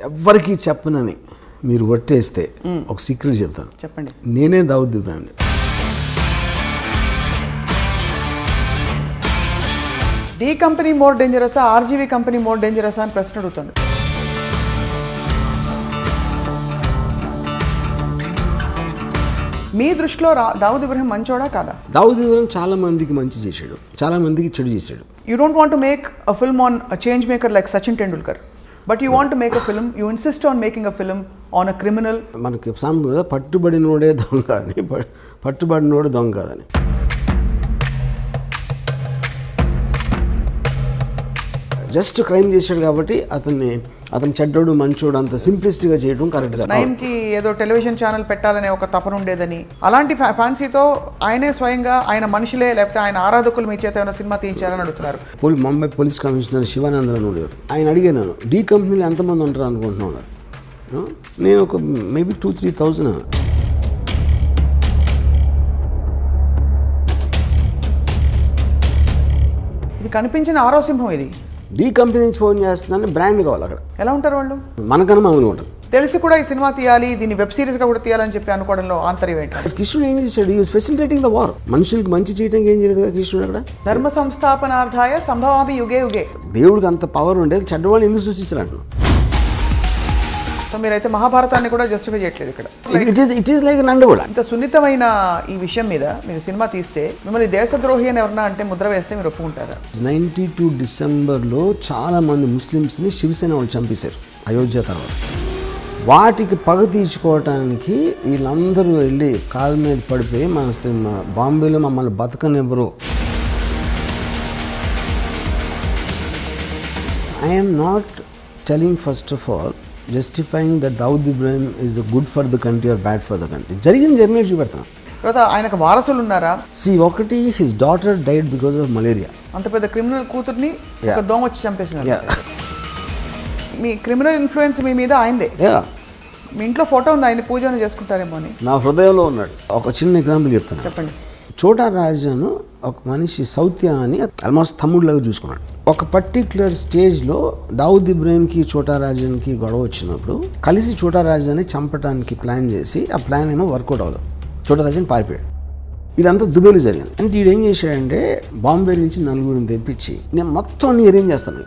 ఎవ్వరికి చెప్పనని మీరు ఒట్టేస్తే ఒక సీక్రెట్ చెప్తాను. చెప్పండి. నేనే Dawood Ibrahim. D company more డేంజరసా, ఆర్జీవీ కంపెనీ మోర్ డేంజరసా అని ప్రశ్న అడుగుతుంది. మీ దృష్టిలో దావుద్ ఇబ్రాహిం మంచోడా కాదా? దావుద్ ఇబ్రాహిం చాలా మందికి మంచి చేశాడు, చాలా మందికి చెడు చేశాడు. You don't want to make a film on a change maker like Sachin Tendulkar, but you want to make a film, you insist on making a film on a criminal. మనకి సామెత కదా, పట్టుబడినోడే దొంగ అని, పట్టుబడినోడు దొంగ కాదని. జస్ట్ క్రైమ్ చేశాడు కాబట్టి అతను చెడ్డోడు మంచోడు అంత సింప్లిస్ట్గా చేయడం కరెక్ట్ కాదు. టైంకి ఏదో టెలివిజన్ ఛానల్ పెట్టాలనే ఒక తపన ఉండేదని, అలాంటి ఫ్యాన్సీతో ఆయనే స్వయంగా ఆయన మనుషులే లేకపోతే ఆయన ఆరాధకులు మీ చేత ఏమైనా సినిమా తీయించాలని అడుగుతున్నారు. ముంబై పోలీస్ కమిషనర్ శివానందన్ ఉండేవారు. ఆయన అడిగాను, డి కంపెనీలో ఎంతమంది ఉంటారు అనుకుంటున్నాను. నేను ఒక మేబీ 2-3,000. ఇది కనిపించిన ఆరో సింహం. ఇది డి కంపెనీ నుంచి ఫోన్ చేస్తున్నాను, బ్రాండ్ కావాలి అక్కడ. ఎలా ఉంటారు వాళ్ళు? మనకన్నా మామూలుగా ఉంటారు. తెలిసి కూడా ఈ సినిమా తీయాలి, దీన్ని వెబ్ సిరీస్గా కూడా తీయాలని చెప్పి అనుకోవడంలో ఆంతర్యం ఏంటి? కృష్ణుడు ఏం చేశాడు? ఈ ఫెసిలిటేటింగ్ ద వార్. మనుషులకి మంచి చేయడానికి ఏం చేయలేదు కదా కృష్ణుడు అక్కడ. ధర్మ సంస్థాపనార్థాయ సంభవామి యుగే యుగే. దేవుడికి అంత పవర్ ఉండేది, చెడ్డవాళ్ళు ఎందుకు సృష్టించారు అంటున్నాను. సో మీరైతే మహాభారతాన్ని కూడా జస్టిఫై చేయట్లేదు ఇక్కడ. ఇట్ ఈస్ లైక్ నండగోళ. ఇంత సున్నితమైన ఈ విషయం మీద మీరు సినిమా తీస్తే మిమ్మల్ని దేశద్రోహి అని ఎవరన్నా అంటే ముద్ర వేస్తే మీరు ఒప్పుకుంటారా? 92 డిసెంబర్లో చాలా మంది ముస్లిమ్స్ని శివసేన వాళ్ళు చంపేశారు అయోధ్య తర్వాత. వాటికి పగ తీర్చుకోవటానికి వీళ్ళందరూ వెళ్ళి కాళ్ళ మీద పడిపోయి మన బాంబేలో మమ్మల్ని బతకనివ్వరు. I'm not telling first of all justifying that Dawood Ibrahim is good for the country or bad for the country. జరిగిన చూపెడతాను. తర్వాత ఆయనకు వారసులు ఉన్నారా? ఒకటి his daughter died because of malaria. అంత పెద్ద క్రిమినల్ కూతుర్ని ఒక దోమ వచ్చి చంపేసినారు. మీ క్రిమినల్ ఇన్ఫ్లుయెన్స్ మీ మీద ఆయనదే. మీ ఇంట్లో ఫోటో ఉంది, ఆయన పూజను చేసుకుంటారేమో అని నా హృదయంలో ఉన్నాడు. ఒక చిన్న ఎగ్జాంపుల్ చెప్తాను. చెప్పండి. చోటా రాజాను ఒక మనిషి సౌత్య అని ఆల్మోస్ట్ తమ్ముడిలాగా చూసుకున్నాడు. ఒక పర్టిక్యులర్ స్టేజ్లో దావుద్ ఇబ్రాహింకి చోటా రాజానికి గొడవ వచ్చినప్పుడు కలిసి చోటా రాజాని చంపడానికి ప్లాన్ చేసి ఆ ప్లాన్ ఏమో వర్కౌట్ అవ్వలేదు. చోటా రాజాని పారిపోయాడు. ఇదంతా దుబాయ్లో జరిగింది. అంటే వీడు ఏం చేశాడంటే బాంబే నుంచి నలుగురిని తెప్పించి నేను మొత్తం అన్ని అరేంజ్ చేస్తాను,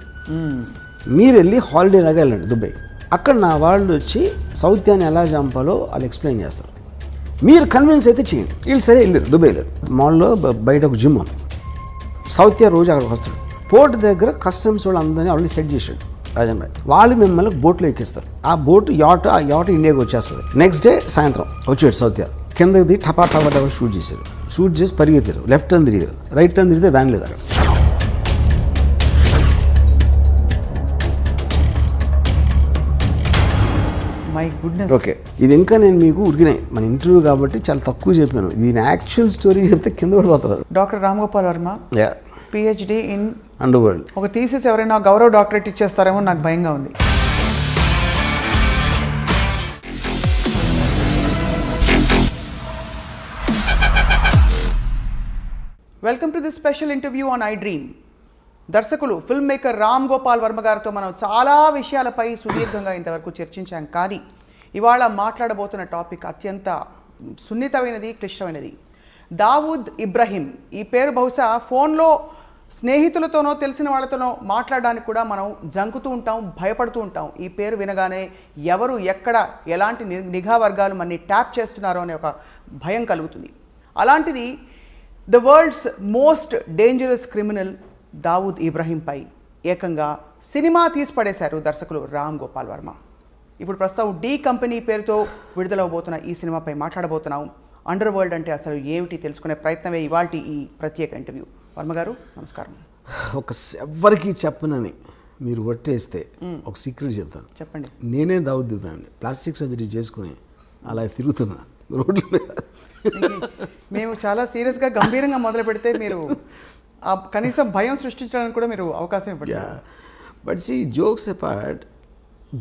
మీరు వెళ్ళి హాలిడే లాగా వెళ్ళండి దుబాయ్. అక్కడ నా వాళ్ళు వచ్చి సౌత్యాన్ని ఎలా చంపాలో వాళ్ళు ఎక్స్ప్లెయిన్ చేస్తారు, మీరు కన్విన్స్ అయితే చేయండి. వీళ్ళు సరే వెళ్ళారు దుబాయ్లో. మాల్లో బయట ఒక జిమ్ ఉంది. సౌత్య రోజు అక్కడికి వస్తాడు. పోర్ట్ దగ్గర కస్టమ్స్ వాళ్ళు అందరినీ ఆల్రెడీ సెట్ చేశాడు రాజన్ భాయ్. వాళ్ళు మిమ్మల్ని బోట్లో ఎక్కిస్తారు. ఆ బోట్ ఆ యాట్ ఇండియాకి వచ్చేస్తుంది. నెక్స్ట్ డే సాయంత్రం వచ్చాడు సౌత్య. కిందకి దిగి టపా షూట్ చేశారు. షూట్ చేసి పరిగెత్తారు. లెఫ్ట్ టర్న్ తిరిగారు, రైట్ టర్న్ తిరిగితే వ్యాన్ లేదు అక్కడ. My goodness. ఓకే, ఇది ఇంకా నేను మీకు ఉరికినాయి మన ఇంటర్వ్యూ కాబట్టి చాలా తక్కువ చెప్పాను. దీని యాక్చువల్ స్టోరీ చెప్తే కింద పడిపోతారు. Doctor Ram Gopal Varma, PhD in under world. ఒక థీసిస్ ఎవరైనా గౌరవ డాక్టరేట్ ఇచ్చేస్తారేమో నాకు భయంగా ఉంది. Welcome to this special interview on I dream. దర్శకులు ఫిల్మ్ మేకర్ రామ్ గోపాల్ వర్మ గారితో మనం చాలా విషయాలపై సుదీర్ఘంగా ఇంతవరకు చర్చించాం. కానీ ఇవాళ మాట్లాడబోతున్న టాపిక్ అత్యంత సున్నితమైనది, క్లిష్టమైనది. దావుద్ ఇబ్రాహిం. ఈ పేరు బహుశా ఫోన్లో స్నేహితులతోనో తెలిసిన వాళ్ళతోనో మాట్లాడడానికి కూడా మనం జంకుతూ ఉంటాం, భయపడుతూ ఉంటాం. ఈ పేరు వినగానే ఎవరు ఎక్కడ ఎలాంటి నిఘా వర్గాలు మనని ట్యాప్ చేస్తున్నారో అనే ఒక భయం కలుగుతుంది. అలాంటిది the world's most dangerous criminal Dawood ఇబ్రాహింపై ఏకంగా సినిమా తీసి పడేశారు దర్శకులు రామ్ గోపాల్ వర్మ. ఇప్పుడు ప్రస్తుతం డి కంపెనీ పేరుతో విడుదలవబోతున్న ఈ సినిమాపై మాట్లాడబోతున్నాం. అండర్ వరల్డ్ అంటే అసలు ఏమిటి తెలుసుకునే ప్రయత్నమే ఇవాల్టి ఈ ప్రత్యేక ఇంటర్వ్యూ. వర్మ గారు నమస్కారం. ఎవ్వరికి చెప్పనని మీరు ఒట్టేస్తే ఒక సీక్రెట్ చెప్తాను. చెప్పండి. నేనే దావుద్ ఇబ్రాహిం. ప్లాస్టిక్ సర్జరీ చేసుకుని అలా తిరుగుతున్నా రోడ్ల మీద. మేము చాలా సీరియస్గా గంభీరంగా మొదలు పెడితే మీరు కనీసం భయం సృష్టించడానికి కూడా మీరు అవకాశం ఇవ్వండి. But see jokes apart,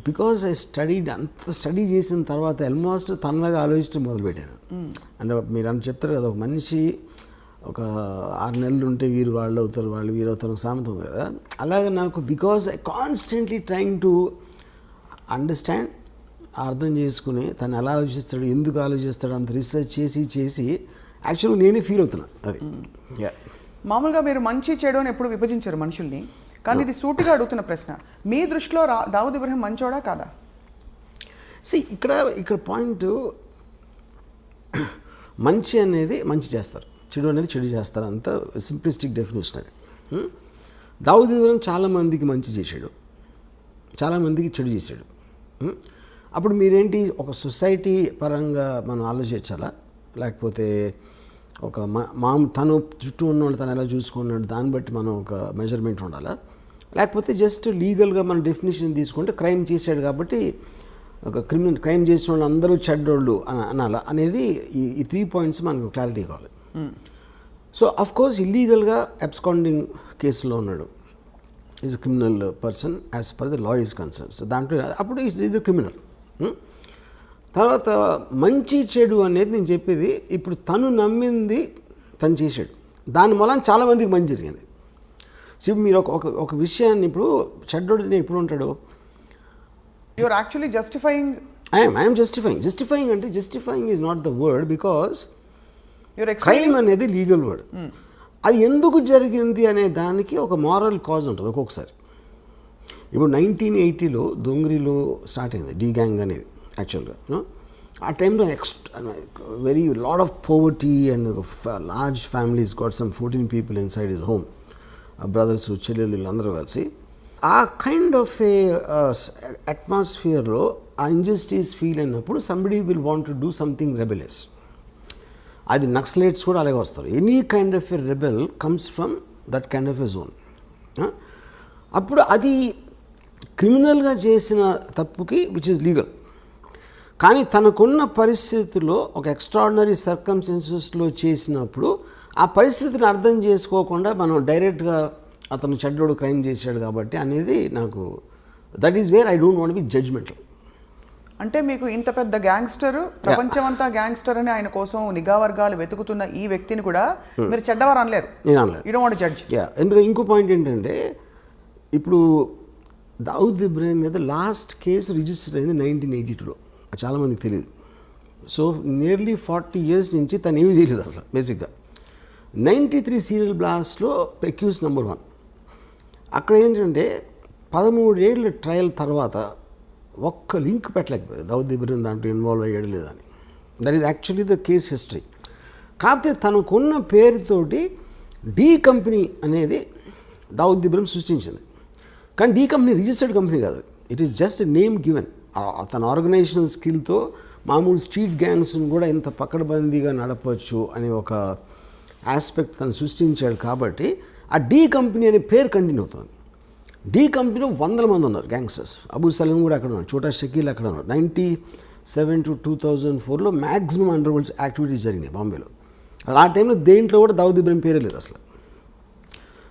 because I studied, అంత స్టడీ చేసిన తర్వాత ఆల్మోస్ట్ తనలాగా ఆలోచించడం మొదలుపెట్టాను. అంటే మీరు అని చెప్తారు కదా, ఒక మనిషి ఒక 6 నెలలు ఉంటే వీరు వాళ్ళు అవుతారు, వీరు అవుతారు, ఒక సామెత ఉంది కదా. అలాగే నాకు because I constantly trying to understand, అర్థం చేసుకుని తను ఎలా ఆలోచిస్తాడు, ఎందుకు ఆలోచిస్తాడు అంత రీసెర్చ్ చేసి యాక్చువల్గా నేనే ఫీల్ అవుతున్నా అది. మామూలుగా మీరు మంచి చెడు అని ఎప్పుడు విభజించారు మనుషుల్ని, కానీ ఇది సూటిగా అడుగుతున్న ప్రశ్న, మీ దృష్టిలో దావుద్ ఇబ్రహీం మంచోడా కాదా? ఇక్కడ పాయింట్, మంచి అనేది మంచి చేస్తారు, చెడు అనేది చెడు చేస్తారు, అంత సింప్లిస్టిక్ డెఫినేషన్ అది. దావుద్ ఇబ్రహీం చాలామందికి మంచి చేశాడు, చాలామందికి చెడు చేశాడు. అప్పుడు మీరేంటి, ఒక సొసైటీ పరంగా మనం ఆలోచించాలా, లేకపోతే ఒక తను చుట్టూ ఉన్న వాళ్ళు తను ఎలా చూసుకున్నాడు దాన్ని బట్టి మనం ఒక మెజర్మెంట్ ఉండాలా, లేకపోతే జస్ట్ లీగల్గా మన డెఫినేషన్ తీసుకుంటే క్రైమ్ చేశాడు కాబట్టి ఒక క్రైమ్ చేసిన వాళ్ళు అందరూ చెడ్డోళ్ళు అనాలా అనేది ఈ 3 పాయింట్స్ మనకు క్లారిటీ కావాలి. సో అఫ్ కోర్స్ ఇల్లీగల్గా అబ్స్కాండింగ్ కేసులో ఉన్నాడు, is a criminal person as per the law is concern. So దాంట్లో అప్పుడు ఈజ్ అ క్రిమినల్. తర్వాత మంచి చెడు అనేది నేను చెప్పేది, ఇప్పుడు తను నమ్మింది తను చేశాడు, దాని మూలం చాలామందికి మంచి జరిగింది. సో మీరు ఒక విషయాన్ని, ఇప్పుడు చెడ్డోడు ఎప్పుడు ఉంటాడు, you are actually justifying. I'm justifying అంటే justifying is not the word, because crime అనేది లీగల్ వర్డ్. అది ఎందుకు జరిగింది అనే దానికి ఒక మారల్ కాజ్ ఉంటుంది ఒక్కొక్కసారి. ఇప్పుడు 1980లో దొంగరిలో స్టార్ట్ అయింది డీ గ్యాంగ్ అనేది యాక్చువల్గా. ఆ టైంలో very lot of poverty and large families got some 14 people inside his home, brothers చెల్లెళ్ళు వీళ్ళందరూ కలిసి. ఆ కైండ్ ఆఫ్ ఏ అట్మాస్ఫియర్లో ఆ ఇంజస్టిస్ ఫీల్ అయినప్పుడు somebody will want to do something rebellious. అది నక్సలైట్స్ కూడా అలాగే వస్తారు. Any kind of a rebel comes from that kind of a zone. అప్పుడు అది క్రిమినల్గా చేసిన తప్పుకి విచ్ ఇస్ లీగల్, కానీ తనకున్న పరిస్థితుల్లో ఒక ఎక్స్ట్రాడినరీ సర్కమ్స్టెన్సెస్లో చేసినప్పుడు ఆ పరిస్థితిని అర్థం చేసుకోకుండా మనం డైరెక్ట్గా అతను చెడ్డోడు క్రైమ్ చేశాడు కాబట్టి అనేది నాకు, that is where I don't want be judgemental. అంటే మీకు ఇంత పెద్ద గ్యాంగ్స్టర్, ప్రపంచమంతా గ్యాంగ్స్టర్ అని ఆయన కోసం నిఘా వర్గాలు వెతుకుతున్న ఈ వ్యక్తిని కూడా మీరు చెడ్డవారు అనలేరు. నేను అనలేదు. You don't want judge. ఎందుకంటే ఇంకో పాయింట్ ఏంటంటే, ఇప్పుడు దావుద్ ఇబ్రహీం మీద లాస్ట్ కేసు రిజిస్టర్ అయింది 1982లో, చాలామందికి తెలియదు. సో నియర్లీ 40 years నుంచి తను ఏమీ చేయలేదు అసలు. బేసిక్గా 93 సీరియల్ బ్లాస్ట్లో అక్యూజ్ నెంబర్ 1. అక్కడ ఏంటంటే 13 ఏళ్ళ ట్రయల్ తర్వాత ఒక్క లింక్ పెట్టలేకపోయారు దావుద్ ఇబ్రహీం దాంట్లో ఇన్వాల్వ్ అయ్యాడు లేదని. That is actually the case history. కాకపోతే తనకున్న పేరుతోటి డీ కంపెనీ అనేది దావుద్ ఇబ్రహీం సృష్టించింది, కానీ డీ కంపెనీ రిజిస్టర్డ్ కంపెనీ కాదు, it is just name given. తన ఆర్గనైజేషనల్ స్కిల్తో మామూలు స్ట్రీట్ గ్యాంగ్స్ని కూడా ఇంత పకడ్బందీగా నడపవచ్చు అనే ఒక ఆస్పెక్ట్ తను సృష్టించాడు. కాబట్టి ఆ డీ కంపెనీ అనే పేరు కంటిన్యూ అవుతుంది. డీ కంపెనీలో 100 మంది ఉన్నారు గ్యాంగ్స్టర్స్. అబూ సలీం కూడా అక్కడ ఉన్నారు, చోటా షకీల్ అక్కడ ఉన్నారు. 97 to 2004లో మ్యాక్సిమం అండర్ వరల్డ్ యాక్టివిటీస్ జరిగినాయి బాంబేలో. ఆ టైంలో దేంట్లో కూడా దావుద్ ఇబ్రహీం పేరే లేదు అసలు.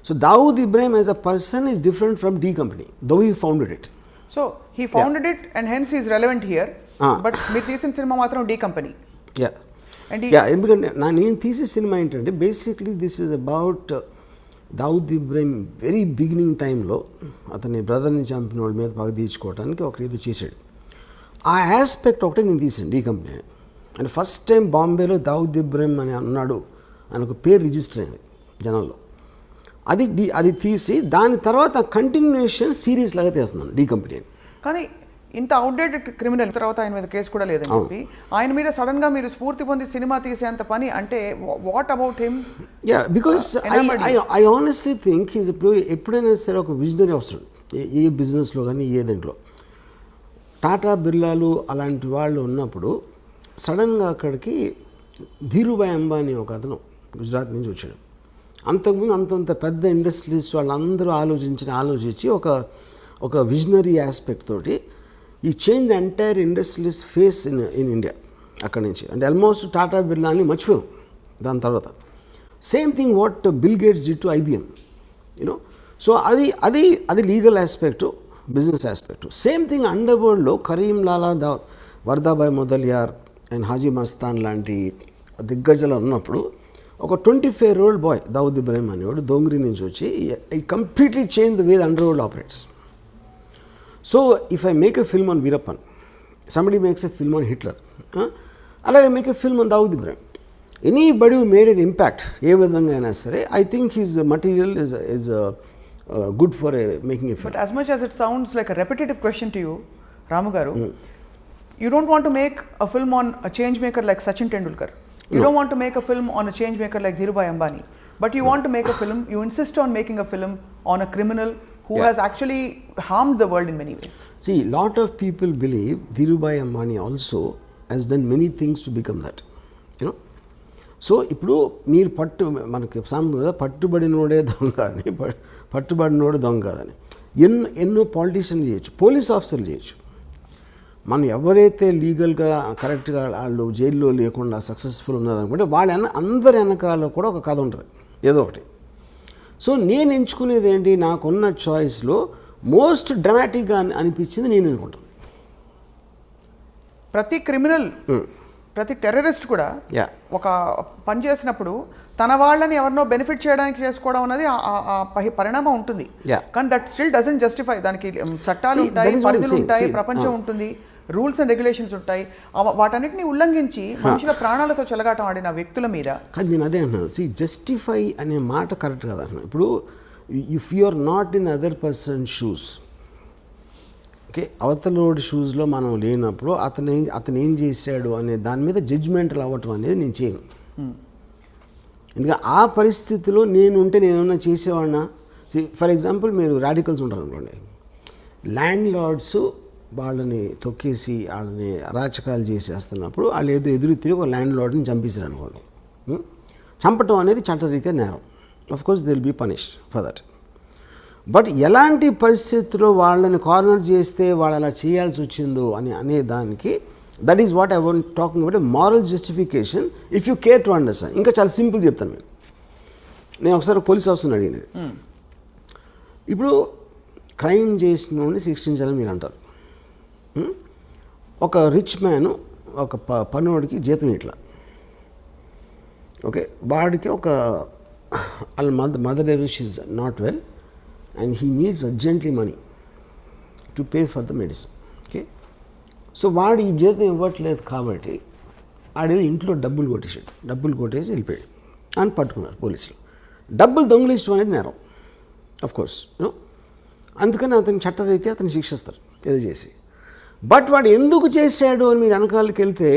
So Dawood Ibrahim as a person is different from D company, though he founded it. So he founded it and hence is relevant here. బట్ మీరు తీసిన సినిమా మాత్రం డీ కంపెనీ. ఎందుకంటే నేను తీసే సినిమా ఏంటంటే basically this is about Dawood Ibrahim very beginning టైంలో అతని బ్రదర్ని చంపిన వాళ్ళ మీద పగ తీర్చుకోవడానికి ఒక ఇది చేశాడు. ఆ ఆస్పెక్ట్ ఒకటే నేను తీసాను డీ కంపెనీ. అంటే ఫస్ట్ టైం బాంబేలో దావుద్ ఇబ్రహీం అని అన్నాడు అని ఒక పేరు రిజిస్టర్ అయింది జనంలో. అది తీసి దాని తర్వాత కంటిన్యూషన్ సిరీస్ లాగా తీస్తున్నాను డీ కంపెనీ. కానీ ఇంత అవుట్డేటెడ్ క్రిమినల్ తర్వాత ఆయన మీద కేసు కూడా లేదని చెప్పి ఆయన మీద సడన్గా మీరు స్ఫూర్తి పొంది సినిమా తీసేంత పని అంటే what about him? Because I honestly think he's ఎప్పుడైనా సరే ఒక విజనరీ వస్తాడు ఏ బిజినెస్లో కానీ ఏ దాంట్లో. టాటా బిర్లాలు అలాంటి వాళ్ళు ఉన్నప్పుడు సడన్గా అక్కడికి ధీరుభాయ్ అంబానీ ఒక అతను గుజరాత్ నుంచి వచ్చాడు. అంతకుముందు అంతంత పెద్ద ఇండస్ట్రీస్ వాళ్ళందరూ ఆలోచించి ఒక విజనరీ ఆస్పెక్ట్ తోటి ఈ change the entire industries face in India. అక్కడి నుంచి అంటే ఆల్మోస్ట్ టాటా బిర్లాని మర్చిపోయాం. దాని తర్వాత same thing what Bill Gates did to IBM you know. So అది legal aspect, business aspect. Same thing అండర్ వరల్డ్లో కరీం లాలా వర్దాబాయ్ మొదలియార్ అండ్ హాజీ మస్తాన్ లాంటి దిగ్గజాలు ఉన్నప్పుడు ఒక 25-year-old బాయ్ దావుద్ ఇబ్రహీం అనేవాడు దోంగ్రీ నుంచి వచ్చి ఈ completely change the way the under world operates. So if I make a film on Veerappan, somebody makes a film on Hitler, అలాగే make a film on Dawood Ibrahim, anybody who made an impact ఏ విధంగా అయినా సరే, I think his material is good for making a film. But as much as it sounds like a repetitive question to you, Ramu garu, you don't want to make a film on a change maker like Sachin Tendulkar. You don't want to make a film on a change maker like Dhirubhai Ambani. But you want to make a film, you insist on making a film on a criminal who has actually harmed the world in many ways. See, lot of people believe Dhirubhai Ambani also has done many things to become that, you know. So ఇప్పుడు మీరు మనకి సామెత కదా, పట్టుబడినోడే దొంగ అని, పట్టుబడినోడు దొంగ కాదని. ఎన్నో పాలిటీషియన్లు చేయొచ్చు, పోలీస్ ఆఫీసర్లు చేయొచ్చు. మనం ఎవరైతే లీగల్గా కరెక్ట్గా వాళ్ళు జైల్లో లేకుండా సక్సెస్ఫుల్ ఉన్నారనుకుంటే అందరి వెనకాల కూడా ఒక కథ ఉంటుంది ఏదో ఒకటి. సో నేను ఎంచుకునేది ఏంటి, నాకున్న చాయిస్లో మోస్ట్ డ్రామాటిక్గా అనిపించింది నేను అనుకుంటాను. ప్రతి క్రిమినల్, ప్రతి టెర్రరిస్ట్ కూడా ఒక పని చేసినప్పుడు తన వాళ్ళని ఎవరినో బెనిఫిట్ చేయడానికి చేసుకోవడం అనేది ఆ పరిణామం ఉంటుంది. కానీ దట్ స్టిల్ డజంట్ జస్టిఫై. దానికి చట్టాలు ఉంటాయి, పరిధులు ఉంటాయి, ప్రపంచం ఉంటుంది, రూల్స్ అండ్ రెగ్యులేషన్స్ ఉంటాయి. వాటన్నిటిని ఉల్లంఘించి మనుషుల ప్రాణాలతో చెలగాటం ఆడిన వ్యక్తుల మీద. కానీ నేను అదే అంటున్నాను, సి జస్టిఫై అనే మాట కరెక్ట్ కదా అంటున్నాను. ఇప్పుడు if you are not in other person shoes, okay, అవతలోడి షూస్లో మనం లేనప్పుడు అతను ఏం చేశాడు అనే దాని మీద జడ్జ్మెంటల్ అవ్వటం అనేది నేను చేయను. ఎందుకంటే ఆ పరిస్థితిలో నేను ఉంటే నేనేమన్నా చేసేవాడినా. ఫర్ ఎగ్జాంపుల్ మీరు రాడికల్స్ ఉంటారు అనుకోండి, ల్యాండ్ లార్డ్స్ వాళ్ళని తొక్కేసి వాళ్ళని అరాచకాలు చేసేస్తున్నప్పుడు వాళ్ళు ఏదో ఎదురు తిరిగి ఒక ల్యాండ్ లార్డ్ని చంపేశారు అనుకోండి. చంపటం అనేది చట్టరీత్యా నేరం. Of course they will be punished for that. But ఎలాంటి పరిస్థితుల్లో వాళ్ళని కార్నర్ చేస్తే వాళ్ళు అలా చేయాల్సి వచ్చిందో అనే దానికి, that is what I want talking about moral justification if you care to understand. ఇంకా చాలా సింపుల్ చెప్తాను మీకు. నేను ఒకసారి పోలీస్ ఆఫీసర్ని అడిగినది, ఇప్పుడు క్రైమ్ చేసిన వాడిని శిక్షించాలని మీరు అంటారు. ఒక రిచ్ మ్యాన్ ఒక పనుడికి జీతం ఇట్లా, ఓకే, వాడికి ఒక వాళ్ళ mother she's not well and he needs urgently money to pay for the medicine, okay. So వాడు ఈ జీతం ఇవ్వట్లేదు కాబట్టి ఆడేదో ఇంట్లో డబ్బులు కొట్టేసి వెళ్ళిపోయాడు అని పట్టుకున్నారు పోలీసులు. డబ్బులు దొంగిలించడం అనేది నేరం, ఆఫ్ కోర్స్, యూనో. అందుకని అతని చట్టరీత్యా అతను శిక్షిస్తారు ఏదో చేసి. బట్ వాడు ఎందుకు చేశాడు అని మీరు వెనకాలకి వెళ్తే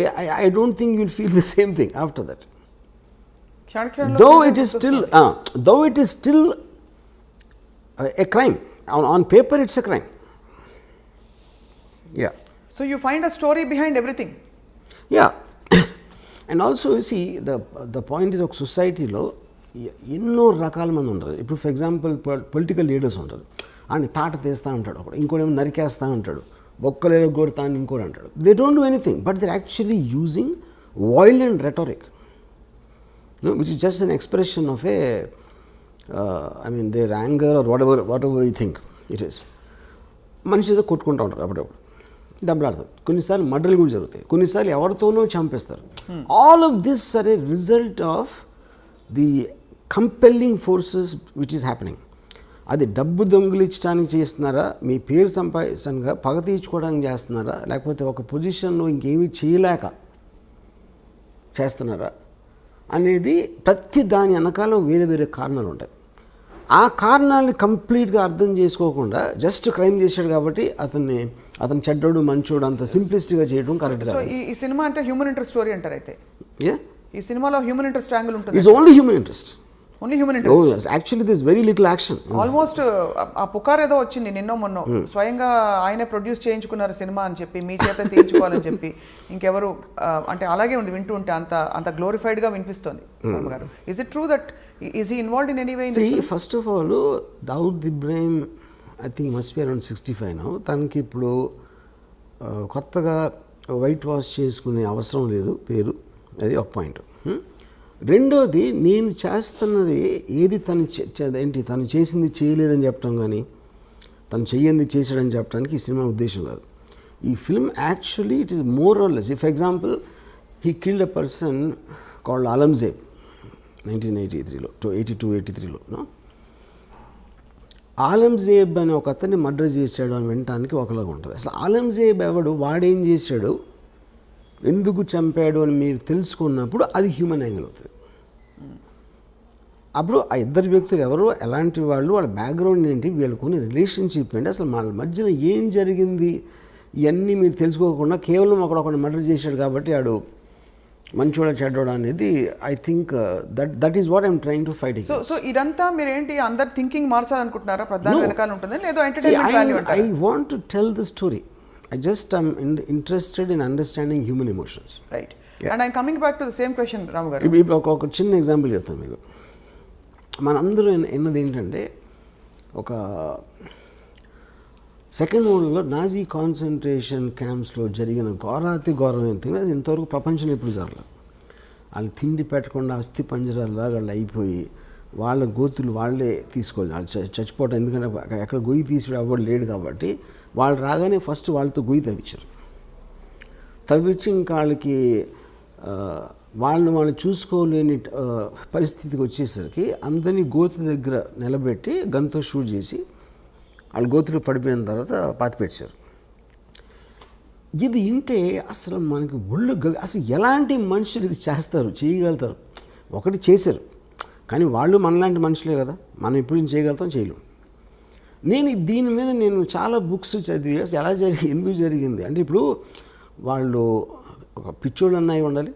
I don't think you'll feel the same thing after that. Though it is still a crime. On paper it's a crime. Yeah. So you find a story behind everything. Yeah. And also you see the point is, ఒక సొసైటీలో ఎన్నో రకాల మంది ఉంటారు. ఇప్పుడు for example political leaders ఉంటారు, ఆయన తాట తీస్తూ ఉంటాడు, ఒకడు ఇంకోటేమో నరికేస్తూ ఉంటాడు, బొక్కలేదో కొడతా అని ఇంకోటి అంటాడు. They don't do anything but they actually using violent rhetoric, which is just an expression of their anger or whatever you think it is. మనిషి ఏదో కొట్టుకుంటూ ఉంటారు, అప్పుడప్పుడు దెబ్బలాడతారు, కొన్నిసార్లు మర్డర్లు కూడా జరుగుతాయి, కొన్నిసార్లు ఎవరితోనో చంపేస్తారు. All of this are a result of the compelling forces which is happening. అది డబ్బు దొంగిలించడానికి చేస్తున్నారా, మీ పేరు సంపాదించడానికి, పగ తీర్చుకోవడానికి చేస్తున్నారా, లేకపోతే ఒక పొజిషన్లో ఇంకేమీ చేయలేక చేస్తున్నారా అనేది ప్రతి దాని వెనకాల వేరే వేరే కారణాలు ఉంటాయి. ఆ కారణాలని కంప్లీట్గా అర్థం చేసుకోకుండా జస్ట్ క్రైమ్ చేశాడు కాబట్టి అతను చెడ్డోడు మంచోడు అంత సింప్లిస్టిక్గా చేయడం కరెక్ట్ కాదు. ఈ సినిమా అంటే హ్యూమన్ ఇంట్రెస్ట్ స్టోరీ అంటారు. అయితే ఈ సినిమాలో హ్యూమన్ ఇంట్రెస్ట్ యాంగిల్ ఉంటుంది. It's only human interest. Only human interest. Actually this very little action. Almost ఆ పుకార్ ఏదో వచ్చింది నిన్నో మొన్నో, స్వయంగా ఆయనే ప్రొడ్యూస్ చేయించుకున్నారు సినిమా అని చెప్పి, మీ చేత తీయించుకోవాలని చెప్పి. ఇంకెవరు అంటే అలాగే ఉంది, వింటూ ఉంటే అంత గ్లోరిఫైడ్గా వినిపిస్తుంది. Is it true that is he involved in any way? First of all Dawood Ibrahim I think must be around 65 now. తనకి ఇప్పుడు కొత్తగా వైట్ వాష్ చేసుకునే అవసరం లేదు పేరు, అది ఒక పాయింట్. రెండోది, నేను చేస్తున్నది ఏది తను చేసింది చేయలేదని చెప్పడం కానీ, తను చెయ్యింది చేశాడని చెప్పడానికి ఈ సినిమా ఉద్దేశం కాదు. ఈ film actually it is more or less. For example, he killed a person called Alamzeb 1983లో, 82-83లో. ఆలంజేబ్ అని ఒక అతన్ని మర్డర్ చేశాడు అని వినటానికి ఒకలాగా ఉంటుంది. అసలు ఆలంజేబ్ ఎవడు, వాడేం చేశాడు, ఎందుకు చంపాడు అని మీరు తెలుసుకున్నప్పుడు అది హ్యూమన్ యాంగిల్ అవుతుంది. అప్పుడు ఆ ఇద్దరు వ్యక్తులు ఎవరు, ఎలాంటి వాళ్ళు, వాళ్ళ బ్యాక్గ్రౌండ్ ఏంటి, వీళ్ళకున్న రిలేషన్షిప్ ఏంటి, అసలు వాళ్ళ మధ్యన ఏం జరిగింది, ఇవన్నీ మీరు తెలుసుకోకుండా కేవలం ఒకడు మర్డర్ చేశాడు కాబట్టి ఆడు మంచోడా చెడ్డోడా అనేది I think that is what I'm trying to fight. So ఇదంతా మీరు ఏంటి అందరు థింకింగ్ మార్చాలనుకుంటున్నారా? ప్రధాన వెనకాల ఉంటుంది లేదో ఎంటర్టైన్మెంట్ వాల్యూ అంటారా? I want to tell the story. I just am interested in understanding human emotions. Right. Yeah. And I'm coming back to the same question, Ramu garu. ఇప్పుడు ఒక చిన్న ఎగ్జాంపుల్ చెప్తాను మీకు. మనందరూ ఎన్నది ఏంటంటే, ఒక సెకండ్ వరల్డ్లో నాజీ కాన్సన్ట్రేషన్ క్యాంప్స్లో జరిగిన ఘోరాతి ఘోరమైన థింగ్ అది ఇంతవరకు ప్రపంచంలో ఎప్పుడు జరగలేదు. వాళ్ళు తిండి పెట్టకుండా అస్థి పంజరాల్లాగా వాళ్ళు అయిపోయి వాళ్ళ గోతులు వాళ్ళే తీసుకోవాలి, వాళ్ళు చచ్చిపోవటం. ఎందుకంటే ఎక్కడ గొయ్యి తీసి ఎవరు లేడు కాబట్టి వాళ్ళు రాగానే ఫస్ట్ వాళ్ళతో గొయ్యి తవ్వించి ఇంకా వాళ్ళకి వాళ్ళు చూసుకోలేని పరిస్థితికి వచ్చేసరికి అందరినీ గోతు దగ్గర నిలబెట్టి గన్తో షూట్ చేసి వాళ్ళు గోతులు పడిపోయిన తర్వాత పాతిపెట్టారు. ఇది వింటే అసలు మనకి ఒళ్ళు అసలు ఎలాంటి మనుషులు ఇది చేస్తారు, చేయగలుగుతారు. ఒకటి చేశారు కానీ వాళ్ళు మనలాంటి మనుషులే కదా, మనం ఎప్పుడు చేయగలుగుతాం, చేయలేం. దీని మీద నేను చాలా బుక్స్ చదివి ఎలా ఎందుకు జరిగింది అంటే, ఇప్పుడు వాళ్ళు ఒక పిచ్చోళ్ళు అన్నాయి ఉండాలి,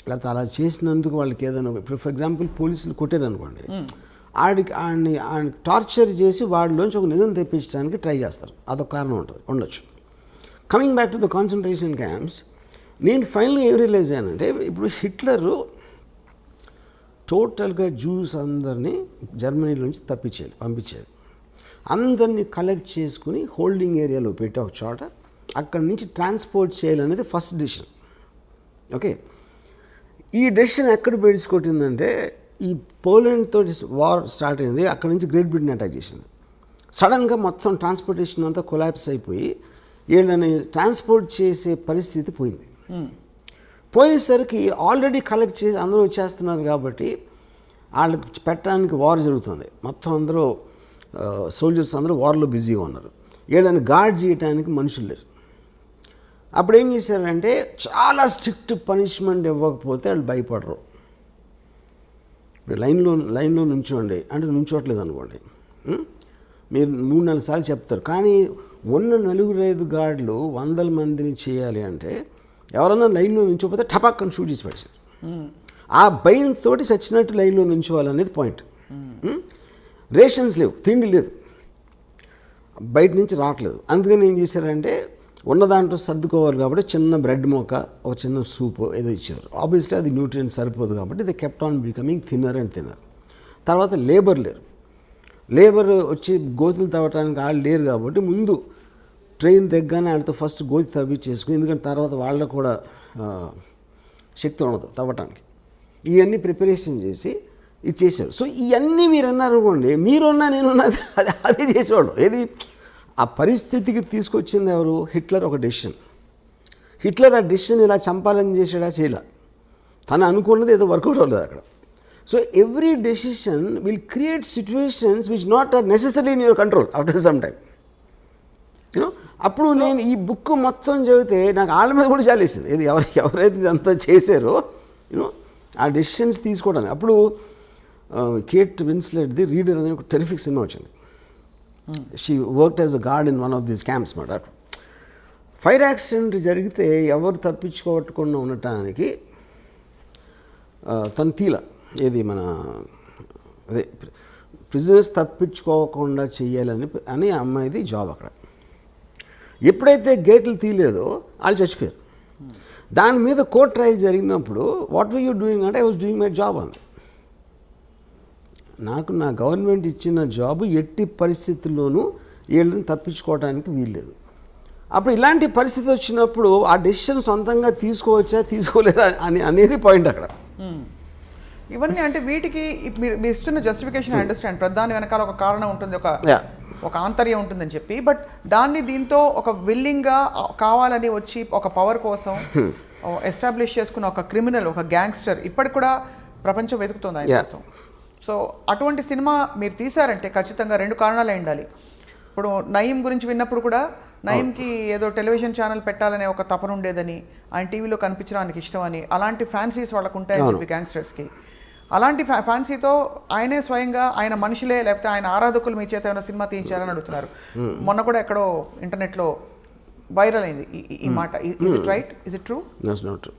లేకపోతే అలా చేసినందుకు వాళ్ళకి ఏదైనా, ఇప్పుడు ఫర్ ఎగ్జాంపుల్ పోలీసులు కొట్టారు అనుకోండి, ఆడిని టార్చర్ చేసి వాడిలోంచి ఒక నిజం తెప్పించడానికి ట్రై చేస్తారు, అదొక కారణం ఉండొచ్చు. Coming back to the concentration camps, నేను ఫైనల్గా ఏం రియలైజ్ అయ్యానంటే, ఇప్పుడు హిట్లరు టోటల్గా జ్యూస్ అందరినీ జర్మనీలోంచి పంపించారు. అందరినీ కలెక్ట్ చేసుకుని హోల్డింగ్ ఏరియాలో పెట్టి ఒక చోట అక్కడి నుంచి ట్రాన్స్పోర్ట్ చేయాలనేది ఫస్ట్ డెసిషన్. ఓకే, ఈ డెసిషన్ ఎక్కడ పెట్టుకొట్టిందంటే, ఈ పోలాండ్ తోటి వార్ స్టార్ట్ అయింది, అక్కడి నుంచి గ్రేట్ బ్రిటన్ అటాక్ చేసింది. సడన్గా మొత్తం ట్రాన్స్పోర్టేషన్ అంతా కొలాప్స్ అయిపోయి వీళ్ళని ట్రాన్స్పోర్ట్ చేసే పరిస్థితి పోయింది. పోయేసరికి ఆల్రెడీ కలెక్ట్ చేసి అందరూ వచ్చేస్తున్నారు కాబట్టి వాళ్ళకి పెట్టడానికి వార్ జరుగుతుంది. మొత్తం అందరూ సోల్జర్స్ అందరూ వార్లో బిజీగా ఉన్నారు. వీళ్ళని గార్డ్ చేయడానికి మనుషులు లేరు. అప్పుడు ఏం చేశారంటే, చాలా స్ట్రిక్ట్ పనిష్మెంట్ ఇవ్వకపోతే వాళ్ళు భయపడరు. లైన్లో నుంచోండి అంటే నుంచోట్లేదు అనుకోండి, మీరు 3-4 సార్లు చెప్తారు. కానీ ఉన్న 4-5 గార్డులు 100 మందిని చేయాలి అంటే ఎవరన్నా లైన్లో నుంచోపోతే టపాక్కని షూట్ చేసి పడేసారు. ఆ భయంతో చచ్చినట్టు లైన్లో నుంచోవాలనేది పాయింట్. రేషన్స్ లేవు, తిండి లేదు, బయట నుంచి రావట్లేదు. అందుకని ఏం చేశారంటే, ఉన్న దాంట్లో సర్దుకోవాలి కాబట్టి చిన్న బ్రెడ్ మొక్క, ఒక చిన్న సూప్ ఏదో ఇచ్చారు. ఆబ్వియస్లీ అది న్యూట్రియంట్ సరిపోదు కాబట్టి the kept on becoming thinner and thinner. తర్వాత లేబర్ వచ్చి గోతులు తవ్వటానికి వాళ్ళు లేరు కాబట్టి ముందు ట్రైన్ దగ్గరనే వాళ్ళతో ఫస్ట్ గోతి తవ్వి చేసుకుని, ఎందుకంటే తర్వాత వాళ్ళకు కూడా శక్తి ఉండదు తవ్వటానికి. ఇవన్నీ ప్రిపరేషన్ చేసి ఇది చేశారు. సో ఇవన్నీ మీరు అన్నారు అనుకోండి, మీరున్నా నేనున్నా అదే చేసేవాడు. ఏది ఆ పరిస్థితికి తీసుకొచ్చింది ఎవరు? హిట్లర్. ఒక డెసిషన్. హిట్లర్ ఆ డెసిషన్ ఇలా చంపాలని చేసాడా? చేయలే. తను అనుకున్నది ఏదో వర్కౌట్ అవ్వలేదు అక్కడ. So every decision will create situations which not are necessary in your control after some time. You know, అప్పుడు నేను ఈ బుక్ మొత్తం చదివితే నాకు వాళ్ళ మీద కూడా చాలేసింది. ఇది ఎవరైతే ఇదంతా చేశారో యూనో ఆ డెసిషన్స్ తీసుకోవడానికి. అప్పుడు కేట్ విన్స్లెట్ది రీడర్ అనే ఒక టెరిఫిక్ సినిమా వచ్చింది. She worked as a guard in one of these camps మాట. ఫైర్ యాక్సిడెంట్ జరిగితే ఎవరు తప్పించుకోవకుండా ఉండటానికి తను తీల ఏది మన అదే ప్రిజనర్స్ తప్పించుకోకుండా చేయాలని అమ్మాయిది జాబ్ అక్కడ. ఎప్పుడైతే గేట్లు తీయలేదో వాళ్ళు చచ్చిపోయారు. దాని మీద కోర్ట్ ట్రయల్ జరిగినప్పుడు వాట్ వర్ యూ డూయింగ్ అంటే, I was doing my job అంది. నాకు నా గవర్నమెంట్ ఇచ్చిన జాబు ఎట్టి పరిస్థితుల్లోనూ వీళ్ళని తప్పించుకోవడానికి వీల్లేదు. అప్పుడు ఇలాంటి పరిస్థితి వచ్చినప్పుడు ఆ డెసిషన్ సొంతంగా తీసుకోలేరా అనేది పాయింట్ అక్కడ. ఇవన్నీ అంటే వీటికి మీరు ఇస్తున్న జస్టిఫికేషన్ అండర్స్టాండ్, ప్రధాని వెనకాల ఒక కారణం ఉంటుంది, ఒక ఆంతర్యం ఉంటుందని చెప్పి. బట్ దాన్ని దీంతో ఒక విల్లింగ్గా కావాలని వచ్చి ఒక పవర్ కోసం ఎస్టాబ్లిష్ చేసుకున్న ఒక క్రిమినల్, ఒక గ్యాంగ్స్టర్ ఇప్పటికి కూడా ప్రపంచం వెతుకుతుంది ఆయన కోసం. సో అటువంటి సినిమా మీరు తీశారంటే ఖచ్చితంగా 2 కారణాలు ఉండాలి. ఇప్పుడు నయీం గురించి విన్నప్పుడు కూడా నయీంకి ఏదో టెలివిజన్ ఛానల్ పెట్టాలనే ఒక తపన ఉండేదని, ఆయన టీవీలో కనిపించడానికి ఇష్టం అని, అలాంటి ఫ్యాన్సీస్ వాళ్ళకు ఉంటాయని చెప్పి గ్యాంగ్స్టర్స్కి. అలాంటి ఫ్యాన్సీతో ఆయనే స్వయంగా ఆయన మనుషులే లేకపోతే ఆయన ఆరాధకులు మీ చేత ఏమైనా సినిమా తీయించారని అడుగుతున్నారు. మొన్న కూడా ఎక్కడో ఇంటర్నెట్లో వైరల్ అయింది ఈ మాట. Is it right? Is it true? That's not true.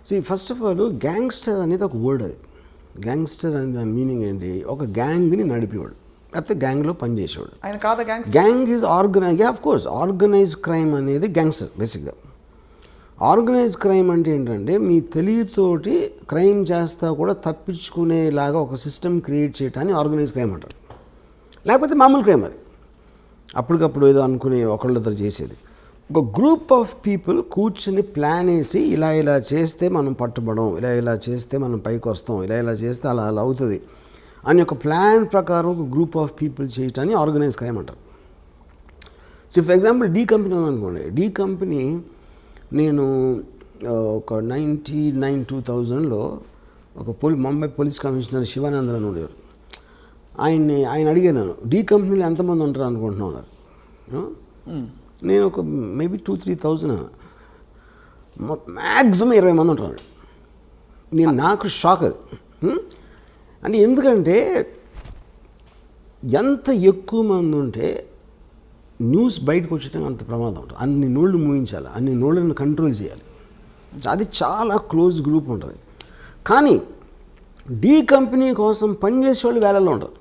See, first of all gangster అనేది ఒక వర్డ్. అది గ్యాంగ్స్టర్ అనే దాని మీనింగ్ ఏంటి? ఒక గ్యాంగ్ని నడిపేవాడు, లేకపోతే గ్యాంగ్లో పనిచేసేవాడు. ఆయన కాదా gang? Gang is organise, of course organise crime అనేది గ్యాంగ్స్టర్ బేసిక్గా. ఆర్గనైజ్ క్రైమ్ అంటే ఏంటంటే మీ తెలివితోటి క్రైమ్ చేస్తా కూడా తప్పించుకునేలాగా ఒక సిస్టమ్ క్రియేట్ చేయటాన్ని ఆర్గనైజ్ క్రైమ్ అంటారు. లేకపోతే మామూలు క్రైమ్ అది, అప్పటికప్పుడు ఏదో అనుకుని ఒకళ్ళిద్దరు చేసేది. ఒక గ్రూప్ ఆఫ్ పీపుల్ కూర్చుని ప్లాన్ వేసి ఇలా ఇలా చేస్తే మనం పట్టుబడం, ఇలా ఇలా చేస్తే మనం పైకి వస్తాం, ఇలా ఇలా చేస్తే అలా అలా అవుతుంది అని ఒక ప్లాన్ ప్రకారం ఒక గ్రూప్ ఆఫ్ పీపుల్ చేయటాన్ని ఆర్గనైజ్ క్రైమ్ అంటారు. So for example D company ఉందనుకోండి. డీ కంపెనీ నేను ఒక 1999-2000లో ఒక ముంబై పోలీస్ కమిషనర్ శివానందన్ అని ఉండేవారు. ఆయన అడిగాను, డీ కంపెనీలో ఎంతమంది ఉంటారు అనుకుంటున్నాం అన్నారు. నేను ఒక మేబీ 2-3,000, మ్యాక్సిమం 20 మంది ఉంటారు. నాకు షాక్ అది. అంటే ఎందుకంటే ఎంత ఎక్కువ మంది ఉంటే న్యూస్ బయటకు వచ్చేటప్పుడు అంత ప్రమాదం ఉంటుంది. అన్ని నోళ్ళు మూయించాలి, అన్ని నోళ్ళని కంట్రోల్ చేయాలి. అది చాలా క్లోజ్ గ్రూప్ ఉంటుంది. కానీ డీ కంపెనీ కోసం పనిచేసే వాళ్ళు వేలల్లో ఉంటారు.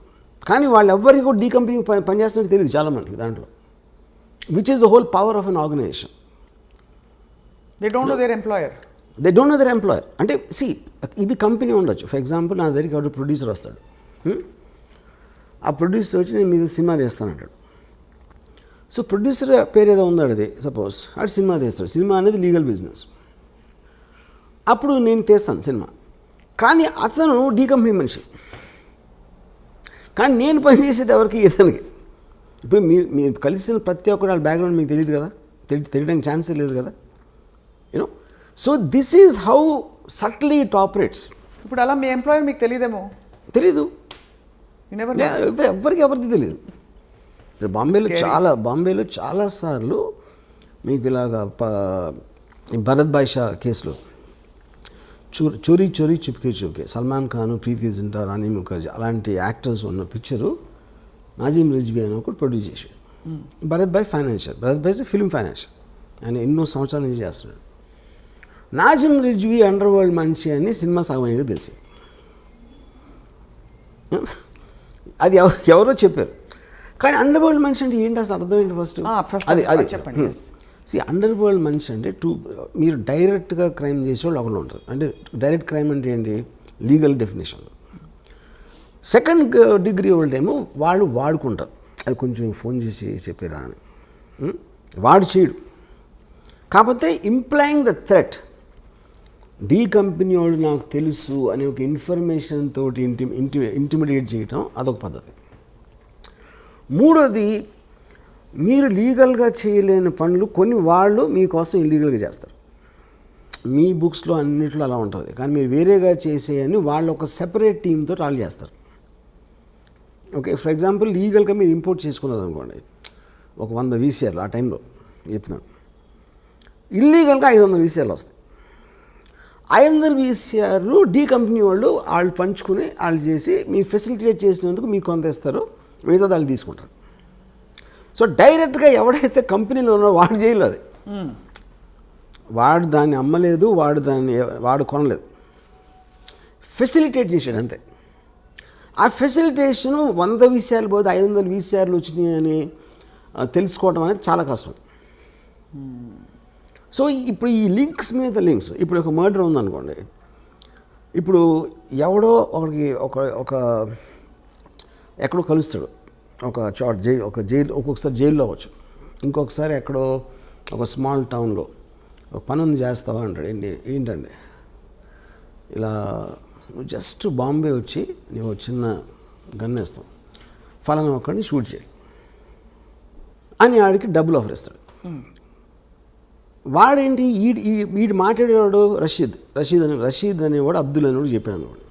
కానీ వాళ్ళు ఎవ్వరికి కూడా డీ కంపెనీ పనిచేస్తున్నట్టు తెలియదు చాలామందికి దాంట్లో. Which is the whole power of an organisation. They don't know their employer. They don't know their employer. అంటే ఇది కంపెనీ ఉండొచ్చు. ఫర్ ఎగ్జాంపుల్ నా దగ్గరికి ఎవరు ప్రొడ్యూసర్ వస్తాడు. ఆ ప్రొడ్యూసర్ వచ్చి నేను మీద సినిమా తీస్తానంటాడు. సో ప్రొడ్యూసర్ పేరు ఏదో ఉందాడు, అది సపోజ్ అటు సినిమా తీస్తాడు. సినిమా అనేది లీగల్ బిజినెస్. అప్పుడు నేను తీస్తాను సినిమా, కానీ అతను డీ కంపెనీ మనిషి. కానీ నేను పనిచేసేది ఎవరికి? ఇతనికి. ఇప్పుడు మీరు కలిసిన ప్రతి ఒక్కరు వాళ్ళ బ్యాక్గ్రౌండ్ మీకు తెలియదు కదా, తెలియడానికి ఛాన్సే లేదు కదా, you know. So this is how సట్లీ it operates. ఇప్పుడు అలా మీ ఎంప్లాయర్ మీకు తెలియదేమో? తెలీదు, ఎవరికి తెలియదు. బాంబేలో చాలాసార్లు మీకు ఇలాగా భరత్ భాయ్ షా కేసులో చోరీ చోరీ చుప్కే చుప్కే, సల్మాన్ ఖాన్, ప్రీతి జింటా, రాణి ముఖర్జీ అలాంటి యాక్టర్స్ ఉన్న పిక్చరు నాజిమ్ రిజ్వీ అని ఒకటి ప్రొడ్యూస్ చేశాడు. భరత్ భాయ్ ఫిల్మ్ ఫైనాన్షియర్, ఆయన ఎన్నో సంవత్సరాల నుంచి చేస్తున్నాడు. నాజిమ్ రిజ్వీ అండర్ వరల్డ్ మనిషి అని సినిమా సగం అయ్యాక తెలిసింది. అది ఎవరో చెప్పారు. కానీ అండర్ వరల్డ్ మనిషి అంటే ఏంటి అసలు అర్థం ఏంటి? ఫస్ట్ అది చెప్పండి. అండర్ వరల్డ్ మనిషి అంటే మీరు డైరెక్ట్గా క్రైమ్ చేసేవాళ్ళు ఒకళ్ళు ఉంటారు. అంటే డైరెక్ట్ క్రైమ్ అంటే ఏంటి? లీగల్ డెఫినేషన్లో. సెకండ్ డిగ్రీ వాళ్ళేమో వాళ్ళు వాడుకుంటారు, అది కొంచెం ఫోన్ చేసి చెప్పారా అని. వాడు చేయడు. కాకపోతే employing the threat, D company వాళ్ళు నాకు తెలుసు అనే ఒక ఇన్ఫర్మేషన్ తోటి ఇంటిమిడియేట్ చేయటం అదొక పద్ధతి. మూడోది, మీరు లీగల్గా చేయలేని పనులు కొన్ని వాళ్ళు మీకోసం ఇల్లీగల్గా చేస్తారు. మీ బుక్స్లో అన్నిట్లో అలా ఉంటుంది. కానీ మీరు వేరేగా చేసేయని వాళ్ళు ఒక సెపరేట్ టీమ్తో వాళ్ళు చేస్తారు. ఓకే, ఫర్ ఎగ్జాంపుల్ లీగల్గా మీరు ఇంపోర్ట్ చేసుకున్నారు అనుకోండి, ఒక 100 వీసీఆర్లు ఆ టైంలో చెప్తున్నాను, ఇల్లీగల్గా 500 వీసీఆర్లు వస్తాయి. 500 వీసీఆర్లు డీ కంపెనీ వాళ్ళు పంచుకుని వాళ్ళు చేసి మీరు ఫెసిలిటేట్ చేసినందుకు మీకు కొంత ఇస్తారు, మిగతా వాళ్ళు తీసుకుంటారు. సో డైరెక్ట్గా ఎవడైతే కంపెనీలో ఉన్నాడో వాడు చేయలేదు, అది వాడు దాన్ని అమ్మలేదు, వాడు కొనలేదు, ఫెసిలిటేట్ చేశాడు అంతే. ఆ ఫెసిలిటేషను 100 వీసీఆర్లు పోతే 500 వీసీఆర్లు వచ్చినాయి అని తెలుసుకోవడం అనేది చాలా కష్టం. సో ఇప్పుడు ఈ లింక్స్ మీద లింక్స్, ఇప్పుడు ఒక మర్డర్ ఉందనుకోండి, ఇప్పుడు ఎవడో ఒక ఎక్కడో కలుస్తాడు, ఒక జైలు, ఒక్కొక్కసారి జైల్లో అవ్వచ్చు, ఇంకొకసారి ఎక్కడో ఒక స్మాల్ టౌన్లో ఒక పని ఉంది చేస్తావా అంటాడు. ఏంటండి ఇలా నువ్వు జస్ట్ బాంబే వచ్చి నువ్వు చిన్న గన్ వేస్తావు, ఫలానా ఒక్కడిని షూట్ చేయి అని ఆడికి డబ్బులు ఆఫర్ ఇస్తాడు. వాడేంటి వీడు మాట్లాడేవాడు రషీద్ అనేవాడు అబ్దుల్ అనేవాడు చెప్పాడు అన్నవాడు.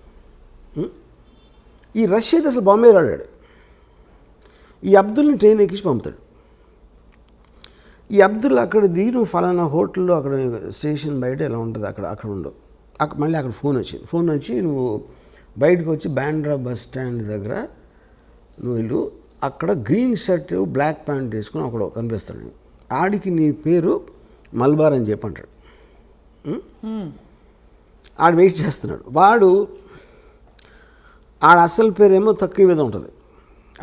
ఈ రషీద్ అసలు బాంబే రాడాడు. ఈ అబ్దుల్ని ట్రైన్ ఎక్కించి పంపుతాడు. ఈ అబ్దుల్ అక్కడ దిగి నువ్వు ఫలానా హోటల్లో అక్కడ స్టేషన్ బయట ఎలా ఉంటుంది అక్కడ ఉండవు. మళ్ళీ అక్కడ ఫోన్ వచ్చి నువ్వు బయటకు వచ్చి బాండ్రా బస్ స్టాండ్ దగ్గర నువ్వు వెళ్ళు, అక్కడ గ్రీన్ షర్ట్ బ్లాక్ ప్యాంట్ వేసుకుని అక్కడ కనిపిస్తాడు. ఆడికి నీ పేరు మల్బార్ అని చెప్పి అంటాడు. ఆడు వెయిట్ చేస్తున్నాడు. ఆడ అసలు పేరేమో తక్కువ మీద ఉంటుంది,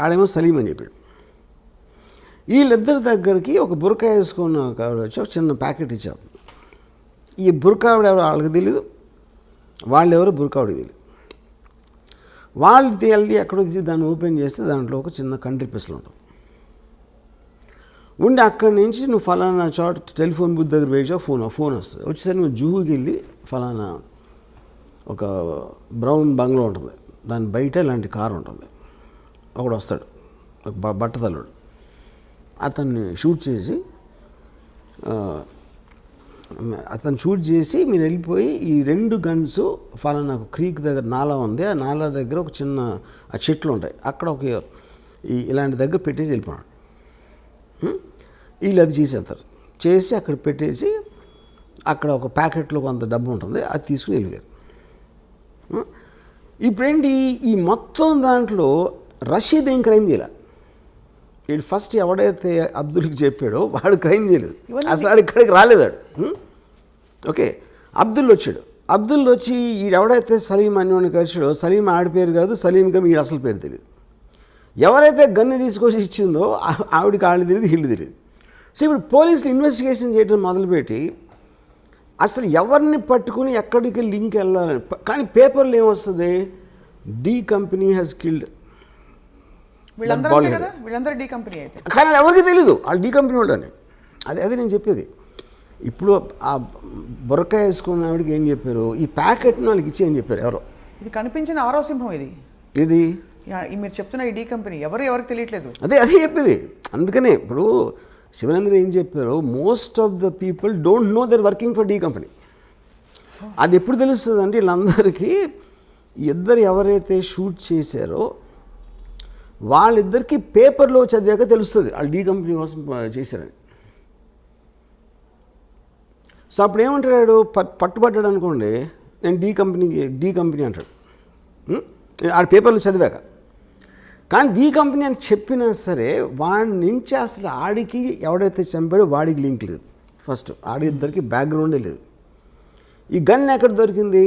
ఆడేమో సలీం అని చెప్పాడు. వీళ్ళిద్దరి దగ్గరికి ఒక బురకా వేసుకున్న ఆవిడ వచ్చి ఒక చిన్న ప్యాకెట్ ఇచ్చారు. ఈ బురకా ఆవిడ ఎవరో వాళ్ళకి తెలీదు, వాళ్ళు ఎవరో బురకా ఆవిడకి తెలియదు. వాళ్ళు వెళ్ళి ఎక్కడో తీసి దాన్ని ఓపెన్ చేస్తే దాంట్లో ఒక చిన్న కంట్రీ పిస్టల్ ఉంటుంది. ఉండి అక్కడి నుంచి నువ్వు ఫలానా చోట టెలిఫోన్ బూత్ దగ్గర వేసావు, ఫోన్ వస్తుంది. వచ్చేసరికి నువ్వు జూహుకి వెళ్ళి ఫలానా ఒక బ్రౌన్ బంగ్లా ఉంటుంది, దాని బయట ఇలాంటి కారు ఉంటుంది. ఒకడు వస్తాడు, ఒక బట్టతల్లుడు, అతన్ని షూట్ చేసి మీరు వెళ్ళిపోయి ఈ 2 గన్స్ ఫలానా క్రీక్ దగ్గర నాలా ఉంది, ఆ నాలా దగ్గర ఒక చిన్న ఆ చెట్లు ఉంటాయి, అక్కడ ఒక ఇలాంటి దగ్గర పెట్టేసి వెళ్ళిపోయాడు. వీళ్ళు అది చేసి అక్కడ పెట్టేసి అక్కడ ఒక ప్యాకెట్లో కొంత డబ్బు ఉంటుంది, అది తీసుకుని వెళ్ళిపోయారు. ఇప్పుడేంటి ఈ మొత్తం దాంట్లో రషీద్ ఏం క్రైమ్ చేయలే. వీడు ఫస్ట్ ఎవడైతే అబ్దుల్కి చెప్పాడో వాడు క్రైమ్ చేయలేదు, అసలు ఆడు ఇక్కడికి రాలేదాడు. ఓకే, అబ్దుల్ వచ్చి ఎవడైతే సలీం అని కలిసాడో, సలీం ఆడి పేరు కాదు, సలీంగా వీడు అసలు పేరు తెలియదు. ఎవరైతే గన్ను తీసుకొచ్చి ఇచ్చిందో ఆవిడికి ఆళ్ళు తెలియదు, వీళ్ళు తెలియదు. సో ఇప్పుడు పోలీసులు ఇన్వెస్టిగేషన్ చేయడం మొదలుపెట్టి అసలు ఎవరిని పట్టుకుని ఎక్కడికి లింక్ వెళ్ళాలని, కానీ పేపర్లు ఏమొస్తుంది, డి కంపెనీ హ్యాస్ కిల్డ్. వీళ్ళందరూ డి కంపెనీ అయితే కానీ ఎవరికి తెలీదు వాళ్ళు డి కంపెనీ వాళ్ళని. అదే నేను చెప్పేది. ఇప్పుడు ఆ బురకా వేసుకున్న ఆవిడకి ఏం చెప్పారు, ఈ ప్యాకెట్ని వాళ్ళకి ఇచ్చి ఏం చెప్పారు ఎవరో. ఇది కనిపించిన ఆరో సింహం ఇది మీరు చెప్తున్న ఈ డి కంపెనీ ఎవరికి తెలియట్లేదు. అదే చెప్పేది. అందుకనే ఇప్పుడు శివనంద్ర ఏం చెప్పారు, most of the people don't know their working for the company. అది ఎప్పుడు తెలుస్తుంది అంటే వీళ్ళందరికీ ఇద్దరు ఎవరైతే షూట్ చేశారో వాళ్ళిద్దరికీ పేపర్లో చదివాక తెలుస్తుంది వాళ్ళు డి కంపెనీ కోసం చేశారని. సో అప్పుడు ఏమంటాడు, పట్టుబడ్డాడు అనుకోండి, నేను డి కంపెనీ అంటాడు ఆడ పేపర్లో చదివాక. కానీ డి కంపెనీ అని చెప్పినా సరే వాడి నుంచి అసలు ఆడికి ఎవడైతే చంపాడో వాడికి లింక్ లేదు. ఫస్ట్ ఆడిద్దరికి బ్యాక్గ్రౌండే లేదు. ఈ గన్ ఎక్కడ దొరికింది,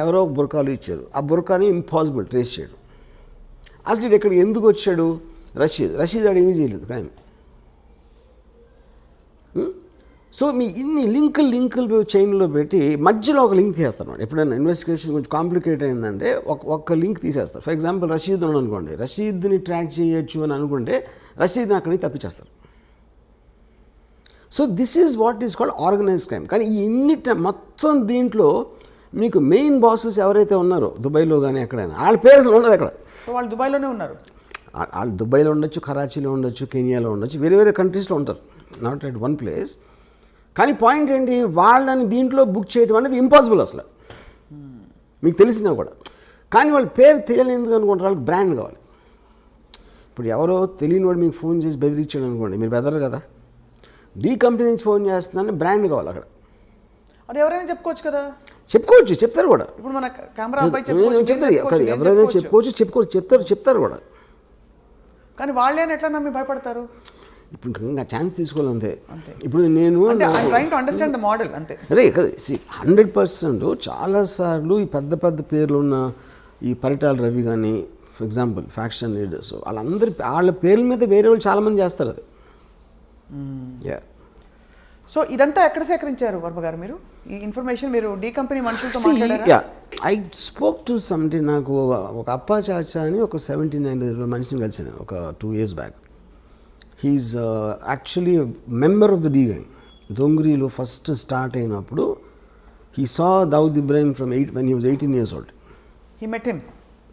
ఎవరో బుర్కాలు ఇచ్చారు, ఆ బుర్కాని ఇంపాసిబుల్ ట్రేస్ చేయడం. అసలు ఇది ఎక్కడ ఎందుకు వచ్చాడు, రషీద్ ఆడు ఏమీ చేయలేదు క్రైమ్. సో మీ ఇన్ని లింకులు చైన్లో పెట్టి మధ్యలో ఒక లింక్ తీసేస్తాను. ఎప్పుడైనా ఇన్వెస్టిగేషన్ కొంచెం కాంప్లికేట్ అయిందంటే ఒక లింక్ తీసేస్తారు. ఫర్ ఎగ్జాంపుల్ రషీద్ ఉన్నాడు అనుకోండి, రషీద్ని ట్రాక్ చేయొచ్చు అని అనుకుంటే రషీద్ని అక్కడి నుంచి తప్పించేస్తారు. So this is what is called organized crime. కానీ మొత్తం దీంట్లో మీకు మెయిన్ బాసెస్ ఎవరైతే ఉన్నారో దుబాయ్లో కానీ ఎక్కడైనా వాళ్ళ పేరు అసలు ఉండదు. అక్కడ వాళ్ళు దుబాయ్లోనే ఉన్నారు. వాళ్ళు దుబాయ్లో ఉండొచ్చు, కరాచీలో ఉండొచ్చు, కెనియాలో ఉండొచ్చు, వేరే కంట్రీస్లో ఉంటారు, నాట్ ఎట్ వన్ ప్లేస్. కానీ పాయింట్ ఏంటి, వాళ్ళని దీంట్లో బుక్ చేయడం అనేది ఇంపాసిబుల్ అసలు మీకు తెలిసినా కూడా. కానీ వాళ్ళ పేరు తెలియని ఎందుకు అనుకుంటారు, వాళ్ళకి బ్రాండ్ కావాలి. ఇప్పుడు ఎవరో తెలియని వాడు మీకు ఫోన్ చేసి బెదిరించాడు అనుకోండి, మీరు బెదరు కదా, డి కంపెనీ నుంచి ఫోన్ చేస్తున్నాను బ్రాండ్ కావాలి అక్కడ. అది ఎవరైనా చెప్పుకోవచ్చు కదా, చెప్తారు కూడా. ఇప్పుడు మన కెమెరా చెప్తారు, ఎవరైనా చెప్తారు కూడా. కానీ వాళ్ళని ఎట్లా నమ్మి భయపడతారు? ఇప్పుడు ఇంకా ఛాన్స్ తీసుకోవాలంతే. ఇప్పుడు నేను అదే 100% చాలాసార్లు ఈ పెద్ద పేర్లు ఉన్న ఈ పరిటాల రవి కానీ ఫర్ ఎగ్జాంపుల్ ఫ్యాక్షన్ లీడర్స్ వాళ్ళ పేర్ల మీద వేరే వాళ్ళు చాలామంది చేస్తారు అది. సో ఇదంతా ఎక్కడ సేకరించారు వర్మ గారు మీరు ఈ ఇన్ఫర్మేషన్? మీరు డి కంపెనీ మనుషులతో మాట్లాడారా? I spoke to somebody. నాకు ఒక అప్పా చాచా అని ఒక 79 మనిషిని కలిసాను ఒక 2 years back. He is actually member of the D gang. దొంగరీలో ఫస్ట్ స్టార్ట్ అయినప్పుడు he saw Dawood Ibrahim from when he was 18 years old. He met him?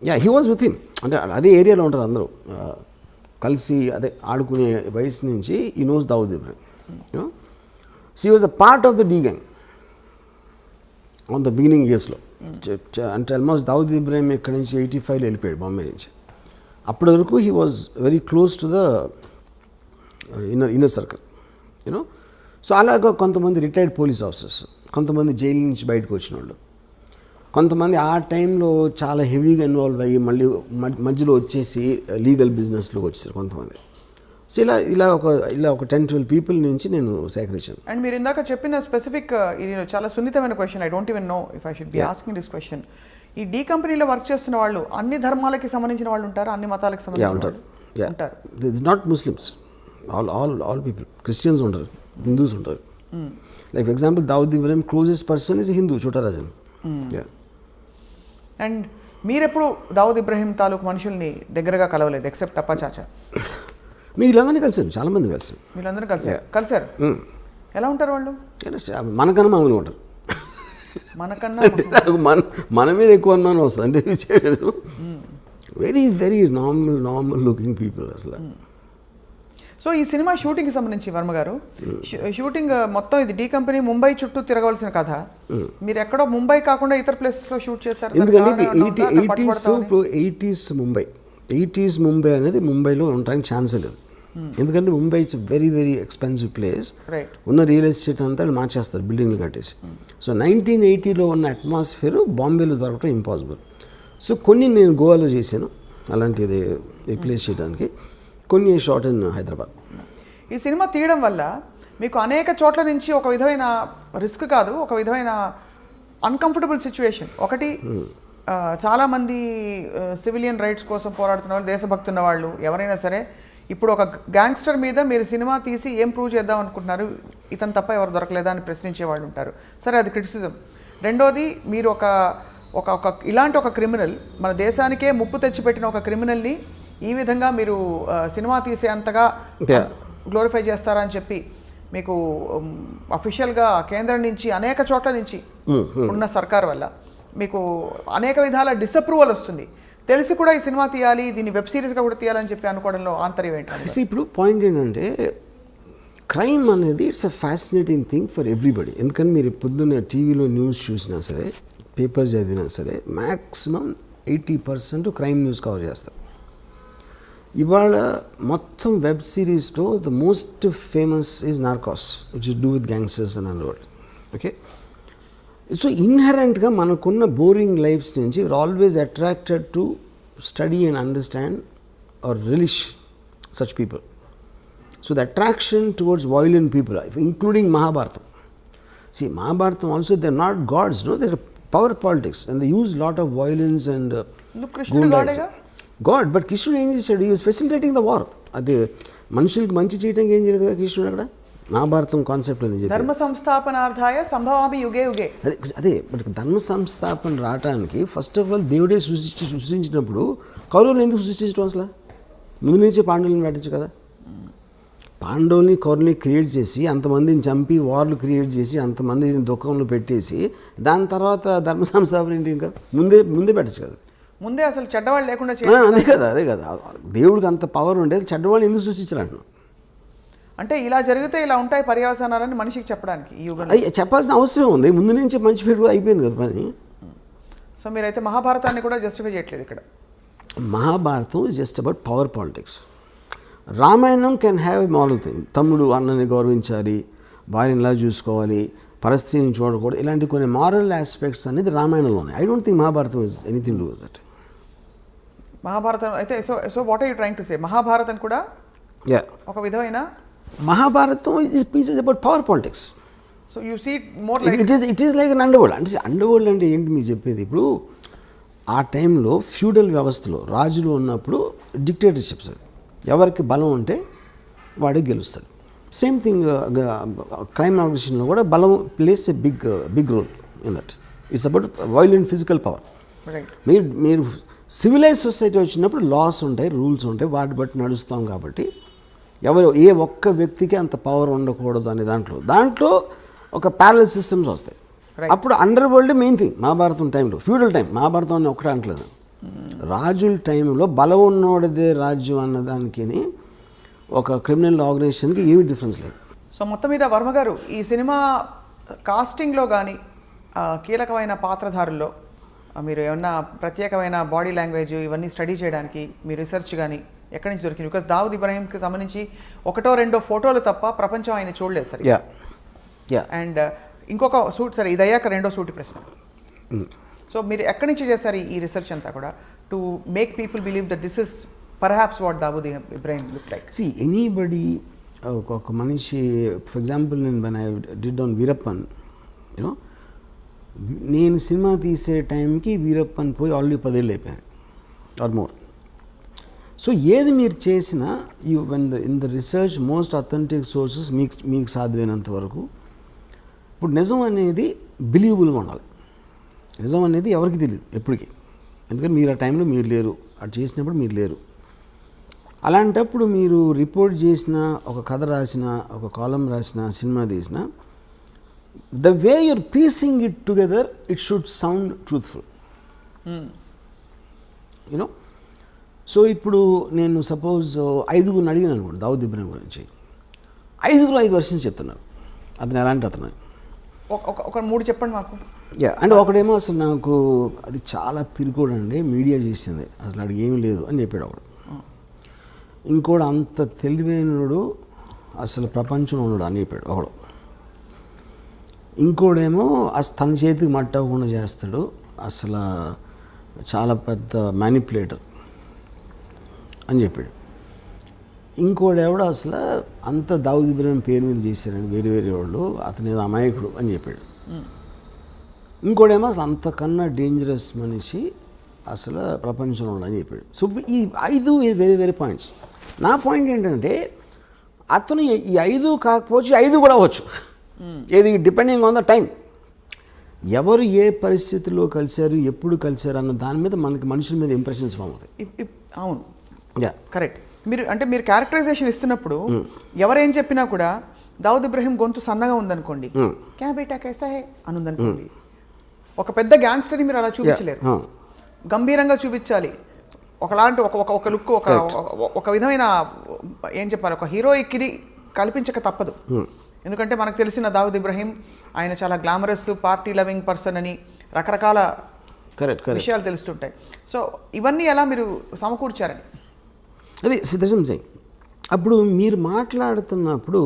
Yeah, he was with him. అంటే అదే ఏరియాలో ఉంటారు అందరూ కలిసి అదే ఆడుకునే వయసు నుంచి he knows Dawood Ibrahim. So he was a part of the D gang. On the beginning ఇయర్స్లో. అంటే ఆల్మోస్ట్ దావుద్ ఇబ్రాహిం ఇక్కడ నుంచి 85లో వెళ్ళిపోయాడు బాంబే నుంచి. అప్పటి వరకు he was very close to the inner circle you know. So అలాగా కొంతమంది రిటైర్డ్ పోలీస్ ఆఫీసర్స్, కొంతమంది జైలు నుంచి బయటకు వచ్చిన వాళ్ళు, కొంతమంది ఆ టైంలో చాలా హెవీగా ఇన్వాల్వ్ అయ్యి మళ్ళీ మధ్యలో వచ్చేసి లీగల్ బిజినెస్లోకి వచ్చేసారు కొంతమంది. సో ఇలా ఒక 10-12 పీపుల్ నుంచి నేను సేకరించాను. అండ్ మీరు ఇందాక చెప్పిన స్పెసిఫిక్ ఇది చాలా సున్నితమైన question. I don't even know if I should be asking this question. ఈ డీ కంపెనీలో వర్క్ చేస్తున్న వాళ్ళు అన్ని ధర్మాలకి సంబంధించిన వాళ్ళు ఉంటారు, అన్ని మతాలకు సంబంధించిన ఉంటారు. ఉంటారు. It's not Muslims, all people. Christians ఉంటారు, హిందూస్ ఉంటారు. Like for example Dawood Ibrahim closest person is Hindu, చోటా రాజన్. అండ్ మీరెప్పుడు దావుద్ ఇబ్రాహిం తాలూకు మనుషుల్ని దగ్గరగా కలవలేదు ఎక్సెప్ట్ అప్పా చాచా? వీళ్ళందరినీ కలిసాను, చాలామంది కలిసాను. వీళ్ళందరూ కలిసారు. ఎలా ఉంటారు వాళ్ళు? మనకన్నా మామూలుగా ఉంటారు. మనకన్నా మన మీద ఎక్కువ అనుమానం వస్తుంది. అంటే very very normal looking people అసలు. సో ఈ సినిమా షూటింగ్కి సంబంధించి వర్మ గారు, షూటింగ్ మొత్తం ఇది డీ కంపెనీ ముంబై చుట్టూ తిరగవలసిన కథ. మీరు ఎక్కడో ముంబై కాకుండా ఇతర ప్లేసెస్లో షూట్ చేశారు. ఎందుకంటే 80s ముంబై అనేది ముంబైలో ఉండడానికి ఛాన్సే లేదు. ఎందుకంటే Mumbai it's very very expensive place. ఉన్న రియల్ ఎస్టేట్ అంతా మార్చేస్తారు బిల్డింగ్లు కట్టేసి. సో 1980లో ఉన్న అట్మాస్ఫియర్ బాంబేలో దొరకడం ఇంపాసిబుల్. సో కొన్ని నేను గోవాలో చేశాను అలాంటిది రీప్లేస్ చేయడానికి, కొన్ని షాట్ ఇన్ హైదరాబాద్. ఈ సినిమా తీయడం వల్ల మీకు అనేక చోట్ల నుంచి ఒక విధమైన రిస్క్ కాదు, ఒక విధమైన అన్కంఫర్టబుల్ సిచ్యువేషన్. ఒకటి, చాలామంది సివిలియన్ రైట్స్ కోసం పోరాడుతున్న వాళ్ళు, దేశభక్తున్న వాళ్ళు ఎవరైనా సరే, ఇప్పుడు ఒక గ్యాంగ్స్టర్ మీద మీరు సినిమా తీసి ఏం ప్రూవ్ చేద్దాం అనుకుంటున్నారు, ఇతను తప్ప ఎవరు దొరకలేదా అని ప్రశ్నించే వాళ్ళు ఉంటారు. సరే, అది క్రిటిసిజం. రెండోది, మీరు ఒక ఇలాంటి ఒక క్రిమినల్, మన దేశానికే ముప్పు తెచ్చిపెట్టిన ఒక క్రిమినల్ని ఈ విధంగా మీరు సినిమా తీసే అంతగా గ్లోరిఫై చేస్తారా అని చెప్పి మీకు అఫీషియల్గా కేంద్రం నుంచి అనేక చోట్ల నుంచి ఉన్న సర్కార్ వల్ల మీకు అనేక విధాల డిసప్రూవల్ వస్తుంది. తెలిసి కూడా ఈ సినిమా తీయాలి, దీన్ని వెబ్ సిరీస్గా కూడా తీయాలని చెప్పి అనుకోవడంలో ఆంతర్యం ఏంటంటే, ఇప్పుడు పాయింట్ ఏంటంటే క్రైమ్ అనేది it's a fascinating thing for everybody. ఎందుకంటే మీరు పొద్దున్న టీవీలో న్యూస్ చూసినా సరే, పేపర్ చదివినా సరే, మ్యాక్సిమం 80% క్రైమ్ న్యూస్ కవర్ చేస్తారు. ఇవాళ మొత్తం వెబ్ సిరీస్లో the most famous is Narcos, which is do with gangsters and underworld. Okay, so ఇన్హెరెంట్గా మనకున్న బోరింగ్ లైఫ్స్ నుంచి we are always attracted to study and understand or relish such people. So the attraction towards violent people, including Mahabharatam. See, Mahabharatam also, they're not gods, no, they're power politics and they use lot of violence and God, but Krishna ఏం చేశాడు? He was facilitating the war. అది మనుషులకి మంచి చేయడానికి ఏం చేయలేదు కదా కృష్ణుడు అక్కడ. మహాభారతం కాన్సెప్ట్ అని చెప్పి ధర్మ సంస్థాపనార్థాయ సంభవామి యుగే యుగే. అదే బట్ ధర్మ సంస్థాపన రావడానికి ఫస్ట్ ఆఫ్ ఆల్ దేవుడే సృష్టించినప్పుడు కౌరవులు ఎందుకు సృష్టించడం అసలు? ముందు నుంచే పాండవులను పెట్టచ్చు కదా. పాండవుల్ని కౌరవుల్ని క్రియేట్ చేసి అంతమందిని చంపి వార్లు క్రియేట్ చేసి అంతమందిని దుఃఖంలో పెట్టేసి దాని తర్వాత ధర్మ సంస్థాపన ఏంటి? ఇంకా ముందే పెట్టచ్చు కదా. ముందే అసలు చెడ్డవాళ్ళు లేకుండా అదే కదా దేవుడికి అంత పవర్ ఉండేది, చెడ్డవాళ్ళు ఎందుకు సృష్టించాలంటున్నాను అంటే ఇలా జరిగితే ఇలా ఉంటాయి పర్యవసానాలని మనిషికి చెప్పడానికి ఈ యుగంలో చెప్పాల్సిన అవసరం ఉంది. ముందు నుంచి మంచి పేరు అయిపోయింది కదా పని. సో మీరైతే మహాభారతాన్ని కూడా జస్టిఫై చేయట్లేదు ఇక్కడ. Mahabharatam is just about power politics. Ramayanam can have a moral thing. తమ్ముడు అన్నని గౌరవించాలి, భార్యని ఇలా చూసుకోవాలి, పరిస్థితిని చూడకూడదు, ఇలాంటి కొన్ని మారల్ ఆస్పెక్ట్స్ అనేది రామాయణంలో ఉన్నాయి. I don't think Mahabharatam is anything to that. Mahabharatam అయితే so what are you trying to say? Mahabharatam కూడా ఒక విధమైన Mahabharatam is about power politics. So you see more like it is like an underworld. అంటే అండర్వరల్డ్ అంటే ఏంటి మీకు చెప్పేది? ఇప్పుడు ఆ టైంలో ఫ్యూడల్ వ్యవస్థలో రాజులు ఉన్నప్పుడు డిక్టేటర్షిప్స్, ఎవరికి బలం ఉంటే వాడే గెలుస్తాడు. సేమ్ థింగ్ క్రైమ్ ఆర్గనైజేషన్లో కూడా బలం plays a big role in that. It's about violent physical power. మీరు సివిలైజ్ సొసైటీ వచ్చినప్పుడు లాస్ ఉంటాయి, రూల్స్ ఉంటాయి, వాటి బట్టి నడుస్తాం. కాబట్టి ఏ ఒక్క వ్యక్తికి అంత పవర్ ఉండకూడదు అనే దాంట్లో ఒక ప్యారలల్ సిస్టమ్స్ వస్తాయి. అప్పుడు under world main thing. Mahabharatam టైంలో ఫ్యూడల్ టైం, మహాభారతం అని ఒకటే అంటలేదు, రాజుల టైంలో బలం ఉన్నోడిదే రాజ్యం అన్నదానికి ఒక క్రిమినల్ ఆర్గనైజేషన్కి ఏమి డిఫరెన్స్ లేదు. సో మొత్తం మీద వర్మ గారు ఈ సినిమా కాస్టింగ్లో కానీ కీలకమైన పాత్రధారుల్లో మీరు ఏమన్నా ప్రత్యేకమైన బాడీ లాంగ్వేజ్ ఇవన్నీ స్టడీ చేయడానికి మీ రీసెర్చ్ కానీ ఎక్కడి నుంచి దొరికింది? బికాస్ దావుద్ ఇబ్రాహీంకి సంబంధించి ఒకటో రెండో ఫోటోలు తప్ప ప్రపంచం ఆయన చూడలేదు సరే. అండ్ ఇంకొక సూట్ సరే ఇది అయ్యాక రెండో సూటి ప్రశ్న. సో మీరు ఎక్కడి నుంచి చేశారు ఈ రీసెర్చ్ అంతా కూడా to make people believe that this is perhaps what Dawood Ibrahim look like? See anybody ఒక మనిషి ఫర్ ఎగ్జాంపుల్ నేను when I did on Veerappan you know నేను సినిమా తీసే టైంకి వీరప్పన్ పోయి ఆల్రెడీ 10 ఏళ్ళు అయిపోయాయి ఆర్ మోర్. సో ఏది మీరు చేసినా you in the research most authentic sources మీకు సాధ్యమైనంత వరకు. ఇప్పుడు నిజం అనేది బిలీవబుల్గా ఉండాలి. నిజం అనేది ఎవరికి తెలియదు ఎప్పటికీ, ఎందుకంటే మీరు ఆ టైంలో మీరు లేరు, అది చేసినప్పుడు మీరు లేరు. అలాంటప్పుడు మీరు రిపోర్ట్ చేసిన, ఒక కథ రాసిన, ఒక కాలం రాసిన, సినిమా తీసిన, the way your piecing it together it should sound truthful you know. So ఇప్పుడు నేను సపోజ్ 5 అడిగినాను అనుకోండి దావుద్ ఇబ్రాహీం గురించి, 5 వర్షన్స్ చెప్తున్నారు అతను ఎలాంటి అతను. ఒక 3 చెప్పండి మాకు. అంటే ఒకడేమో అసలు నాకు అది చాలా పిరికోడండి, మీడియా చేసింది, అసలు అది ఏమీ లేదు అని చెప్పాడు ఒకడు. ఇంకోడు అంత తెలివైనడు అసలు ప్రపంచంలో ఉన్నాడు అని చెప్పాడు ఒకడు. ఇంకోడేమో అసలు తన చేతికి మట్టకుండా చేస్తాడు, అసలు చాలా పెద్ద మ్యానిపులేటర్ అని చెప్పాడు. ఇంకోడెవడో అసలు అంత దావుద్ ఇబ్రాహీం పేరు మీద చేశారని వేరే వాళ్ళు, అతను ఏదో అమాయకుడు అని చెప్పాడు. ఇంకోడేమో అసలు అంతకన్నా డేంజరస్ మనిషి అసలు ప్రపంచంలో అని చెప్పాడు. సో ఈ 5 వేరే పాయింట్స్. నా పాయింట్ ఏంటంటే అతను ఈ 5 కాకపోవచ్చు, 5 కూడా అవ్వచ్చు. ఏది డిపెండింగ్ ఆన్ ద టైం, ఎవరు ఏ పరిస్థితిలో కలిశారు, ఎప్పుడు కలిశారు అన్న దాని మీద మనకి మనుషుల మీద ఇంప్రెషన్స్ ఫామ్ అవుతాయి. అవును, కరెక్ట్. మీరు క్యారెక్టరైజేషన్ ఇస్తున్నప్పుడు ఎవరేం చెప్పినా కూడా దావుద్ ఇబ్రాహీం గొంతు సన్నగా ఉందనుకోండి, క్యా బేటా కైసా హై అని ఉందనుకోండి, ఒక పెద్ద గ్యాంగ్స్టర్ని మీరు అలా చూపించలేరు, గంభీరంగా చూపించాలి. ఒకలాంటి ఒక లుక్, ఒక విధమైన ఏం చెప్పాలి, ఒక హీరోయిక్కి కల్పించక తప్పదు. ఎందుకంటే మనకు తెలిసిన దావుద్ ఇబ్రాహీం ఆయన చాలా గ్లామరస్, పార్టీ లవింగ్ పర్సన్ అని రకరకాల విషయాలు తెలుస్తుంటాయి. సో ఇవన్నీ ఎలా మీరు సమకూర్చారని అది సిద్ధం చేయి. అప్పుడు మీరు మాట్లాడుతున్నప్పుడు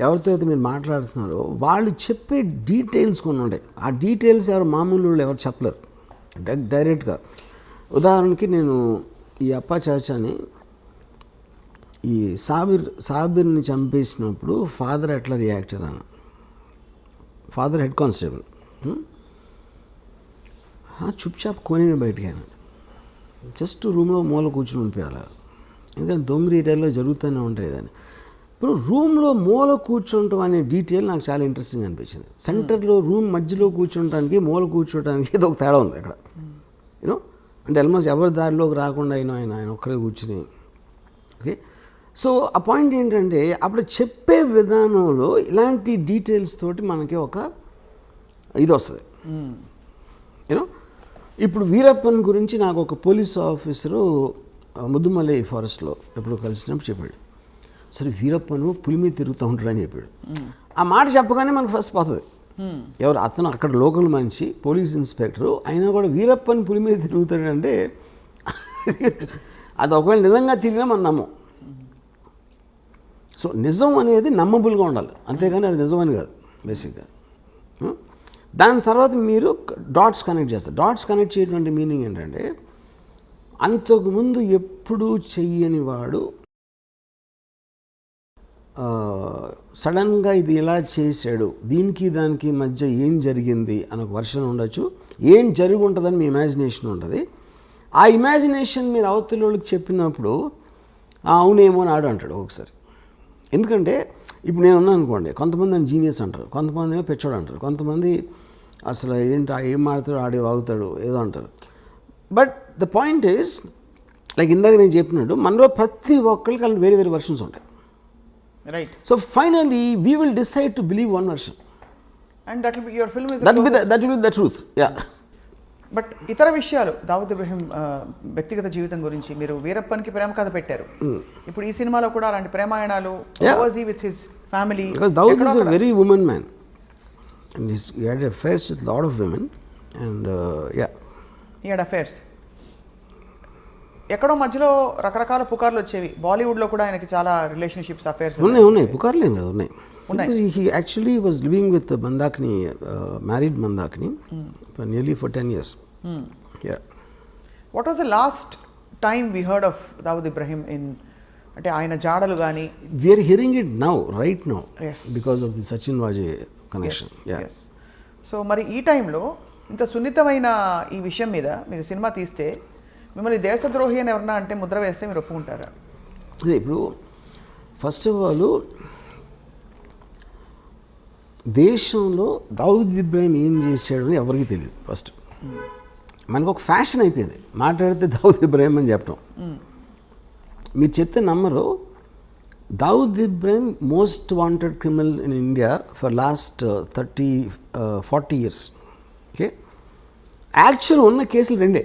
ఎవరితో అయితే మీరు మాట్లాడుతున్నారో వాళ్ళు చెప్పే డీటెయిల్స్ కొన్ని ఉంటాయి. ఆ డీటెయిల్స్ ఎవరు మామూలు వాళ్ళు ఎవరు చెప్పలేరు డైరెక్ట్గా. ఉదాహరణకి నేను ఈ అప్పా చాచాని, ఈ సాబిర్ని చంపేసినప్పుడు ఫాదర్ ఎట్లా రియాక్ట్ అయ్యాను. ఫాదర్ హెడ్ కానిస్టేబుల్, చుప్చాప్ కోనే బయటికి ఆయన జస్ట్ రూమ్లో మూల కూర్చుని ఉండిపోయాలి. ఎందుకంటే దొంగ ఏరియాలో జరుగుతూనే ఉంటాయి దాన్ని. ఇప్పుడు రూమ్లో మూల కూర్చుంటాం అనే డీటెయిల్ నాకు చాలా ఇంట్రెస్టింగ్ అనిపించింది. సెంటర్లో రూమ్ మధ్యలో కూర్చుంటానికి, మూల కూర్చోటానికి ఏదో ఒక తేడా ఉంది అక్కడ యూనో. అంటే ఆల్మోస్ట్ ఎవరి దారిలోకి రాకుండా ఆయన ఒక్కరే కూర్చుని. ఓకే, సో ఆ పాయింట్ ఏంటంటే అప్పుడు చెప్పే విధానంలో ఇలాంటి డీటెయిల్స్ తోటి మనకి ఒక ఇది వస్తుంది యూనో. ఇప్పుడు వీరప్పన్ గురించి నాకు ఒక పోలీస్ ఆఫీసరు ముద్దుమలై ఫారెస్ట్లో ఎప్పుడు కలిసినప్పుడు చెప్పాడు, సరే వీరప్పను పులి మీద తిరుగుతూ ఉంటాడు అని చెప్పాడు. ఆ మాట చెప్పగానే మనకు ఫస్ట్ పోతుంది. ఎవరు అతను అక్కడ లోకల్ మనిషి, పోలీస్ ఇన్స్పెక్టరు, అయినా కూడా వీరప్పన్ పులి మీద తిరుగుతాడంటే అది ఒకవేళ నిజంగా తిరిగినా మనం నమ్మం. సో నిజం అనేది నమ్మబుల్గా ఉండాలి, అంతేగాని అది నిజమని కాదు బేసిక్గా. దాని తర్వాత మీరు డాట్స్ కనెక్ట్ చేస్తారు. డాట్స్ కనెక్ట్ చేయటువంటి మీనింగ్ ఏంటంటే అంతకుముందు ఎప్పుడూ చెయ్యని వాడు సడన్గా ఇది ఎలా చేశాడు, దీనికి దానికి మధ్య ఏం జరిగింది అని ఒక వర్షన్ ఉండొచ్చు, ఏం జరిగి ఉంటుందని మీ ఇమాజినేషన్ ఉంటుంది. ఆ ఇమాజినేషన్ మీరు అవతల వాళ్ళకి చెప్పినప్పుడు అవునేమో అని ఆడు అంటాడు ఒకసారి. ఎందుకంటే ఇప్పుడు నేను ఉన్నాను అనుకోండి, కొంతమంది అని జీనియస్ అంటారు, కొంతమంది ఏమో పెచ్చోడు అంటారు, కొంతమంది అసలు ఏంటి ఏం ఆడుతాడు, ఆడి వాగుతాడు ఏదో అంటారు. But the point is like ఇందాక నేను చెప్పినట్టు మనలో ప్రతి ఒక్కరికి అలా వేరే వేరే వర్షన్స్ ఉంటాయి. Right. So finally we will decide to believe one version and that will be your film is that will be the truth. Yeah. But ఇతర విషయాలు దావుద్ ఇబ్రాహీం వ్యక్తిగత జీవితం గురించి మీరు వీరప్పన్కి ప్రేమ కథ పెట్టారు. ఇప్పుడు ఈ సినిమాలో కూడా అలాంటి ప్రేమాయణాలు with his family. Because Dawood is a very women man. and he had affairs with a lot of women, and yeah. ఈ అఫైర్స్ ఎక్కడో మధ్యలో రకరకాల పుకార్లు వచ్చేవి. బాలీవుడ్లో కూడా ఆయనకి చాలా రిలేషన్షిప్స్ అఫైర్స్ ఉన్నాయి పుకార్లేం కదా ఉన్నాయి. He actually was living with Mandakini, married Mandakini, for nearly for 10 years. Yeah. What was the last time we heard of Dawood Ibrahim in అంటే ఆయన జాడలు కానీ? We are hearing it now, right now, yes, because of the Sachin Wajee connection. Yes, yeah. yes. So మరి ఈ టైంలో ఇంత సున్నితమైన ఈ విషయం మీద మీరు సినిమా తీస్తే మిమ్మల్ని దేశద్రోహి అని ఎవరన్నా అంటే ముద్ర వేస్తే మీరు ఒప్పుకుంటారా? అదే ఇప్పుడు ఫస్ట్ ఆఫ్ ఆల్ దేశంలో దావూద్ ఇబ్రాహిం ఏం చేశాడు అని ఎవరికి తెలియదు. ఫస్ట్ మనకు ఒక ఫ్యాషన్ అయిపోయింది మాట్లాడితే దావూద్ ఇబ్రాహిం అని చెప్పడం. మీరు చెప్తే నమ్మరు, Dawood Ibrahim most wanted criminal in India for last 30-40 years. Okay, actual ఉన్న కేసులు రెండే.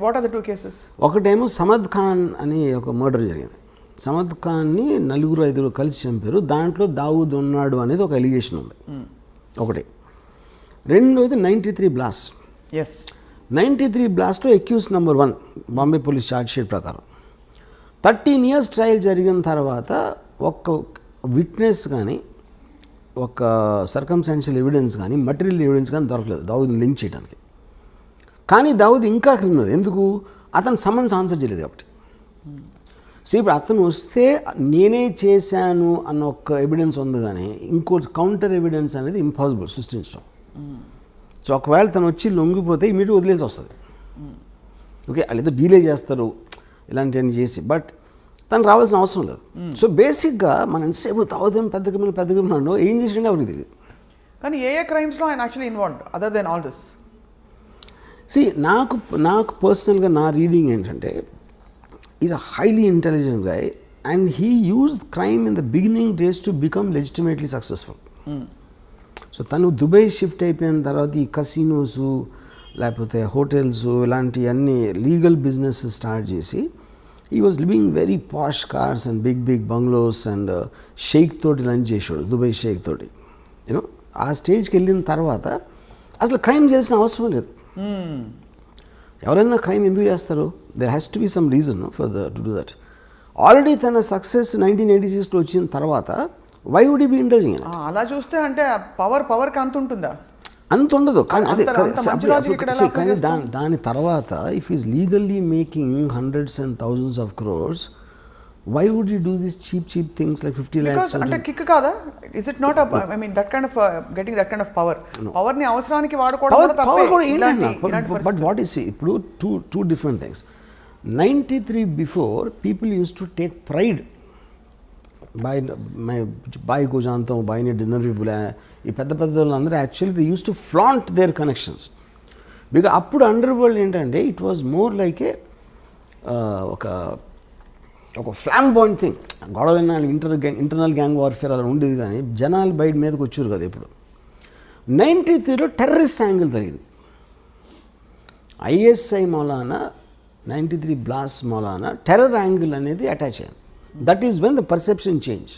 What are the two cases? ఒకటేమో సమద్ ఖాన్ అని ఒక మర్డర్ జరిగింది. సమద్ ఖాన్ని 4-5 కలిసి చంపారు. దాంట్లో దావూద్ ఉన్నాడు అనేది ఒక ఎలిగేషన్ ఉంది, ఒకటి. రెండోది 93 బ్లాస్ట్. ఎస్, 93 బ్లాస్ట్లో accused number 1 Bombay police charge sheet ప్రకారం 13 years ట్రయల్ జరిగిన తర్వాత ఒక్క విట్నెస్ కానీ ఒక సర్కమ్స్టాన్షియల్ ఎవిడెన్స్ కానీ మటీరియల్ ఎవిడెన్స్ కానీ దొరకలేదు దావూద్ని లింక్ చేయడానికి. కానీ దావూద్ ఇంకా క్రిమినల్. ఎందుకు? అతను సమన్స్ ఆన్సర్ చేయలేదు కాబట్టి. సో ఇప్పుడు అతను వస్తే నేనే చేశాను అన్న ఒక ఎవిడెన్స్ ఉంది, కానీ ఇంకో కౌంటర్ ఎవిడెన్స్ అనేది ఇంపాసిబుల్ సృష్టించడం. సో ఒకవేళ తను వచ్చి లొంగిపోతే ఇమీడియట్ వదిలేసి వస్తుంది. ఓకే, వాళ్ళు ఏదో డీలే చేస్తారు ఇలాంటివన్నీ చేసి, బట్ తను రావాల్సిన అవసరం లేదు. సో బేసిక్గా మనం ఎంతసేపు దావూద్ పెద్ద క్రిమినల్ ఏం చేసిండే ఎవరికి తెలియదు. కానీ ఏ క్రైమ్స్లో ఆయన actually involved other than all this? See నాకు పర్సనల్గా నా రీడింగ్ ఏంటంటే, is a highly intelligent guy and he used crime in the beginning days to become legitimately successful. So తను దుబాయ్ షిఫ్ట్ అయిపోయిన తర్వాత ఈ కసినోస్ లేకపోతే హోటల్స్ ఇలాంటివన్నీ లీగల్ బిజినెస్ స్టార్ట్ చేసి ఈ was living very posh cars and big bungalows and sheikh తోటి lunch చేసాడు, దుబాయ్ షేక్ తోటి. యూనో ఆ స్టేజ్కి వెళ్ళిన తర్వాత అసలు క్రైమ్ చేయాల్సిన అవసరం లేదు. ఎవరైనా క్రైమ్ ఎందుకు చేస్తారు? There has to be some reason for to do that. Already తన సక్సెస్ 1986లో వచ్చిన తర్వాత why would be indulging in it? అలా చూస్తే అంటే పవర్కి అంత ఉంటుందా? అంత ఉండదు. కానీ అదే కానీ దాని తర్వాత if is legally making hundreds and thousands of crores, why would you do these cheap things like 50 lakhs? అంటే కిక్ కాదా? Is it not I mean that kind of getting that kind of power ని అవసరానికి వాడుకోవడం కూడా తప్పే. But what is ఇప్పుడు two different things. 93 before people used to take pride బాయ్ గుజాంతం బాయ్ని డిన్నర్ పీపుల్ ఈ పెద్ద వాళ్ళందరూ actually they use to flaunt their connections. Because అప్పుడు అండర్ వరల్డ్ ఏంటంటే it was more like a ఒక ఫ్లామ్ బాయింట్ థింగ్. గొడవైనా ఇంటర్నల్ గ్యాంగ్ వార్ఫేర్ అలా ఉండేది, కానీ జనాలు బయట మీదకి వచ్చారు కదా. ఇప్పుడు 93లో టెర్రరిస్ట్ యాంగిల్ జరిగింది. ఐఎస్ఐ మూలాన 93 బ్లాస్ట్ మూలాన టెర్రర్ యాంగిల్ అనేది అటాచ్ అయ్యింది. That is when the perception change.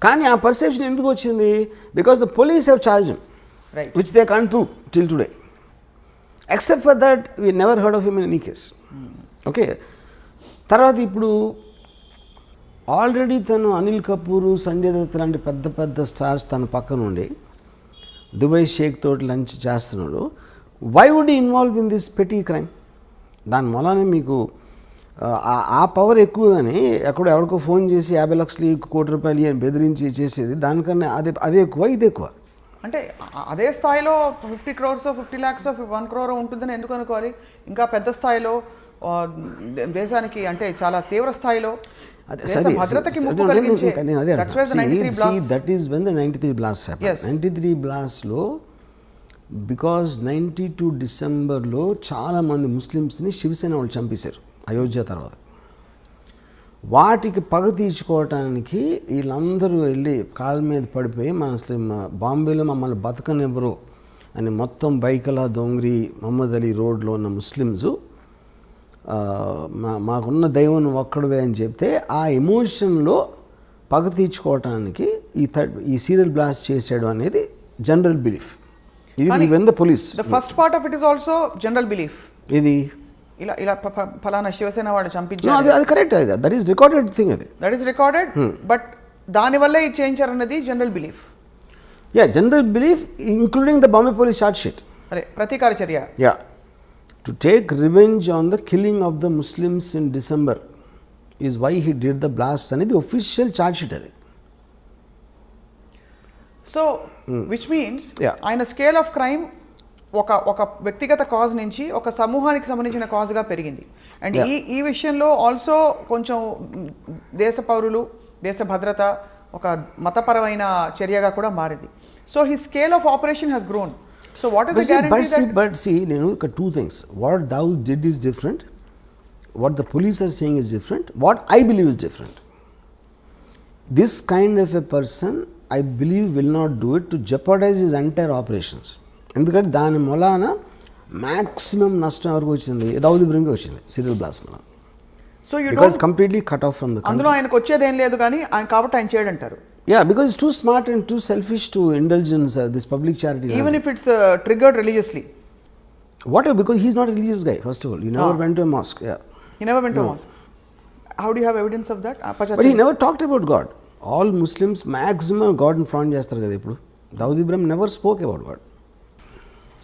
కానీ ఆ పర్సెప్షన్ ఎందుకు వచ్చింది? Because the police have charge which they can't prove till today. Except for that we never heard of him in any case. Okay, తర్వాత ఇప్పుడు already తను అనిల్ కపూర్, సంజయ్ దత్ లాంటి పెద్ద stars తన పక్కన ఉండి దుబాయ్ షేక్ తోటి లంచ్ చేస్తున్నాడు. Why would involve in this petty crime? దాని మూలానే మీకు ఆ పవర్ ఎక్కువ. కానీ ఎవరికో ఫోన్ చేసి 50 లక్షలు 1 కోటి రూపాయలు అని బెదిరించి చేసేది దానికన్నా అదే ఎక్కువ, ఇది ఎక్కువ. అంటే అదే స్థాయిలో 50 crores 50 lakhs 1 crore ఉంటుందని ఎందుకు అనుకోవాలి? ఇంకా పెద్ద స్థాయిలో దేశానికి అంటే చాలా తీవ్ర స్థాయిలో భద్రతకి ముప్పు కలిగించే. That is when the 93 blast happened. 93 బ్లాస్ట్లో బికాజ్ 92 డిసెంబర్లో చాలామంది ముస్లిమ్స్ని శివసేన వాళ్ళు చంపేశారు అయోధ్య తర్వాత. వాటికి పగ తీర్చుకోవటానికి వీళ్ళందరూ వెళ్ళి కాళ్ళ మీద పడిపోయి బాంబేలో మమ్మల్ని బతకనివ్వరు అని మొత్తం బైకలా దొంగరి మహమ్మద్ అలీ రోడ్లో ఉన్న ముస్లిమ్స్ మాకున్న దైవం ఒక్కడవే అని చెప్తే ఆ ఎమోషన్లో పగ తీర్చుకోవటానికి ఈ సీరియల్ బ్లాస్ట్ చేసాడు అనేది జనరల్ బిలీఫ్. ఇది when the police the first part of it is also general belief. ఇది ఇలా ఇలా ఫలానా శివసేన వాడు No, చంపించారు, అది correct. That is recorded thing. అది దట్ ఈస్ రికార్డెడ్, బట్ దానివల్లే ఇది చేయించారన్నది general belief. General belief including the Bombay police charge sheet. అరే ప్రతీకార చర్య. To take revenge on the killing of the Muslims in December is why he did the blast అనేది official charge sheet అది. So which means Yeah. ఆయన scale of crime ఒక వ్యక్తిగత cause నుంచి ఒక సమూహానికి సంబంధించిన కాజ్గా పెరిగింది. అండ్ ఈ విషయంలో ఆల్సో కొంచెం దేశ పౌరులు, దేశ భద్రత, ఒక మతపరమైన చర్యగా కూడా మారింది. So he scale of operation has grown. So what is the guarantee that... But see, two things. What Dawood did is different. What the police are saying is different. What I believe is different. This kind of a person, I believe, will not do it to jeopardize his entire operations. ఎందుకంటే దాని మూలాన maximum నష్టం ఎవరికి వచ్చింది? దావుద్ ఇబ్రహీంకి వచ్చింది serial blast వల్ల. So you because don't completely cut off from the country. అందులో ఆయనకు వచ్చేదేం లేదు కానీ ఆయన కాబట్టి ఆయన చేయడంటారు. Because it's too smart and too selfish to indulge in this public charity. Even if it's triggered religiously. Whatever, because he's not a religious guy, first of all. He never went to a mosque. He never went to a mosque. How do you have evidence of that? But he never talked about God. All Muslims maximum God in front చేస్తారు కదా ఇప్పుడు. Dawood Ibrahim never spoke about God.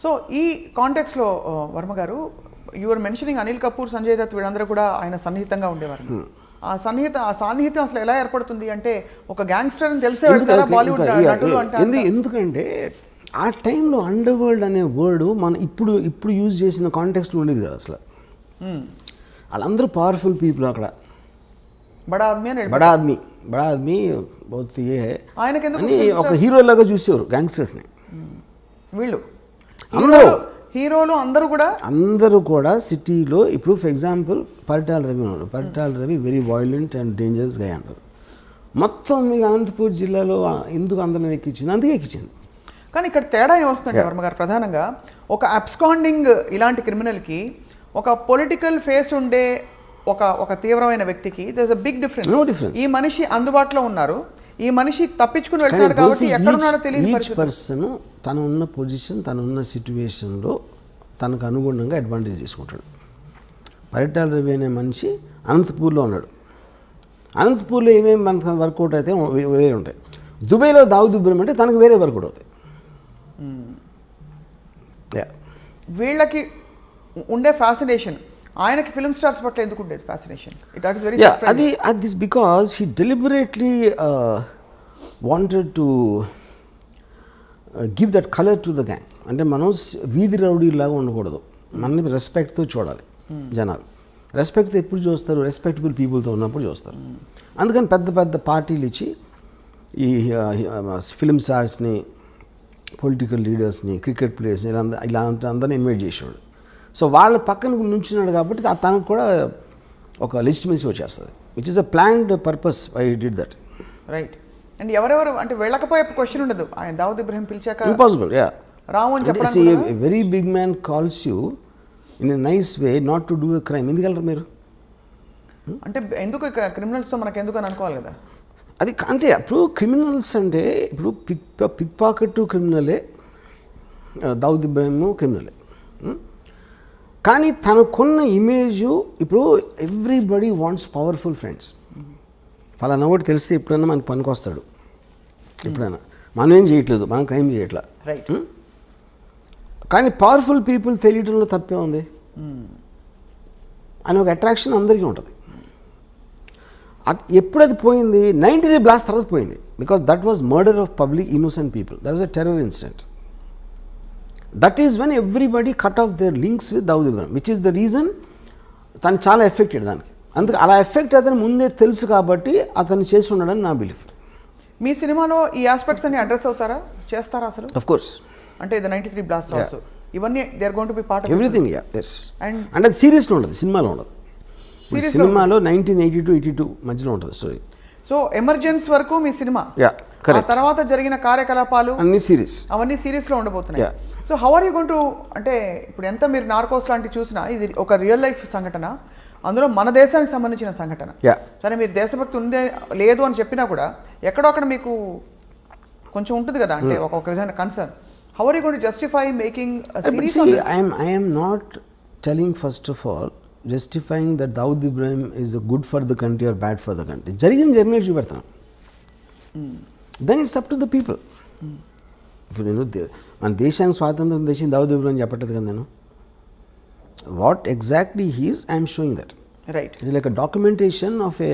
So ఈ కాంటెక్స్లో వర్మ గారు, your mentioning Anil Kapoor, Sanjay Dutt వీళ్ళందరూ కూడా ఆయన సన్నిహితంగా ఉండేవారు. ఆ సాన్నిహిత్యం అసలు ఎలా ఏర్పడుతుంది అంటే ఒక గ్యాంగ్స్టర్ అని తెలిసే వెళ్తారా బాలీవుడ్ నటులు అంటే? ఎందుకంటే ఆ టైంలో అండర్ వరల్డ్ అనే వర్డ్ మన ఇప్పుడు యూజ్ చేసిన కాంటెక్స్ట్ ఉండేది కదా అసలు. వాళ్ళందరూ పవర్ఫుల్ పీపుల్ అక్కడ. బడా ఆద్మీ అని బడా ఆద్మీ బహుత్ ఏ హై ఆయనకి ఎందుకు అని ఒక హీరో లాగా చూసేవారు గ్యాంగ్స్టర్స్ని. వీళ్ళు హీరోలు అందరూ కూడా సిటీలో ఇప్పుడు ఫర్ ఎగ్జాంపుల్ పరిటాల రవి ఉన్నారు. Paritala Ravi very violent and dangerous గా అంటారు. మొత్తం మీకు అనంతపూర్ జిల్లాలో ఎందుకు అందరిని ఎక్కించింది? అందుకే ఎక్కించింది. కానీ ఇక్కడ తేడా ఏమొస్తుందండి వర్మ గారు? ప్రధానంగా ఒక అబ్స్కాండింగ్ ఇలాంటి క్రిమినల్కి ఒక పొలిటికల్ ఫేస్ ఉండే ఒక తీవ్రమైన వ్యక్తికి there is a big difference. ఈ మనిషి అందుబాటులో ఉన్నారు, ఈ మనిషి తప్పించుకుని వెళ్తున్నారు కాబట్టి ఎక్కడున్నాడో తెలియదు. ఈచ్ పర్సన్ తను ఉన్న పొజిషన్, తను ఉన్న సిచ్యువేషన్లో తనకు అనుగుణంగా అడ్వాంటేజ్ తీసుకుంటాడు. పరిటాల రవి అనే మనిషి అనంతపూర్లో ఉన్నాడు. అనంతపూర్లో ఏమేమి మనకు వర్కౌట్ అయితే వేరే ఉంటాయి. దుబాయ్లో దావుద్ ఇబ్రహీం అంటే తనకు వేరే వర్కౌట్ అవుతాయి. వీళ్ళకి ఉండే ఫ్యాసినేషన్ ఆయనకి ఫిల్మ్ స్టార్స్ పట్ల ఎందుకు ఉండేది ఫ్యాసినేషన్? దట్ ఇస్ వెరీ అది because he deliberately wanted to give that colour to the gang. అంటే మనం వీధి రౌడీలాగా ఉండకూడదు, మనని రెస్పెక్ట్తో చూడాలి జనాలు. రెస్పెక్ట్తో ఎప్పుడు చూస్తారు? రెస్పెక్టబుల్ పీపుల్తో ఉన్నప్పుడు చూస్తారు. అందుకని పెద్ద పెద్ద పార్టీలు ఇచ్చి ఈ ఫిల్మ్ స్టార్స్ని, పొలిటికల్ లీడర్స్ని, క్రికెట్ ప్లేయర్స్ని ఇలా అందరినీ ఇన్వైట్ చేసేవాడు. సో వాళ్ళ పక్కన నుంచున్నాడు కాబట్టి తనకు కూడా ఒక లెజిటిమసీ వచ్చేస్తుంది. It is a planned purpose I did that. Right. And ఎవరెవరు అంటే వెళ్ళకపోయే క్వశ్చన్ ఉండదు. ఆయన దావుద్ ఇబ్రహీం పిలిచాక ఇంపాసిబుల్. రాము అని చెప్పడానికి a very big man calls you in a nice way not to do a crime. ఎందుకు వెళ్ళరు మీరు? అంటే ఎందుకు క్రిమినల్స్తో మనకు ఎందుకు అని అనుకోవాలి కదా. అది అంటే ఇప్పుడు క్రిమినల్స్ అంటే ఇప్పుడు పిక్ పాకెట్ క్రిమినలే, దావుద్ ఇబ్రహీం క్రిమినలే. కానీ తనకున్న ఇమేజు ఇప్పుడు ఎవ్రీబడి వాంట్స్ పవర్ఫుల్ ఫ్రెండ్స్. ఫలానా ఒకటి తెలిస్తే ఎప్పుడైనా మనకు పనికొస్తాడు. ఎప్పుడైనా మనం ఏం చేయట్లేదు, మనం క్రైమ్ చేయట్లా. రైట్. కానీ పవర్ఫుల్ పీపుల్ తెలియటంలో తప్పే ఉంది అని ఒక అట్రాక్షన్ అందరికీ ఉంటుంది. ఎప్పుడు అది పోయింది? 90 బ్లాస్ట్ తర్వాత పోయింది. Because that was murder of public innocent people. That was a terror incident. That is when everybody cut of their links with Dawood Ibrahim, which is the reason తను చాలా ఎఫెక్టెడ్ దానికి. అందుకే అలా ఎఫెక్ట్ అతను ముందే తెలుసు కాబట్టి అతను చేసి ఉన్నాడని నా బిలీఫ్. మీ సినిమాలో ఈ ఆస్పెక్ట్స్ అన్ని అడ్రస్ అవుతారా, చేస్తారా అసలు? Of course. అంటే ది 93 బ్లాస్ట్ ఆల్సో ఇవన్నీ they are going to be part of everything. Yes. And అది సీరియస్లో ఉండదు, సినిమాలో ఉండదు. సినిమాలో 1982-82 మధ్యలో ఉంటుంది స్టోరీ. సో ఎమర్జెన్సీ వరకు మీ సినిమా, ఆ తర్వాత జరిగిన కార్యకలాపాలు అన్ని సిరీస్, అవన్నీ సిరీస్లో ఉండబోతున్నాయి. So how are you going to, అంటే ఇప్పుడు ఎంత మీరు నార్కోస్ లాంటివి చూసినా ఇది ఒక రియల్ లైఫ్ సంఘటన, అందులో మన దేశానికి సంబంధించిన సంఘటన. సరే మీరు దేశభక్తి ఉందే లేదు అని చెప్పినా కూడా ఎక్కడో అక్కడ మీకు కొంచెం ఉంటుంది కదా అంటే ఒక విధమైన concern. How are you going to justify making a series See, on this? I am not telling first of all justifying that Dawood Ibrahim is good for the country or bad for the country. జరిగిన చూపెడతాను. Then it's up to the people. ఇప్పుడు నేను మన దేశానికి స్వాతంత్రం తెచ్చింది దావుద్ ఇబ్రాహిం చెప్పట్లేదు కదా నేను. What exactly he's I'm showing that. Right. It like a documentation of A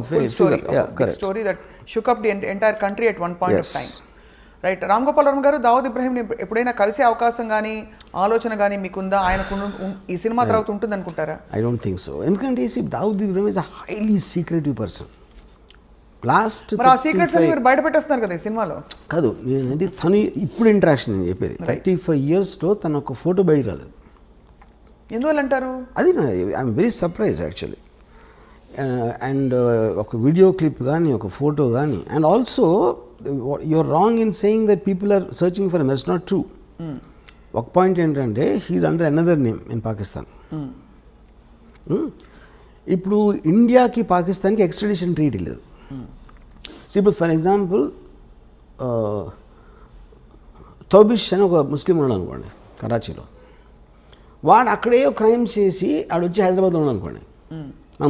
full story, big story that shook up the entire country at one point of time. Right. Ram Gopal Varma గారు, దావుద్ ఇబ్రాహింని ఎప్పుడైనా కలిసే అవకాశం కానీ ఆలోచన కానీ మీకుందా? ఆయనకు ఈ సినిమా తర్వాత ఉంటుంది అనుకుంటారా? I don't think so. ఎందుకంటే Dawood Ibrahim is a highly secretive person. Last మరి ఆ సీక్రెట్స్ అని మీరు బయట పెట్టేస్తున్నారు కదా ఈ సినిమాలో. కాదు, నేను తను ఇప్పుడు ఇంట్రాక్షన్ నేను చెప్పేది 35 yearsలో తన ఒక ఫోటో బయట రాలేదు. ఎందువల్ల అంటారు? అది I'm very surprise actually. And ఒక వీడియో క్లిప్ కానీ ఒక ఫోటో కానీ. And also you're wrong in saying that people are searching for him. That's not true. ఒక పాయింట్ ఏంటంటే he is under another name in Pakistan. ఇప్పుడు ఇండియాకి పాకిస్తాన్కి ఎక్స్ట్రడిషన్ ట్రీటీ లేదు. సో ఇప్పుడు ఫర్ ఎగ్జాంపుల్ తోబిష్ అని ఒక ముస్లిం ఉన్నాడు అనుకోండి కరాచీలో. వాడు అక్కడే క్రైమ్ చేసి ఆడు వచ్చి హైదరాబాద్లో ఉన్నాడు అనుకోండి,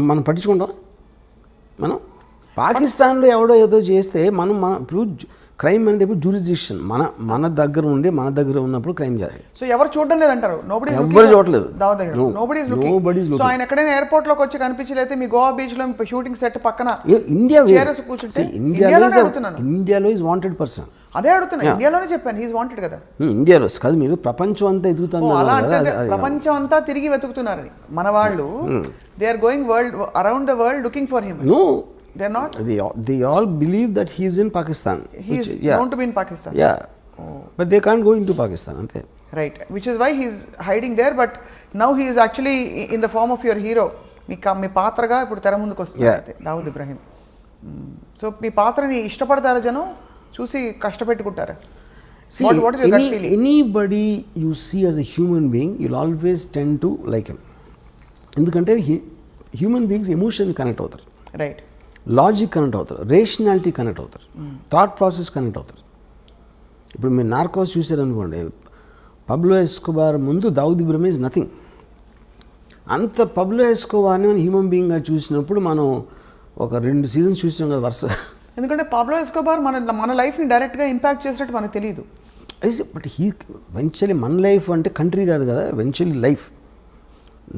మనం పట్టించుకుంటాం. మనం పాకిస్తాన్లో ఎవడో ఏదో చేస్తే మనం ఇప్పుడు క్రైమ్ అనేది ఇప్పుడు జ్యూరిస్డిక్షన్ మన దగ్గర ఉండి మన దగ్గర ఉన్నప్పుడు క్రైమ్ చేయాలి. సో ఎవరు చూడడం లేదంటారు? ఎవరు చూడలేదు. సో ఆయన ఎక్కడైనా ఎయిర్పోర్ట్ లోకి వచ్చి కనిపించలేతే మీ గోవా బీచ్ లో షూటింగ్ సెట్ పక్కన ఇండియాలో ఈజ్ వాంటెడ్ పర్సన్. అదే అడుగుతున్నా. ఇండియాలోనే చెప్పాను హీస్ వాంటెడ్ కదా. ఇండియాలో కాదు, మీరు ప్రపంచం అంతా ఎదుగుతుంది. ప్రపంచం అంతా తిరిగి వెతుకుతున్నారని మన వాళ్ళు. They are going world around the world looking for him. No, they're not. They all believe that he is in Pakistan. He is known to be in Pakistan. Yeah. But they can't go into Pakistan, ante. Right. Which is why he is hiding there. But now he is actually in the form of your hero. మీ పాత్రగా ఇప్పుడు తెర ముందుకు వస్తుంది Dawood Ibrahim. So మీ పాత్రని ఇష్టపడతారా జనం? చూసి కష్టపెట్టుకుంటారా? See, anybody you see as a human being, you'll always tend to like him. ఎందుకంటే హ్యూమన్ బీయింగ్స్ ఎమోషన్ కనెక్ట్ అవుతారు. రైట్. లాజిక్ కనెక్ట్ అవుతారు, రేషనాలిటీ కనెక్ట్ అవుతారు, థాట్ ప్రాసెస్ కనెక్ట్ అవుతారు. ఇప్పుడు మీరు నార్కోస్ చూసారనుకోండి, పబ్లో ఎస్కోబార్ ముందు దావుద్ ఇబ్రాహిం ఈజ్ నథింగ్. అంత పబ్లో ఎస్కోబార్ని మనం హ్యూమన్ బీయింగ్గా చూసినప్పుడు మనం ఒక 2 seasons చూసాం కదా వరుస. ఎందుకంటే పబ్లో ఎస్కోబార్ మన లైఫ్ని డైరెక్ట్గా ఇంపాక్ట్ చేసినట్టు మనకు తెలియదు. బట్ వెంచువల్లీ మన లైఫ్ అంటే కంట్రీ కాదు కదా, eventually life.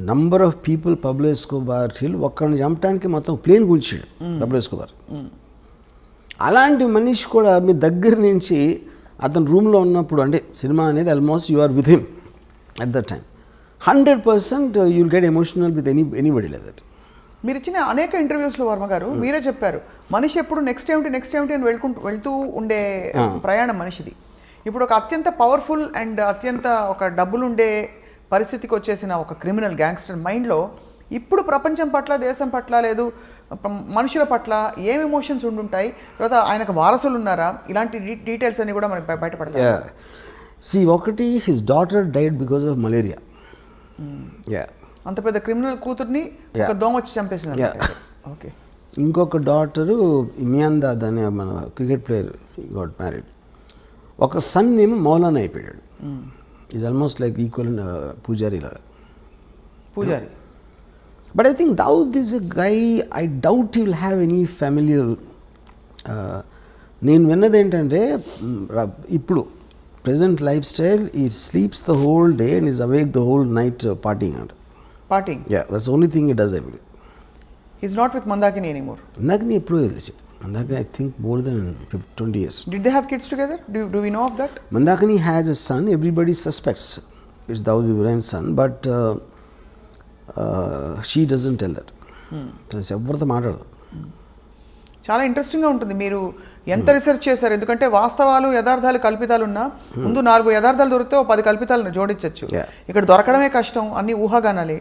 Number of people Pablo Escobar ఒక్కడిని చంపడానికి మొత్తం ప్లేన్ కూల్చాడు పబ్లో ఎస్కోబార్. అలాంటి మనిషి కూడా మీ దగ్గర నుంచి అతను రూమ్లో ఉన్నప్పుడు, అంటే సినిమా అనేది almost you are with him at that time. 100% you'll get emotional with anybody like that. మీరు ఇచ్చిన అనేక ఇంటర్వ్యూస్లో వర్మ గారు మీరే చెప్పారు, మనిషి ఎప్పుడు నెక్స్ట్ ఏమిటి అని వెళ్తూ ఉండే ప్రయాణం మనిషిది. ఇప్పుడు ఒక అత్యంత పవర్ఫుల్ అండ్ అత్యంత ఒక డబ్బులుండే పరిస్థితికి వచ్చేసిన ఒక క్రిమినల్ గ్యాంగ్స్టర్ మైండ్లో ఇప్పుడు ప్రపంచం పట్ల, దేశం పట్ల, లేదు మనుషుల పట్ల ఏం ఎమోషన్స్ ఉండుంటాయి? తర్వాత ఆయనకు వారసులు ఉన్నారా? ఇలాంటి డీటెయిల్స్ అన్ని కూడా మనకి బయటపడతాయి. ఒకటి his daughter died because of malaria. అంత పెద్ద క్రిమినల్ కూతుర్ని ఒక దోమ వచ్చి చంపేసింది. ఓకే. ఇంకొక డాటరు మియాందాద్ అనే మన క్రికెట్ ప్లేయర్ గాట్ మ్యారీడ్. ఒక సన్ ఏమో మౌలానా అయిపోయాడు. Is almost like equal Pujari లాగా. Pujari. But I think Dawood is a guy, I doubt he will have any familiar. నేను విన్నది ఏంటంటే ఇప్పుడు present life style, he sleeps the whole day and is awake the whole night partying అంట. Partying? Yeah, that's only thing it does I believe. He is not with Mandakini anymore. Mandakini ఎప్పుడూ తెలిసి. Mandakini, I think more than 20 years. Did they have kids together? Do we know of that? Mandakini has a son. Everybody suspects it's Dawood Ibrahim's son, but she doesn't tell that. ఎవరితో మాట్లాడదు. చాలా ఇంట్రెస్టింగ్గా ఉంటుంది. మీరు ఎంత research చేశారు? ఎందుకంటే వాస్తవాలు, యథార్థాలు, కల్పితాలు ఉన్నా ముందు 4 యథార్థాలు దొరికితే 10 కల్పితాలను జోడించచ్చు. ఇక్కడ దొరకడమే కష్టం, అన్ని ఊహాగానాలే.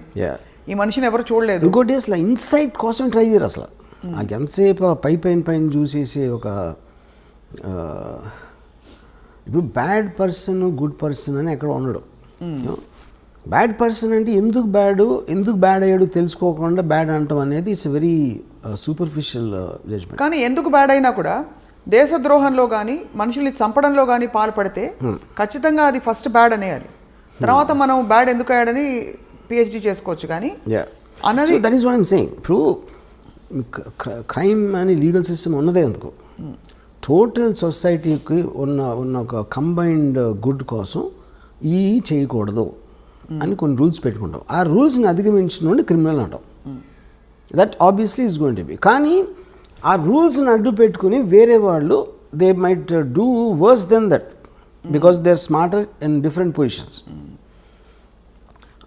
ఈ మనిషిని ఎవరు చూడలేదు. ఇంకోటి అసలు ఇన్సైట్ కోసం ట్రై చేయరు అసలు. నాకు ఎంతసేపు పైన చూసేసి ఒక ఇప్పుడు బ్యాడ్ పర్సన్, గుడ్ పర్సన్ అని ఎక్కడ ఉండడు. బ్యాడ్ పర్సన్ అంటే ఎందుకు బ్యాడ్ అయ్యాడు తెలుసుకోకుండా బ్యాడ్ అంటాం అనేది ఇట్స్ వెరీ సూపర్ఫిషియల్ జడ్జ్మెంట్. కానీ ఎందుకు బ్యాడ్ అయినా కూడా దేశద్రోహంలో కానీ మనుషుల్ని చంపడంలో కానీ పాల్పడితే ఖచ్చితంగా అది ఫస్ట్ బ్యాడ్ అనేయాలి. తర్వాత మనం బ్యాడ్ ఎందుకు అయ్యాడని పిహెచ్డి చేసుకోవచ్చు. కానీ అన్నది that is what I'm saying. ఇప్పుడు క్రైమ్ అని లీగల్ సిస్టమ్ ఉన్నదే ఎందుకు, టోటల్ సొసైటీకి ఉన్న ఒక కంబైన్డ్ గుడ్ కోసం ఈ చేయకూడదు అని కొన్ని రూల్స్ పెట్టుకుంటాం. ఆ రూల్స్ని అధిగమించిన నుండి క్రిమినల్ అంటాం. That obviously is going to be. కానీ ఆ రూల్స్ని అడ్డు పెట్టుకుని వేరే వాళ్ళు they might do worse than that because they are smarter in different positions.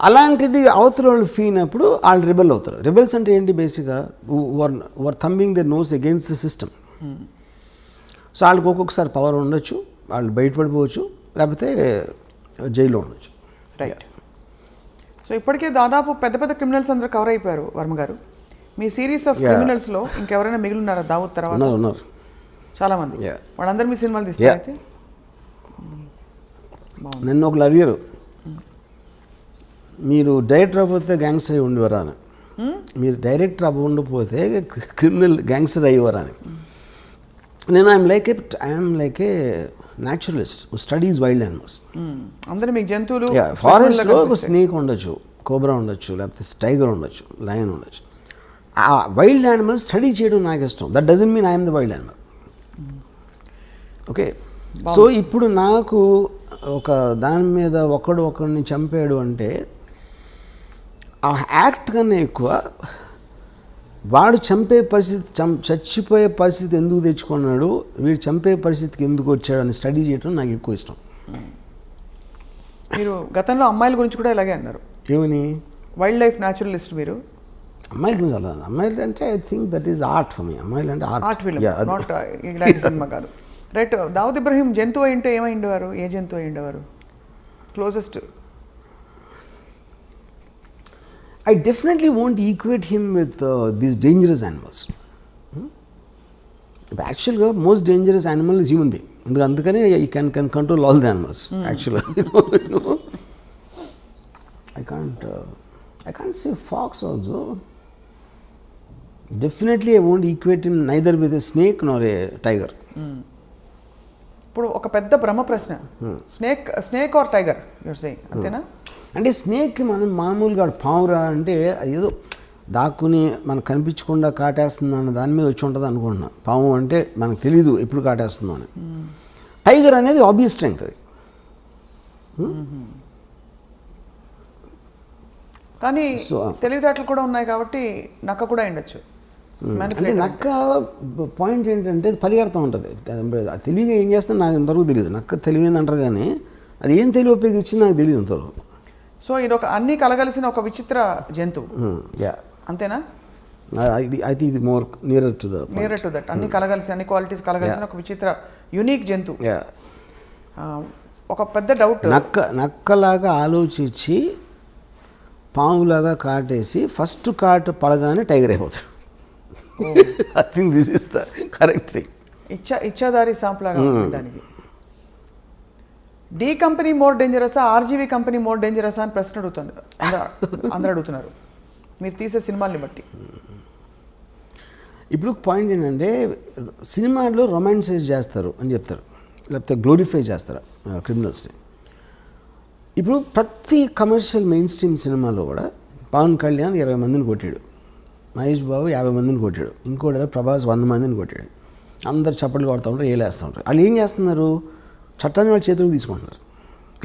అలాంటిది అవతల వాళ్ళు ఫీనప్పుడు వాళ్ళు రిబెల్ అవుతారు. రిబెల్స్ అంటే ఏంటి, బేసిక్గా were thumbing the nose against the system. So వాళ్ళకి ఒక్కొక్కసారి పవర్ ఉండొచ్చు, వాళ్ళు బయటపడిపోవచ్చు, లేకపోతే జైల్లో ఉండొచ్చు. రైట్. సో ఇప్పటికే దాదాపు పెద్ద పెద్ద క్రిమినల్స్ అందరూ కవర్ అయిపోయారు వర్మ గారు. మీ సిరీస్ ఆఫ్ క్రిమినల్స్లో ఇంకెవరైనా మిగిలిన్నారా దావూద్ తర్వాత? ఉన్నారు చాలా మంది. వాళ్ళందరూ మీ సినిమాలు తీస్తారు అయితే? నన్ను ఒకళ్ళు అడిగారు, మీరు డైరెక్టర్ అవ్వకపోతే గ్యాంగ్స్టర్ అయి ఉండేవారా అని. మీరు డైరెక్టర్ అవ్వకపోతే క్రిమినల్ గ్యాంగ్స్టర్ అయ్యేవారా అని. నేను I'm like A naturalist who studies wild animals. అందరూ మీకు జంతువులు, ఫారెస్ట్లో ఒక స్నేక్ ఉండొచ్చు, కోబ్రా ఉండొచ్చు, లేకపోతే టైగర్ ఉండొచ్చు, లయన్ ఉండొచ్చు. ఆ వైల్డ్ యానిమల్స్ స్టడీ చేయడం నాకు ఇష్టం. That doesn't mean I'm the wild animal. Okay. So ఇప్పుడు నాకు ఒక దాని మీద ఒకడిని చంపాడు అంటే ఆ యాక్ట్ కన్నా ఎక్కువ వాడు చంపే పరిస్థితి, చచ్చిపోయే పరిస్థితి ఎందుకు తెచ్చుకున్నాడు, వీడు చంపే పరిస్థితికి ఎందుకు వచ్చాడు అని స్టడీ చేయడం నాకు ఎక్కువ ఇష్టం. మీరు గతంలో అమ్మాయిల గురించి కూడా ఇలాగే అన్నారు. ఏమని? వైల్డ్ లైఫ్ న్యాచురలిస్ట్ మీరు. అమ్మాయిల గురించి అలా, అమ్మాయిలు అంటే I think that is art for me. అమ్మాయిలు అంటే ఆర్ట్ ఫిల్మ్, నాట్ ఇలాంటి సినిమా కాదు. రైట్. దావుద్ ఇబ్రహీం జంతువు అయింటే ఏమైండేవారు? ఏ జంతువు అయిండేవారు closest? I definitely won't equate him with these dangerous animals. Actually, most dangerous animal is human being. Andukane he can control all the animals. Actually, I can't say fox also. Definitely, I won't equate him neither with a snake nor a tiger. ఇప్పుడు ఒక పెద్ద బ్రహ్మ ప్రశ్న, snake or tiger you're saying, అంతేనా? అంటే స్నేక్కి మనం మామూలుగా పావురా అంటే ఏదో దాక్కుని మనకు కనిపించకుండా కాటేస్తుంది అన్న దాని మీద వచ్చి ఉంటుంది అనుకుంటున్నా. పాము అంటే మనకు తెలీదు ఎప్పుడు కాటేస్తుందో అని. టైగర్ అనేది ఆబ్వియస్ స్ట్రెంగ్త్ అది. కానీ తెలివితేటలు కూడా ఉన్నాయి కాబట్టి నక్క కూడా ఉండొచ్చు. అంటే నక్క పాయింట్ ఏంటంటే పరిగెడతా ఉంటుంది. తెలివిగా ఏం చేస్తుందో నాకు ఇంతవరకు తెలియదు. నక్క తెలివింది అంటారు కానీ అది ఏం తెలివి ఉపయోగించింది నాకు తెలియదు ఇంతవరకు. సో ఇది ఒక అన్ని కలగలిసిన ఒక విచిత్ర జంతువు, అంతేనా? ఇది మోర్ నియర్ టు దట్. అన్ని కలగలిసి, అన్ని క్వాలిటీస్ కలగలిసిన ఒక విచిత్ర యూనిక్ జంతువు. ఒక పెద్ద డౌట్, నక్కలాగా ఆలోచించి పాములాగా కాటేసి ఫస్ట్ కాటు పడగానే టైగర్ అయిపోతాడు. I think this is the correct thing. ఇచ్చాదారి సాంప్లాగా దానికి. డి కంపెనీ మోర్ డేంజరసా, ఆర్జీవీ కంపెనీ మోర్ డేంజరసా అని ప్రశ్న అడుగుతున్నారు అందరూ అడుగుతున్నారు మీరు తీసే సినిమాల్ని బట్టి. ఇప్పుడు పాయింట్ ఏంటంటే సినిమాలో రొమాన్సైజ్ చేస్తారు అని చెప్తారు, లేకపోతే గ్లోరిఫై చేస్తారు క్రిమినల్స్ని. ఇప్పుడు ప్రతి కమర్షియల్ మెయిన్ స్ట్రీమ్ సినిమాలో కూడా పవన్ కళ్యాణ్ 20 మందిని కొట్టాడు, మహేష్ బాబు 50 మందిని కొట్టాడు, ఇంకోటి ప్రభాస్ 100 మందిని కొట్టాడు. అందరు చప్పట్లు కొడుతూ ఉంటారు, ఏలేస్తూ ఉంటారు. వాళ్ళు ఏం చేస్తున్నారు, చట్టాన్ని వాళ్ళ చేతులకు తీసుకుంటున్నారు,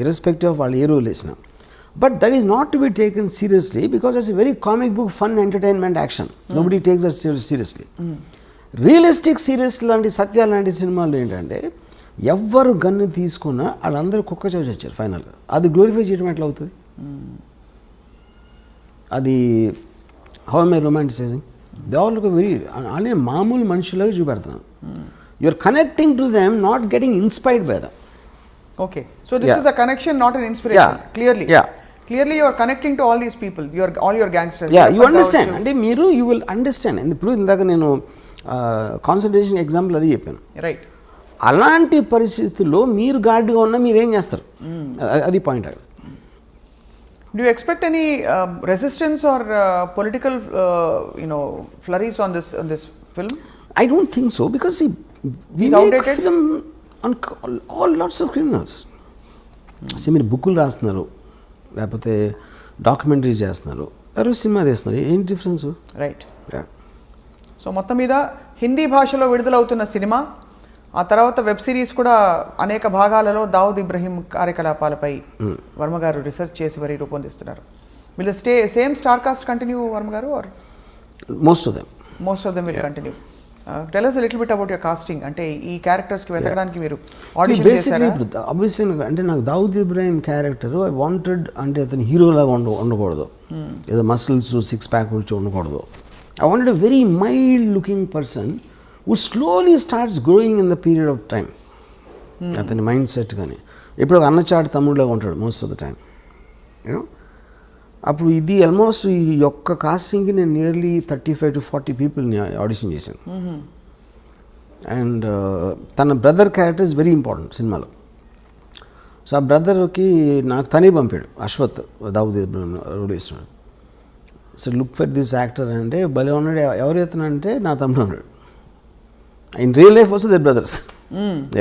ఇర్రెస్పెక్టివ్ ఆఫ్ వాళ్ళు ఏ రోల్ వేసినా. But that is not to be taken seriously because it's a very comic book, fun, entertainment, action. Nobody takes that seriously. Realistic serious లాంటి సత్యాలు లాంటి సినిమాలు ఏంటంటే ఎవ్వరు గన్ను తీసుకున్నా వాళ్ళందరూ కుక్క చూసి వచ్చారు ఫైనల్గా. అది గ్లోరిఫై చేయడం ఎట్లా అవుతుంది? అది how am I romanticizing? They all look very అంటే మామూలు మనుషులాగా చూపెడుతున్నాను. You are connecting to them, not getting inspired by them. Okay. So this is a connection, not an inspiration. Clearly. Clearly you are connecting to all these people. All your gangsters. You understand. అంటే మీరు you will understand. ఇప్పుడు ఇందాక నేను concentration example అది చెప్పాను. Right. అలాంటి పరిస్థితుల్లో మీరు గార్డ్గా ఉన్నా మీరు ఏం చేస్తారు? అది point. Do you expect any resistance or political flurries on this film? I don't think so, because see, we He's make outdated? Film on all lots of criminals. మీరు బుక్కులు రాస్తున్నారు, లేకపోతే డాక్యుమెంటరీస్ చేస్తున్నారు, ఎవరు సినిమా తీస్తున్నారు, ఏంటి డిఫరెన్స్? రైట్. సో మొత్తం మీద హిందీ భాషలో విడుదలవుతున్న సినిమా, ఆ తర్వాత వెబ్ సిరీస్ కూడా అనేక భాగాలలో దావుద్ ఇబ్రహీం కార్యకలాపాలపై వర్మ గారు రీసెర్చ్ చేసి మరి రూపొందిస్తున్నారు. Will same star cast continue Varma గారు, or most of them will continue? Tell us a little bit about your casting. అంటే ఈ క్యారెక్టర్స్కి వెతకడానికి మీరు ఆడిషన్ బేసిక్లీ చేశారా? ఇప్పుడు ఆబ్వియస్లీ అంటే నాకు Dawood Ibrahim character I wanted, అంటే అతను హీరోలాగా ఉండకూడదు, ఏదో మసిల్స్ సిక్స్ ప్యాక్ వచ్చి ఉండకూడదు. I wanted a very mild looking person who slowly starts growing in the period of time. అతని మైండ్ సెట్ కానీ ఇప్పుడు ఒక అన్నచాటు తమ్ముడులాగా ఉంటాడు most of the time, you know. అప్పుడు ఇది ఆల్మోస్ట్ ఈ యొక్క కాస్టింగ్కి నేను నియర్లీ 35 to 40 పీపుల్ని ఆడిషన్ చేశాను. అండ్ తన brother character is very important సినిమాలో. సో ఆ బ్రదర్కి నాకు తనే పంపాడు, అశ్వత్ దావుద్ ఇబ్రహీం రోల్ వేస్తున్నాడు. So look for this actor అంటే భలే ఉన్నాడు, ఎవరు ఎత్తునంటే నా తమ్ముడు ఉన్నాడు. In real life also they brothers.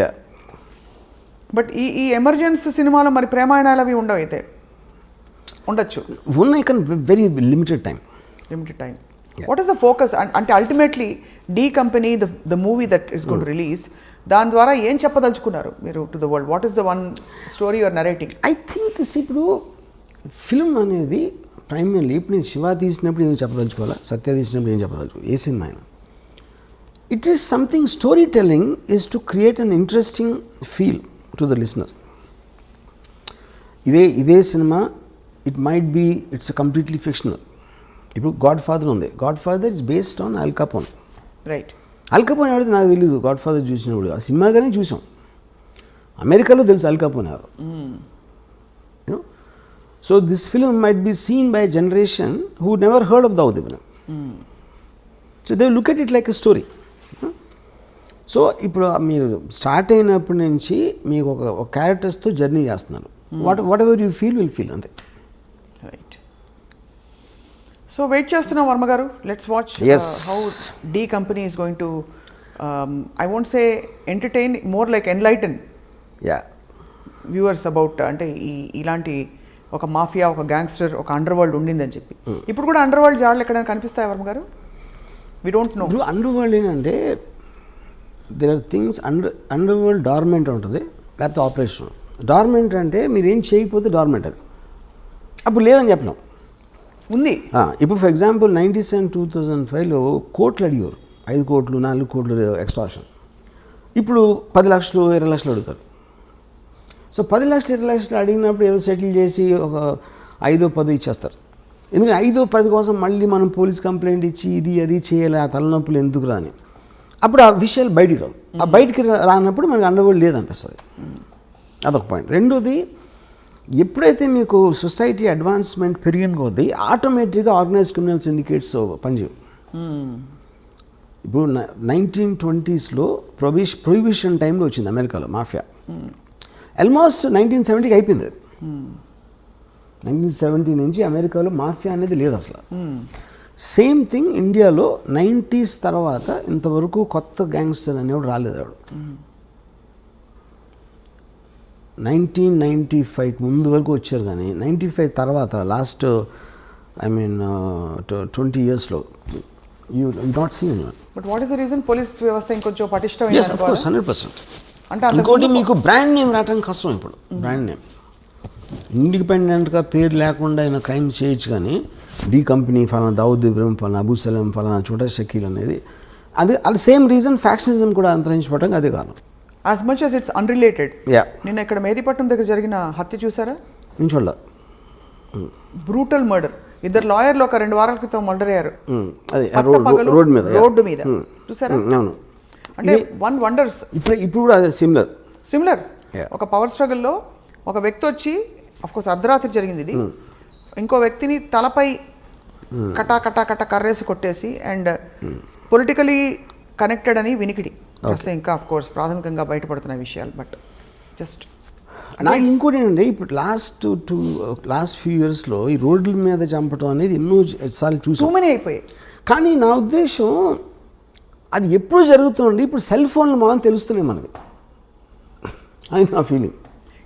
Yeah. But ఈ ఎమర్జెన్స్ సినిమాలో మరి ప్రేమాయణాలు అవి ఉండవు, అయితే ఉండొచ్చు, ఉన్నాయి కానీ very limited time. What is the focus? అంటే ultimately D company the movie that is going to release, దాని ద్వారా ఏం చెప్పదలుచుకున్నారు మీరు to the world? What is the one story your narrating? I think ఇప్పుడు ఫిల్మ్ అనేది ప్రైమర్లీ ఇప్పుడు నేను శివ తీసినప్పుడు ఏం చెప్పదలుచుకోవాలా, సత్య తీసినప్పుడు ఏం చెప్పదలుచుకో, ఏ సినిమా అయినా it is something, story telling is to create an interesting feel to the listener. ఇదే సినిమా it might be it's completely fictional. ఇప్పుడు గాడ్ ఫాదర్ ఉంది, Godfather is based on Al Capone. Right. అల్ కపోన్ ఎవరిది నాకు తెలియదు, గాడ్ ఫాదర్ చూసినప్పుడు ఆ సినిమాగానే చూసాం. అమెరికాలో తెలుసు అల్ కపోన్ ఎవరు, you know. So this film might be seen by generation who never heard of Dawood Ibrahim. So they look at it like a story. So ఇప్పుడు మీరు స్టార్ట్ అయినప్పటి నుంచి మీకు ఒక క్యారెక్టర్స్తో జర్నీ చేస్తున్నాను. Whatever you feel will feel, అంతే. రైట్. సో వెయిట్ చేస్తున్నాం Varma garu. Let's watch how D Company is going to, I won't say entertain, more like enlighten viewers about, అంటే ఇలాంటి ఒక మాఫియా, ఒక గ్యాంగ్స్టర్, ఒక అండర్ వరల్డ్ ఉండిందని చెప్పి. ఇప్పుడు కూడా అండర్ వరల్డ్ జాడలు ఎక్కడైనా కనిపిస్తాయి Varma garu? We don't know. ఇప్పుడు అండర్ వరల్డ్ ఏంటంటే there are things underworld dormant ఉంటుంది, లేకపోతే ఆపరేషన్. డార్మెంట్ అంటే మీరు ఏం చేయకపోతే డార్మెంట్, అది అప్పుడు లేదని చెప్పినాం ఉంది. ఇప్పుడు ఫర్ ఎగ్జాంపుల్ 97, 2005లో కోట్లు అడిగారు, 5 కోట్లు 4 కోట్లు ఎక్స్ట్రాక్షన్. ఇప్పుడు 10 లక్షలు 20 లక్షలు అడుగుతారు. సో 10 లక్షలు 20 లక్షలు అడిగినప్పుడు ఏదో సెటిల్ చేసి ఒక 5-10 ఇచ్చేస్తారు. ఎందుకంటే 5-10 కోసం మళ్ళీ మనం పోలీస్ కంప్లైంట్ ఇచ్చి ఇది అది చేయాలి, ఆ తలనొప్పులు ఎందుకు రాని. అప్పుడు ఆ విషయాలు బయటికి రావు. ఆ బయటికి రానప్పుడు మనకి అండర్వరల్డ్ లేదనిపిస్తుంది. అదొక పాయింట్. రెండోది, ఎప్పుడైతే మీకు సొసైటీ అడ్వాన్స్మెంట్ పెరిగిన కొద్దీ ఆటోమేటిక్గా ఆర్గనైజ్ క్రిమినల్ సిండికేట్స్ పనిచేయవు. ఇప్పుడు 1920sలో ప్రొహిబిషన్ టైంలో వచ్చింది అమెరికాలో మాఫియా. ఆల్మోస్ట్ 1970కి అయిపోయింది. 1970 నుంచి అమెరికాలో మాఫియా అనేది లేదు అసలు. సేమ్ థింగ్ ఇండియాలో 90s తర్వాత ఇంతవరకు కొత్త గ్యాంగ్స్టర్ అనేవాడు రాలేదు. 1995 ముందు వరకు వచ్చారు, కానీ 95 తర్వాత లాస్ట్ 20 yearsలో you not see anyone. But what is the reason? Police వ్యవస్థ ఇంకొంచెం పటిష్టం. Yes, of course, 100%. అంటే ఇంకోటి మీకు బ్రాండ్ నేమ్ రావడం కష్టం. ఇప్పుడు బ్రాండ్ నేమ్ ఇండిపెండెంట్గా పేరు లేకుండా ఆయన క్రైమ్ చేయొచ్చు, కానీ డీ కంపెనీ ఫలానా దావుద్ ఇబ్రహీం ఫలానా అబూ సలీం ఫలానా చోటా షకీల్ అనేది అది సేమ్ రీజన్. ఫ్యాక్షనిజం కూడా అంతరించిపోవడానికి అదే కారణం. As much as it's unrelated. Yeah. నిన్న ఇక్కడ మేదీపట్నం దగ్గర జరిగిన హత్య చూసారా? నేను చూడాల. Brutal murder. 2 లాయర్లు ఒక 2 వారాల క్రితం మర్డర్ అయ్యారు. అది రోడ్డు మీద చూసారా? అవును. అంటే వన్ వండర్స్. ఇప్పుడు కూడా అదే సిమిలర్. ఒక పవర్ స్ట్రగుల్లో ఒక వ్యక్తి వచ్చి, అఫ్ కోర్స్ అర్ధరాత్రి జరిగింది ఇది, ఇంకో వ్యక్తిని తలపై కటా కటా కటా కర్రేసి కొట్టేసి, అండ్ పొలిటికలీ కనెక్టెడ్ అని వినికిడి వస్తే ఇంకా అఫ్ కోర్స్ ప్రాథమికంగా బయటపడుతున్న విషయాలు. బట్ జస్ట్ నాకు ఇంకోటి ఏంటంటే, ఇప్పుడు లాస్ట్ ఫ్యూ ఇయర్స్లో ఈ రోడ్ల మీద చంపడం అనేది ఎన్నో సార్లు చూసాం. టూ మెనీ అయిపోయాయి. కానీ నా ఉద్దేశం అది ఎప్పుడు జరుగుతుంది, ఇప్పుడు సెల్ ఫోన్లు మనం తెలుస్తున్నాయి మనకి అని నా ఫీలింగ్.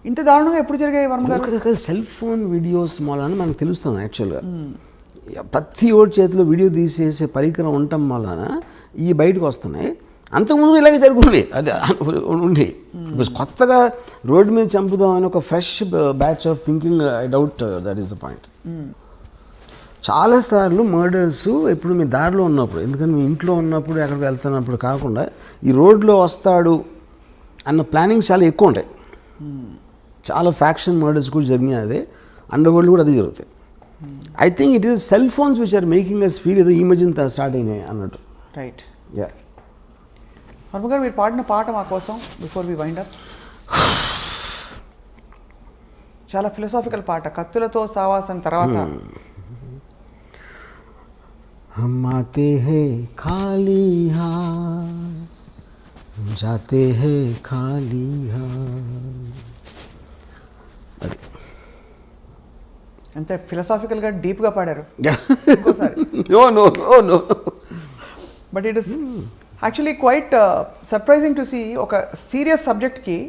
ఇంత దారుణంగా ఎప్పుడు జరిగాయి వర్మ గారు? సెల్ ఫోన్ వీడియోస్ వలన మనకు తెలుస్తుంది యాక్చువల్గా. ప్రతి ఓడి చేతిలో వీడియో తీసేసే పరికరం ఉండటం వలన ఈ బయటకు వస్తున్నాయి. అంతకుముందు ఇలాగే జరుగుతుంది, అది ఉండి కొత్తగా రోడ్డు మీద చంపుదామని ఒక fresh batch of thinking, I doubt that is the point. చాలాసార్లు మర్డర్స్ ఎప్పుడు మీ దారిలో ఉన్నప్పుడు, ఎందుకంటే మీ ఇంట్లో ఉన్నప్పుడు ఎక్కడికి వెళ్తున్నప్పుడు కాకుండా ఈ రోడ్లో వస్తాడు అన్న ప్లానింగ్స్ చాలా ఎక్కువ ఉంటాయి. చాలా ఫ్యాక్షన్ మర్డర్స్ కూడా జరిగినాయి, అదే అండర్ వరల్డ్ కూడా అదే జరుగుతాయి. I think it is cell phones which are making us feel ఏదో ఈ మధ్యన స్టార్ట్ అయినాయి అన్నట్టు. రైట్. యా, వర్మ గారు మీరు పాడిన పాట మా కోసం బిఫోర్ వి వైండ్ అప్, చాలా ఫిలసాఫికల్ పాట, కత్తులతో సావాసం తర్వాత. हम आते हैं खाली हाथ, जाते हैं खाली हाथ. అది అంతే ఫిలసాఫికల్గా డీప్గా పాడారు. ఇంకోసారి. No. But it is actually quite surprising to see ఒక సీరియస్ సబ్జెక్ట్కి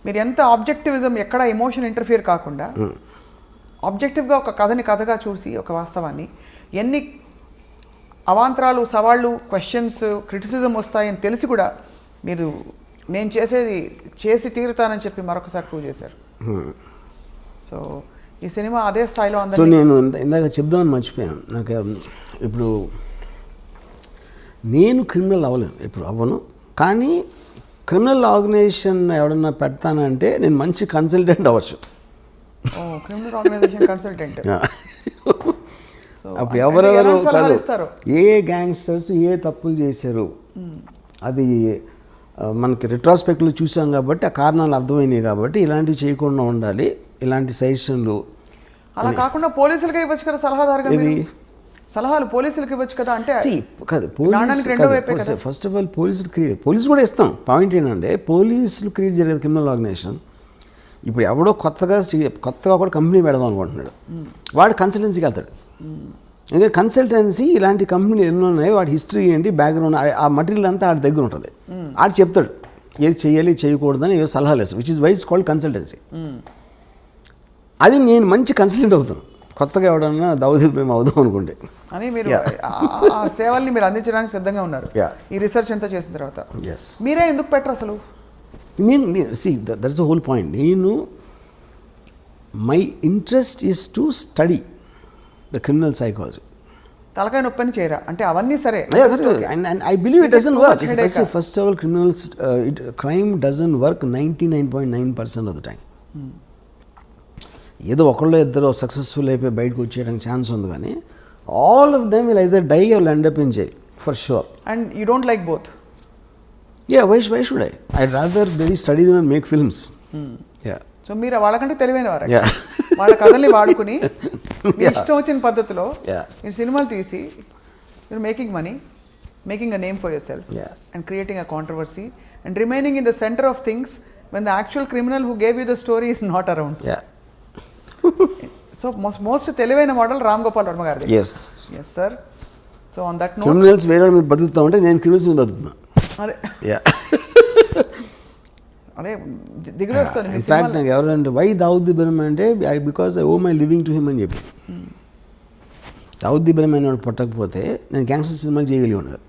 మీరు ఎంత ఆబ్జెక్టివిజం, ఎక్కడ ఎమోషన్ ఇంటర్ఫియర్ కాకుండా ఆబ్జెక్టివ్గా ఒక కథని కథగా చూసి ఒక వాస్తవాన్ని, ఎన్ని అవాంతరాలు, సవాళ్ళు, క్వశ్చన్స్, క్రిటిసిజం వస్తాయని తెలిసి కూడా మీరు నేను చేసేది చేసి తీరుతానని చెప్పి మరొకసారి ప్రూవ్ చేశారు. సో ఈ సినిమా అదే స్థాయిలో ఉంది. సో నేను ఇందాక చెప్దామని మర్చిపోయాను. నాకు ఇప్పుడు నేను క్రిమినల్ అవ్వలేను, ఇప్పుడు అవ్వను. కానీ క్రిమినల్ ఆర్గనైజేషన్ ఎవడన్నా పెడతానంటే నేను మంచి కన్సల్టెంట్ అవ్వచ్చు. Criminal organisation consultant. అప్పుడు ఎవరెవరు కాదు, ఏ గ్యాంగ్స్టర్స్ ఏ తప్పులు చేశారు అది మనకి రిట్రాస్పెక్ట్లో చూసాం కాబట్టి ఆ కారణాలు అర్థమైనాయి. కాబట్టి ఇలాంటివి చేయకుండా ఉండాలి, ఇలాంటి సజెషన్లు. అలా కాకుండా పోలీసులకి ఇవ్వచ్చు కదా సలహాదారుగా, సలహాలు పోలీసులకి ఇవ్వచ్చు కదా. అంటే కాదు, ఫస్ట్ ఆఫ్ ఆల్ పోలీసులు కూడా ఇస్తాం. పాయింట్ ఏంటంటే పోలీసులు క్రియేట్ జరిగేది క్రిమినల్ ఆర్గనైజేషన్. ఇప్పుడు ఎవడో కొత్తగా కూడా కంపెనీ పెడదాం అనుకుంటున్నాడు, వాడు కన్సల్టెన్సీకి వెళ్తాడు. ఎందుకంటే కన్సల్టెన్సీ ఇలాంటి కంపెనీలు ఎన్నో ఉన్నాయి, వాడి హిస్టరీ ఏంటి, బ్యాక్గ్రౌండ్, ఆ మటీరియల్ అంతా ఆడి దగ్గర ఉంటుంది. ఆడు చెప్తాడు ఏది చేయాలి చేయకూడదని ఏదో సలహాలు వేస్తాడు, which is why it's called consultancy. అది నేను మంచి కన్సల్టెంట్ అవుతాను, కొత్తగా ఎవడన్నా దావుద్ ఇబ్రహీం అవుదాం అనుకుంటే అని. మీరు ఆ సేవల్ని మీరు అందించడానికి సిద్ధంగా ఉన్నారు ఈ రీసెర్చ్ అంతా చేసిన తర్వాత. మీరే ఎందుకు పెట్టరు అసలు? That's the whole point. My interest is to study the criminal psychology. తలకాయ నొప్పని చేయరా అంటే అవన్నీ సరే. And I believe it doesn't work. First of all, crime doesn't work 99.9% of the time. ఏదో ఒకళ్ళు ఇద్దరు సక్సెస్ఫుల్ అయిపోయి బయటకు వచ్చేయడానికి ఛాన్స్ ఉంది, కానీ all of them will either die or end up in jail for sure. And you don't like both? Yeah, why should I? I'd rather really study them and make films. Yeah. So మీరు వాళ్ళకంటే తెలివైన వారు. వాళ్ళ కథల్ని వాడుకుని మీ ఇష్టం వచ్చిన పద్ధతిలో మీరు సినిమాలు తీసి you're making money, making a name for yourself, and creating a controversy and remaining in the center of things when the actual criminal who gave you the story is not around. So most తెలివైన model Ram Gopal Varma గారిది. Yes sir. So on that note, criminals వేరే మీద బతుకుతా ఉంటే నేను criminals మీద బతుకుతున్నా. అదే అదే దిగులు వస్తుంది. ఇన్ఫాక్ట్ నాకు ఎవరంటే వై దావుద్ ఇబ్రహీం అంటే because I owe my living to him అని చెప్పి. దావుద్ ఇబ్రహీం అనేవాడు పుట్టకపోతే నేను గ్యాంగ్స్టర్ సినిమాలు చేయగలిగి ఉండదు.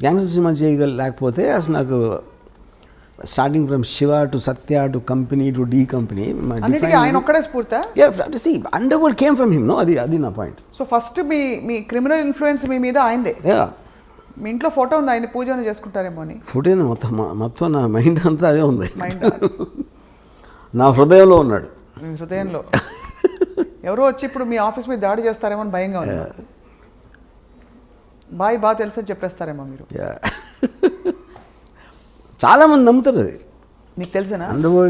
గ్యాంగ్స్టర్ సినిమాలు చేయలేకపోతే అసలు నాకు starting from Shiva to Satya to company to D company ఆయన ఒక్కడే స్ఫూర్తా? Underworld came from him. No, అది నా పాయింట్. సో ఫస్ట్ మీ క్రిమినల్ ఇన్ఫ్లుయెన్స్ మీ మీద ఆయనదే. మీ ఇంట్లో ఫోటో ఉంది, ఆయన పూజను చేసుకుంటారేమో అని. ఫోటో ఉంది, మొత్తం నా మైండ్ అంతా అదే ఉంది. నా హృదయంలో ఉన్నాడు. మీ హృదయంలో ఎవరో వచ్చి ఇప్పుడు మీ ఆఫీస్ మీద దాడి చేస్తారేమో అని భయంగా ఉంది. బాగా తెలుసు అని చెప్పేస్తారేమో మీరు. చాలా మంది నమ్ముతారు అది. మీకు తెలిసినా?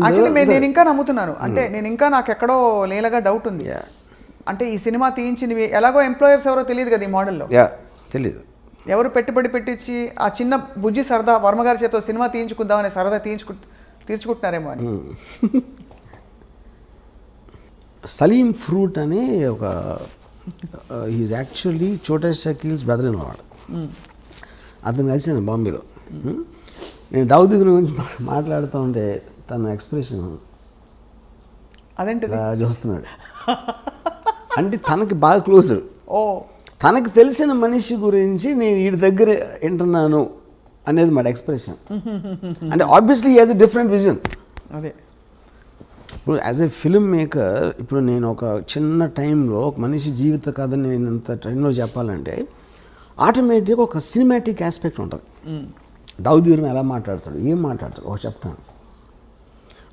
యాక్చువల్లీ నేను ఇంకా నమ్ముతున్నాను. అంటే నేను ఇంకా నాకు ఎక్కడో లేలగా డౌట్ ఉంది. అంటే ఈ సినిమా తీయించింది ఎలాగో ఎంప్లాయర్స్ ఎవరో తెలియదు కదా ఈ మోడల్లో. తెలియదు, ఎవరు పెట్టుబడి పెట్టించి ఆ చిన్న బుజ్జి సరదా వర్మగారి చేత సినిమా తీయించుకుందామని సరదా తీర్చుకుంటున్నారేమో అని. సలీం ఫ్రూట్ అనే ఒక ఈజ్ యాక్చువల్లీ చోటా షకీల్స్ బ్రదర్ ఇన్ వాడు. అతను కలిసాను బాంబేలో. నేను దావుద్ ఇబ్రహీం గురించి మాట్లాడుతూ ఉంటే తన ఎక్స్ప్రెషన్ అదేంటిది చూస్తున్నాడు. అంటే తనకి బాగా క్లోజ్డ్. ఓ తనకు తెలిసిన మనిషి గురించి నేను వీడి దగ్గర వింటున్నాను అనేది మాట ఎక్స్ప్రెషన్. అంటే obviously he has a different vision. అదే ఇప్పుడు యాజ్ ఎ ఫిల్మ్ మేకర్ ఇప్పుడు నేను ఒక చిన్న టైంలో ఒక మనిషి జీవిత కథని నేను ఇంత టైంలో చెప్పాలంటే ఆటోమేటిక్గా ఒక సినిమాటిక్ ఆస్పెక్ట్ ఉంటుంది. దావుద్ ఇబ్రహీం ఎలా మాట్లాడతాడు, ఏం మాట్లాడతాడు ఒక చెప్తాను.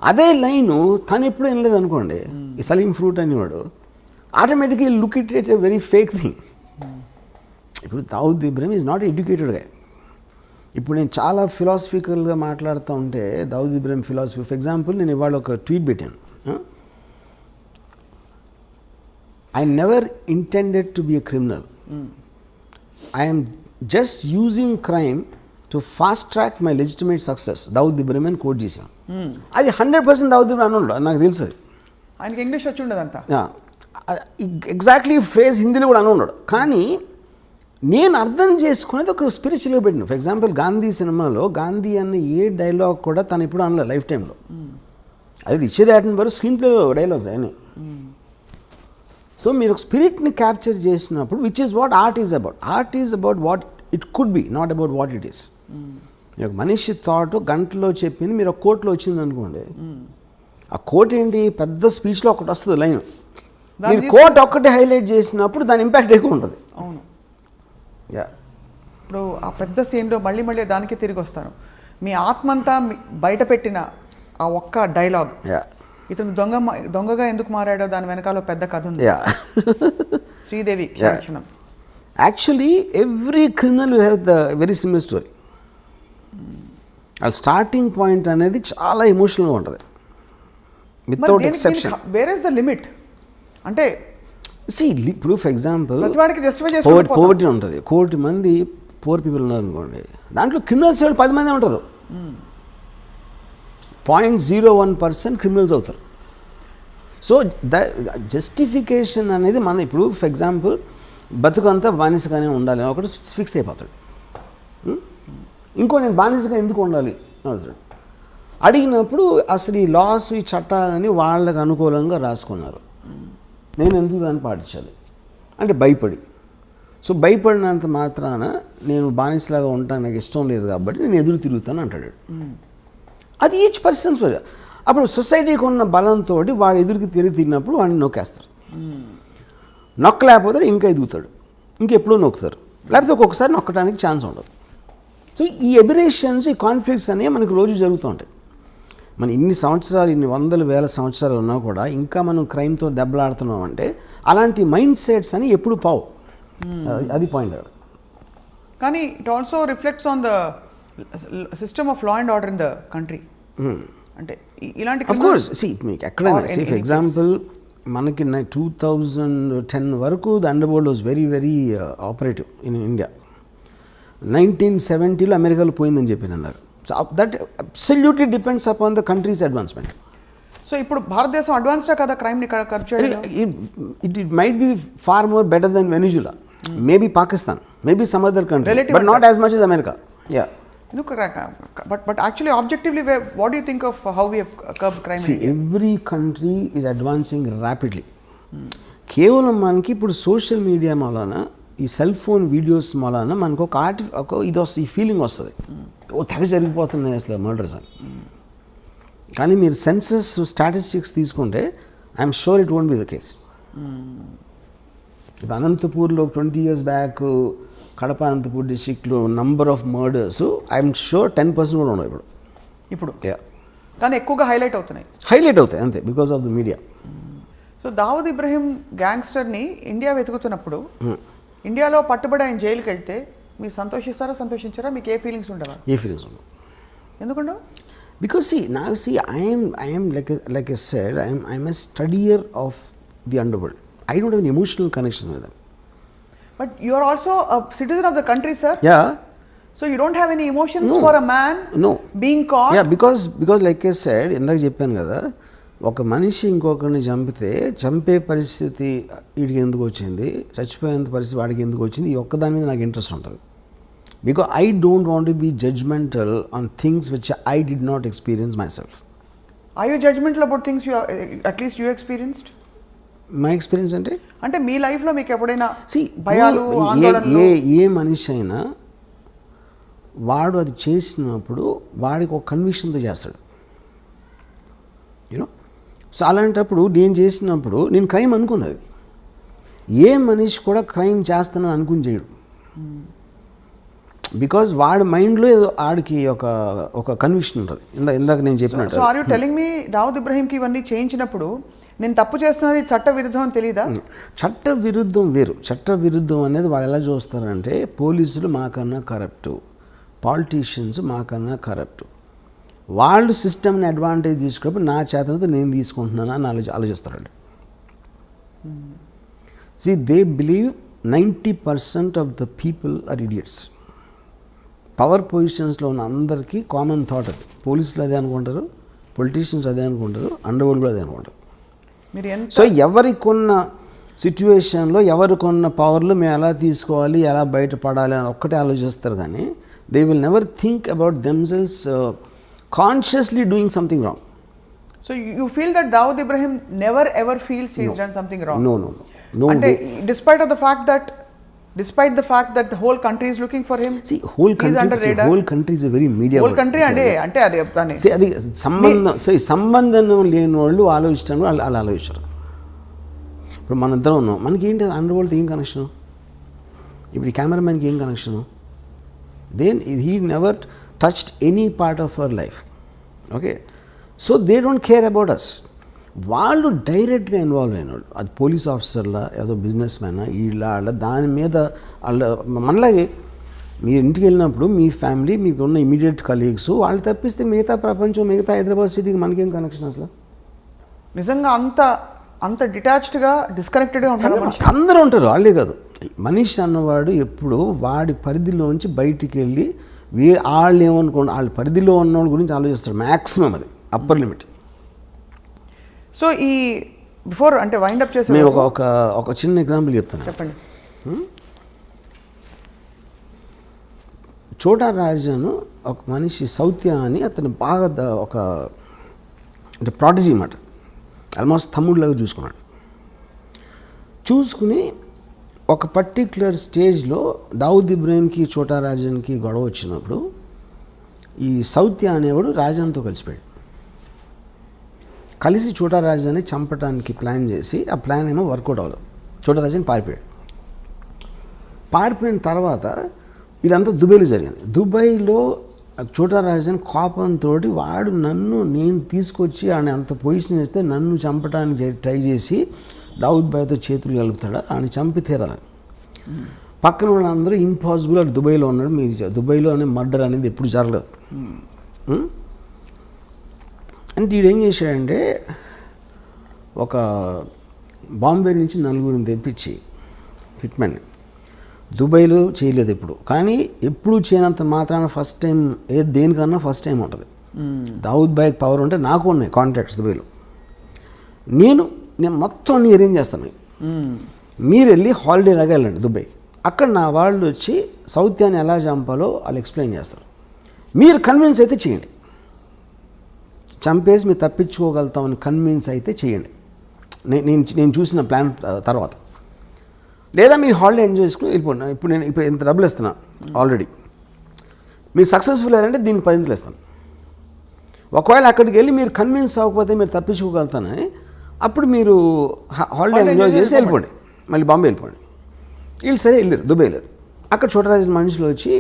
అదే లైను తను ఎప్పుడు వినలేదు అనుకోండి, ఈ సలీం ఫ్రూట్ అనేవాడు ఆటోమేటిక్గా look it a very fake thing. ఇప్పుడు Dawood Ibrahim is not educated గా. ఇప్పుడు నేను చాలా ఫిలాసఫికల్గా మాట్లాడుతూ ఉంటే Dawood Ibrahim philosophy, for example నేను ఇవాళ ఒక ట్వీట్ పెట్టాను, I never intended to be a criminal, I'm just using crime to fast track my legitimate success. Dawood Ibrahim అని కోట్ చేశాను. అది 100% దావుద్ ఇబ్రహీం అని నాకు తెలుసు. ఆయనకి ఇంగ్లీష్ వచ్చి ఉండదంతా ఎగ్జాక్ట్లీ ఫ్రేజ్ హిందీలో కూడా అని ఉన్నాడు. కానీ నేను అర్థం చేసుకునేది ఒక స్పిరిచువల్గా పెట్టిన. ఫర్ ఎగ్జాంపుల్ గాంధీ సినిమాలో గాంధీ అన్న ఏ డైలాగ్ కూడా తను ఇప్పుడు అనలే లైఫ్ టైంలో. అది రిచర్డ్ అటెన్బర్గ్ స్క్రీన్ ప్లే డైలాగ్స్ ఆయన. సో మీరు ఒక స్పిరిట్ని క్యాప్చర్ చేసినప్పుడు which is what art is about. Art is about what it could be, not about what it is. ఒక మనిషి థాట్ గంటలో చెప్పింది మీరు ఒక కోర్టులో వచ్చింది అనుకోండి, ఆ కోర్ట్ ఏంటి పెద్ద స్పీచ్లో ఒకటి వస్తుంది లైన్, మీరు కోర్ట్ ఒక్కటి హైలైట్ చేసినప్పుడు దాని ఇంపాక్ట్ ఎక్కువ ఉంటుంది. అవును. యా ఇప్పుడు ఆ పెద్ద సీన్లో మళ్ళీ దానికి తిరిగి వస్తాను. మీ ఆత్మంతా బయట పెట్టిన ఆ ఒక్క డైలాగ్, ఇతను దొంగగా ఎందుకు మారాడో దాని వెనకాల పెద్ద కథ ఉంది. శ్రీదేవి క్షణం. Actually every criminal have the very similar story. ఆ స్టార్టింగ్ పాయింట్ అనేది చాలా ఎమోషనల్గా ఉంటుంది without exception. Where is the limit అంటే ఇప్పుడు ఫర్ ఎగ్జాంపుల్ పోవర్టీ ఉంటుంది, 1 కోటి మంది పూర్ పీపుల్ ఉన్నారు అనుకోండి, దాంట్లో క్రిమినల్స్ 10 మంది ఉంటారు, 0.01% క్రిమినల్స్ అవుతారు. సో ద జస్టిఫికేషన్ అనేది మన ఇప్పుడు ఫర్ ఎగ్జాంపుల్ బతుకంతా బానిసగానే ఉండాలి అని ఒకటి ఫిక్స్ అయిపోతాడు. ఇంకో నేను బానిసగా ఎందుకు ఉండాలి అడుగుతాడు. అడిగినప్పుడు అసలు ఈ లాస్ ఈ చట్టాలని వాళ్ళకు అనుకూలంగా రాసుకున్నారు, నేను ఎందుకు దాన్ని పాటించాలి అంటే భయపడి. సో భయపడినంత మాత్రాన నేను బానిసలాగా ఉంటాను, నాకు ఇష్టం లేదు కాబట్టి నేను ఎదురు తిరుగుతాను అంటాడు. అది ఈచ్ పర్సన్స్. అప్పుడు సొసైటీకి ఉన్న బలంతో వాడు ఎదురుకి తిరిగినప్పుడు వాడిని నొక్కేస్తారు. నొక్కలేకపోతే ఇంకా ఎదుగుతాడు, ఇంకెప్పుడూ నొక్కుతారు, లేకపోతే ఒక్కొక్కసారి నొక్కడానికి ఛాన్స్ ఉండదు. సో ఈ ఎబిరేషన్స్, ఈ కాన్ఫ్లిక్ట్స్ అనేవి మనకు రోజు జరుగుతూ ఉంటాయి. మన ఇన్ని సంవత్సరాలు, ఇన్ని వందల వేల సంవత్సరాలు ఉన్నా కూడా ఇంకా మనం క్రైమ్తో దెబ్బలాడుతున్నాం అంటే అలాంటి మైండ్ సెట్స్ అని ఎప్పుడు పావు. అది పాయింట్. కానీ it also reflects on the system of law and order in the country. అంటే ఇలాంటి ఆఫ్ కోర్స్ మీకు ఎక్కడైనా ఫర్ ఎగ్జాంపుల్ మనకి 2010 వరకు the under world was very very operative in India. 1970లో అమెరికాలో పోయిందని చెప్పిన అన్నారు. So that absolutely depends upon the country's advancement. సో ఇప్పుడు భారతదేశం అడ్వాన్స్డా కదా క్రైమ్ని కర్చ్ చేయడం? It might be far more better then Venezuela, maybe Pakistan, maybe some other country, but not as much as America. Yeah. But actually objectively, what do you think of how we have curbed crime? See, every country is advancing rapidly. కేవలం మనకి ఇప్పుడు social media మూలాన, ఈ cell phone videos మూలాన మనకు ఒక ఇది వస్తుంది, ఈ ఫీలింగ్ వస్తుంది, తెగ జరిగిపోతున్నాయి అసలు మర్డర్స్ అని. కానీ మీరు సెన్సస్ స్టాటిస్టిక్స్ తీసుకుంటే I'm sure it won't be the case. ఇప్పుడు అనంతపూర్లో 20 years బ్యాక్ కడప అనంతపూర్ డిస్ట్రిక్ట్లో number of murders I'm sure 10% కూడా ఉండవు ఇప్పుడు. కానీ ఎక్కువగా హైలైట్ అవుతాయి అంతే, because of the media. So Dawood Ibrahim గ్యాంగ్స్టర్ని ఇండియా వెతుకుతున్నప్పుడు ఇండియాలో పట్టుబడి ఆయన జైలుకి వెళ్తే మీరు సంతోషించారా? మీకు ఏ ఫీలింగ్స్ ఉండవా? ఏ ఫీలింగ్స్ ఉండవు. ఎందుకుండవు? Because I am like I said, I am a studier of the underworld. I don't have an emotional connection with them. But you are also a citizen of the country, sir. Yeah. So you don't have any emotions for a man being caught? Yeah, because like I said, ఇందాక చెప్పాను కదా, ఒక మనిషి ఇంకొకరిని చంపే పరిస్థితి వీడికి ఎందుకు వచ్చింది, చచ్చిపోయేంత పరిస్థితి వాడికి ఎందుకు వచ్చింది, ఈ ఒక్కదాని మీద నాకు ఇంట్రెస్ట్ ఉంటుంది. Because I don't want to be judgmental on things which I did not experience myself. Are you judgmental about things at least you experienced? My experience అంటే మీ లైఫ్లో మీకు ఎప్పుడైనా see భయాలు ఆందోళనలు ఏ మనిషి అయినా వాడు అది చేసినప్పుడు వాడికి ఒక కన్విక్షన్తో చేస్తాడు యూనో. సో అలాంటప్పుడు నేను చేసినప్పుడు నేను క్రైమ్ అనుకున్నది. ఏ మనిషి కూడా క్రైమ్ చేస్తానని అనుకుని చేయడు. బికాజ్ వాడి మైండ్లో ఏదో ఆడికి ఒక కన్విక్షన్ ఉంటుంది. ఇందాక నేను చెప్పినట్టు. So are you telling me Dawood ఇబ్రహీంకి ఇవన్నీ చేయించినప్పుడు నేను తప్పు చేస్తున్నది చట్ట విరుద్ధం అని తెలీదా? చట్ట విరుద్ధం వేరు. చట్ట విరుద్ధం అనేది వాళ్ళు ఎలా చూస్తారంటే పోలీసులు మాకన్నా కరప్టు, పాలిటీషియన్స్ మాకన్నా కరప్టు, వాళ్ళు సిస్టమ్ని అడ్వాంటేజ్ తీసుకున్నప్పుడు నా చేతనతో నేను తీసుకుంటున్నాను అని ఆలోచిస్తారండి. See, they believe 90% of the people are idiots. Power పొజిషన్స్లో ఉన్న అందరికీ కామన్ థాట్ అది. పోలీసులు అదే అనుకుంటారు, పొలిటీషియన్స్ అదే అనుకుంటారు, అండర్ వరల్డ్ కూడా అదే అనుకుంటారు. సో ఎవరికొన్న సిచ్యువేషన్లో ఎవరికొన్న పవర్లు మేము ఎలా తీసుకోవాలి, ఎలా బయటపడాలి అని ఒక్కటే ఆలోచిస్తారు. కానీ they will never think about themselves consciously doing something wrong. So you feel that Dawood Ibrahim never ever feels he has done something wrong? No. అంటే despite the fact that the whole country is looking for him, whole country is a very media whole country అంటే అది చెప్తాను. అది సంబంధం లేని వాళ్ళు ఆలోచిస్తాను, వాళ్ళు ఆలోచిస్తారు. ఇప్పుడు మన ఇద్దరం ఉన్నాం, మనకి ఏంటి అండర్ వరల్డ్తో ఏం కనెక్షను? ఇప్పుడు ఈ కెమెరామెన్కి ఏం connection? Then he never touched any part of our life. Okay, so they don't care about us. వాళ్ళు డైరెక్ట్గా ఇన్వాల్వ్ అయిన వాళ్ళు, అది పోలీస్ ఆఫీసర్లా, ఏదో బిజినెస్ మ్యానా, వాళ్ళ దాని మీద వాళ్ళ మనలాగే మీరు ఇంటికి వెళ్ళినప్పుడు మీ ఫ్యామిలీ, మీకు ఉన్న ఇమీడియట్ కలీగ్స్, వాళ్ళు తప్పిస్తే మిగతా ప్రపంచం, మిగతా హైదరాబాద్ సిటీకి మనకేం కనెక్షన్ అసలు? నిజంగా అంత డిటాచ్డ్గా, డిస్కనెక్టెడ్గా ఉంటారు. అందరూ ఉంటారు, వాళ్ళే కాదు. మనిషి అన్నవాడు ఎప్పుడు వాడి పరిధిలోంచి బయటికి వెళ్ళి వాళ్ళు ఏమనుకోండి, వాళ్ళ పరిధిలో ఉన్న వాళ్ళ గురించి ఆలోచిస్తాడు మ్యాక్సిమం. అది అప్పర్ లిమిట్. సో ఈ బిఫోర్ అంటే వైండప్ చేసే మేము ఒక చిన్న ఎగ్జాంపుల్ చెప్తాను. చెప్పండి. చోటా రాజన్ ఒక మనిషి సౌత్య అని అతను బాగా అంటే ప్రాటజీ అన్నమాట, ఆల్మోస్ట్ తమ్ముడిలాగా చూసుకుని ఒక పర్టిక్యులర్ స్టేజ్లో దావుద్ ఇబ్రహీంకి చోటా రాజన్కి గొడవ వచ్చినప్పుడు ఈ సౌత్య అనేవాడు రాజన్తో కలిసి చోటా రాజాని చంపడానికి ప్లాన్ చేసి, ఆ ప్లాన్ ఏమో వర్కౌట్ అవ్వదు. చోటా రాజాని పారిపోయిన తర్వాత ఇదంతా దుబాయ్లో జరిగింది. దుబాయ్లో చోటా రాజాని కోపంతో నేను తీసుకొచ్చి ఆయన అంత పొజిషన్ ఇస్తే నన్ను చంపడానికి ట్రై చేసి దావుద్ భాయ్తో చేతులు కలుపుతాడు, ఆయన చంపి తీరాలి. పక్కన వాళ్ళందరూ ఇంపాసిబుల్, అది దుబాయ్లో ఉన్నాడు, మీరు దుబాయ్లో అనే మర్డర్ అనేది ఎప్పుడు జరగలేదు. అంటే వీడేం చేశాడంటే ఒక బాంబే నుంచి 4 తెప్పించి హిట్మెన్ దుబాయ్లో చేయలేదు ఎప్పుడు, కానీ ఎప్పుడు చేయనంత మాత్రాన ఫస్ట్ టైం దేనికన్నా ఫస్ట్ టైం ఉంటుంది. దావుద్ భాయ్కి పవర్ ఉంటే నాకు ఉన్నాయి కాంటాక్ట్స్ దుబాయ్లో. నేను మొత్తం అన్ని అరేంజ్ చేస్తాను. మీరు వెళ్ళి హాలిడే లాగా వెళ్ళండి దుబాయ్, అక్కడ నా వాళ్ళు వచ్చి సౌత్యాన్ని ఎలా చంపాలో వాళ్ళు ఎక్స్ప్లెయిన్ చేస్తారు. మీరు కన్విన్స్ అయితే చేయండి, చంపేసి మీరు తప్పించుకోగలుగుతామని కన్విన్స్ అయితే చేయండి నేను చూసిన ప్లాన్ తర్వాత. లేదా మీరు హాలిడే ఎంజాయ్ చేసుకుని వెళ్ళిపోండి. ఇప్పుడు ఇంత డబ్బులు ఇస్తున్నా ఆల్రెడీ, మీరు సక్సెస్ఫుల్ అయ్యారంటే దీనికి 10 ఇస్తాను. ఒకవేళ అక్కడికి వెళ్ళి మీరు కన్విన్స్ అవ్వకపోతే మీరు తప్పించుకోగలుగుతానని, అప్పుడు మీరు హాలిడే ఎంజాయ్ చేసి వెళ్ళిపోండి, మళ్ళీ బాంబే వెళ్ళిపోండి. వీళ్ళు సరే వెళ్ళారు, దుబాయ్ వెళ్ళారు. అక్కడ చోటరాజన్ మనుషులు వచ్చి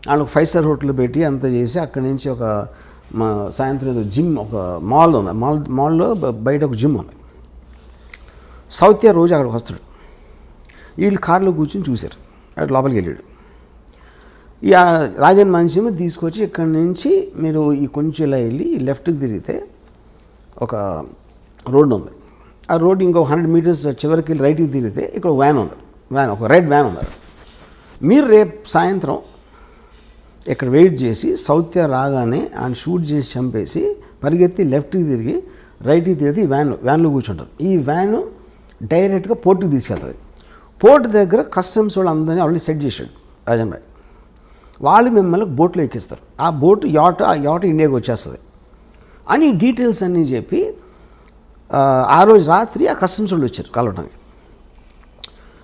వాళ్ళకి 5 స్టార్ హోటల్ పెట్టి అంతా చేసి అక్కడి నుంచి ఒక సాయంత్రం జిమ్, ఒక మాల్ ఉంది, మాల్లో బయట ఒక జిమ్ ఉంది. సౌత్య రోజు అక్కడికి వస్తాడు. వీళ్ళు కార్లో కూర్చొని చూశారు, అక్కడ లోపలికి వెళ్ళాడు. ఈ రాజన్ మనిషి తీసుకొచ్చి ఇక్కడి నుంచి మీరు ఈ కొంచెం ఇలా వెళ్ళి లెఫ్ట్కి తిరిగితే ఒక రోడ్డు ఉంది, ఆ రోడ్డు ఇంకో 100 మీటర్స్ చివరికి వెళ్ళి రైట్కి తిరిగితే ఇక్కడ ఒక రెడ్ వ్యాన్ ఉంది. మీరు రేపు సాయంత్రం ఇక్కడ వెయిట్ చేసి సౌత్య రాగానే ఆయన షూట్ చేసి చంపేసి పరిగెత్తి లెఫ్ట్కి తిరిగి రైట్కి తిరిగి వ్యాన్లో కూర్చుంటారు. ఈ వ్యాను డైరెక్ట్గా పోర్టుకి తీసుకెళ్తుంది. పోర్టు దగ్గర కస్టమ్స్ వాళ్ళు అందరినీ ఆల్రెడీ సెట్ చేశాడు రాజన్ భాయ్. వాళ్ళు మిమ్మల్ని బోట్లో ఎక్కిస్తారు. ఆ యాట ఇండియాకి వచ్చేస్తుంది అని డీటెయిల్స్ అన్నీ చెప్పి ఆ రోజు రాత్రి ఆ కస్టమ్స్ వాళ్ళు వచ్చారు కలవడానికి.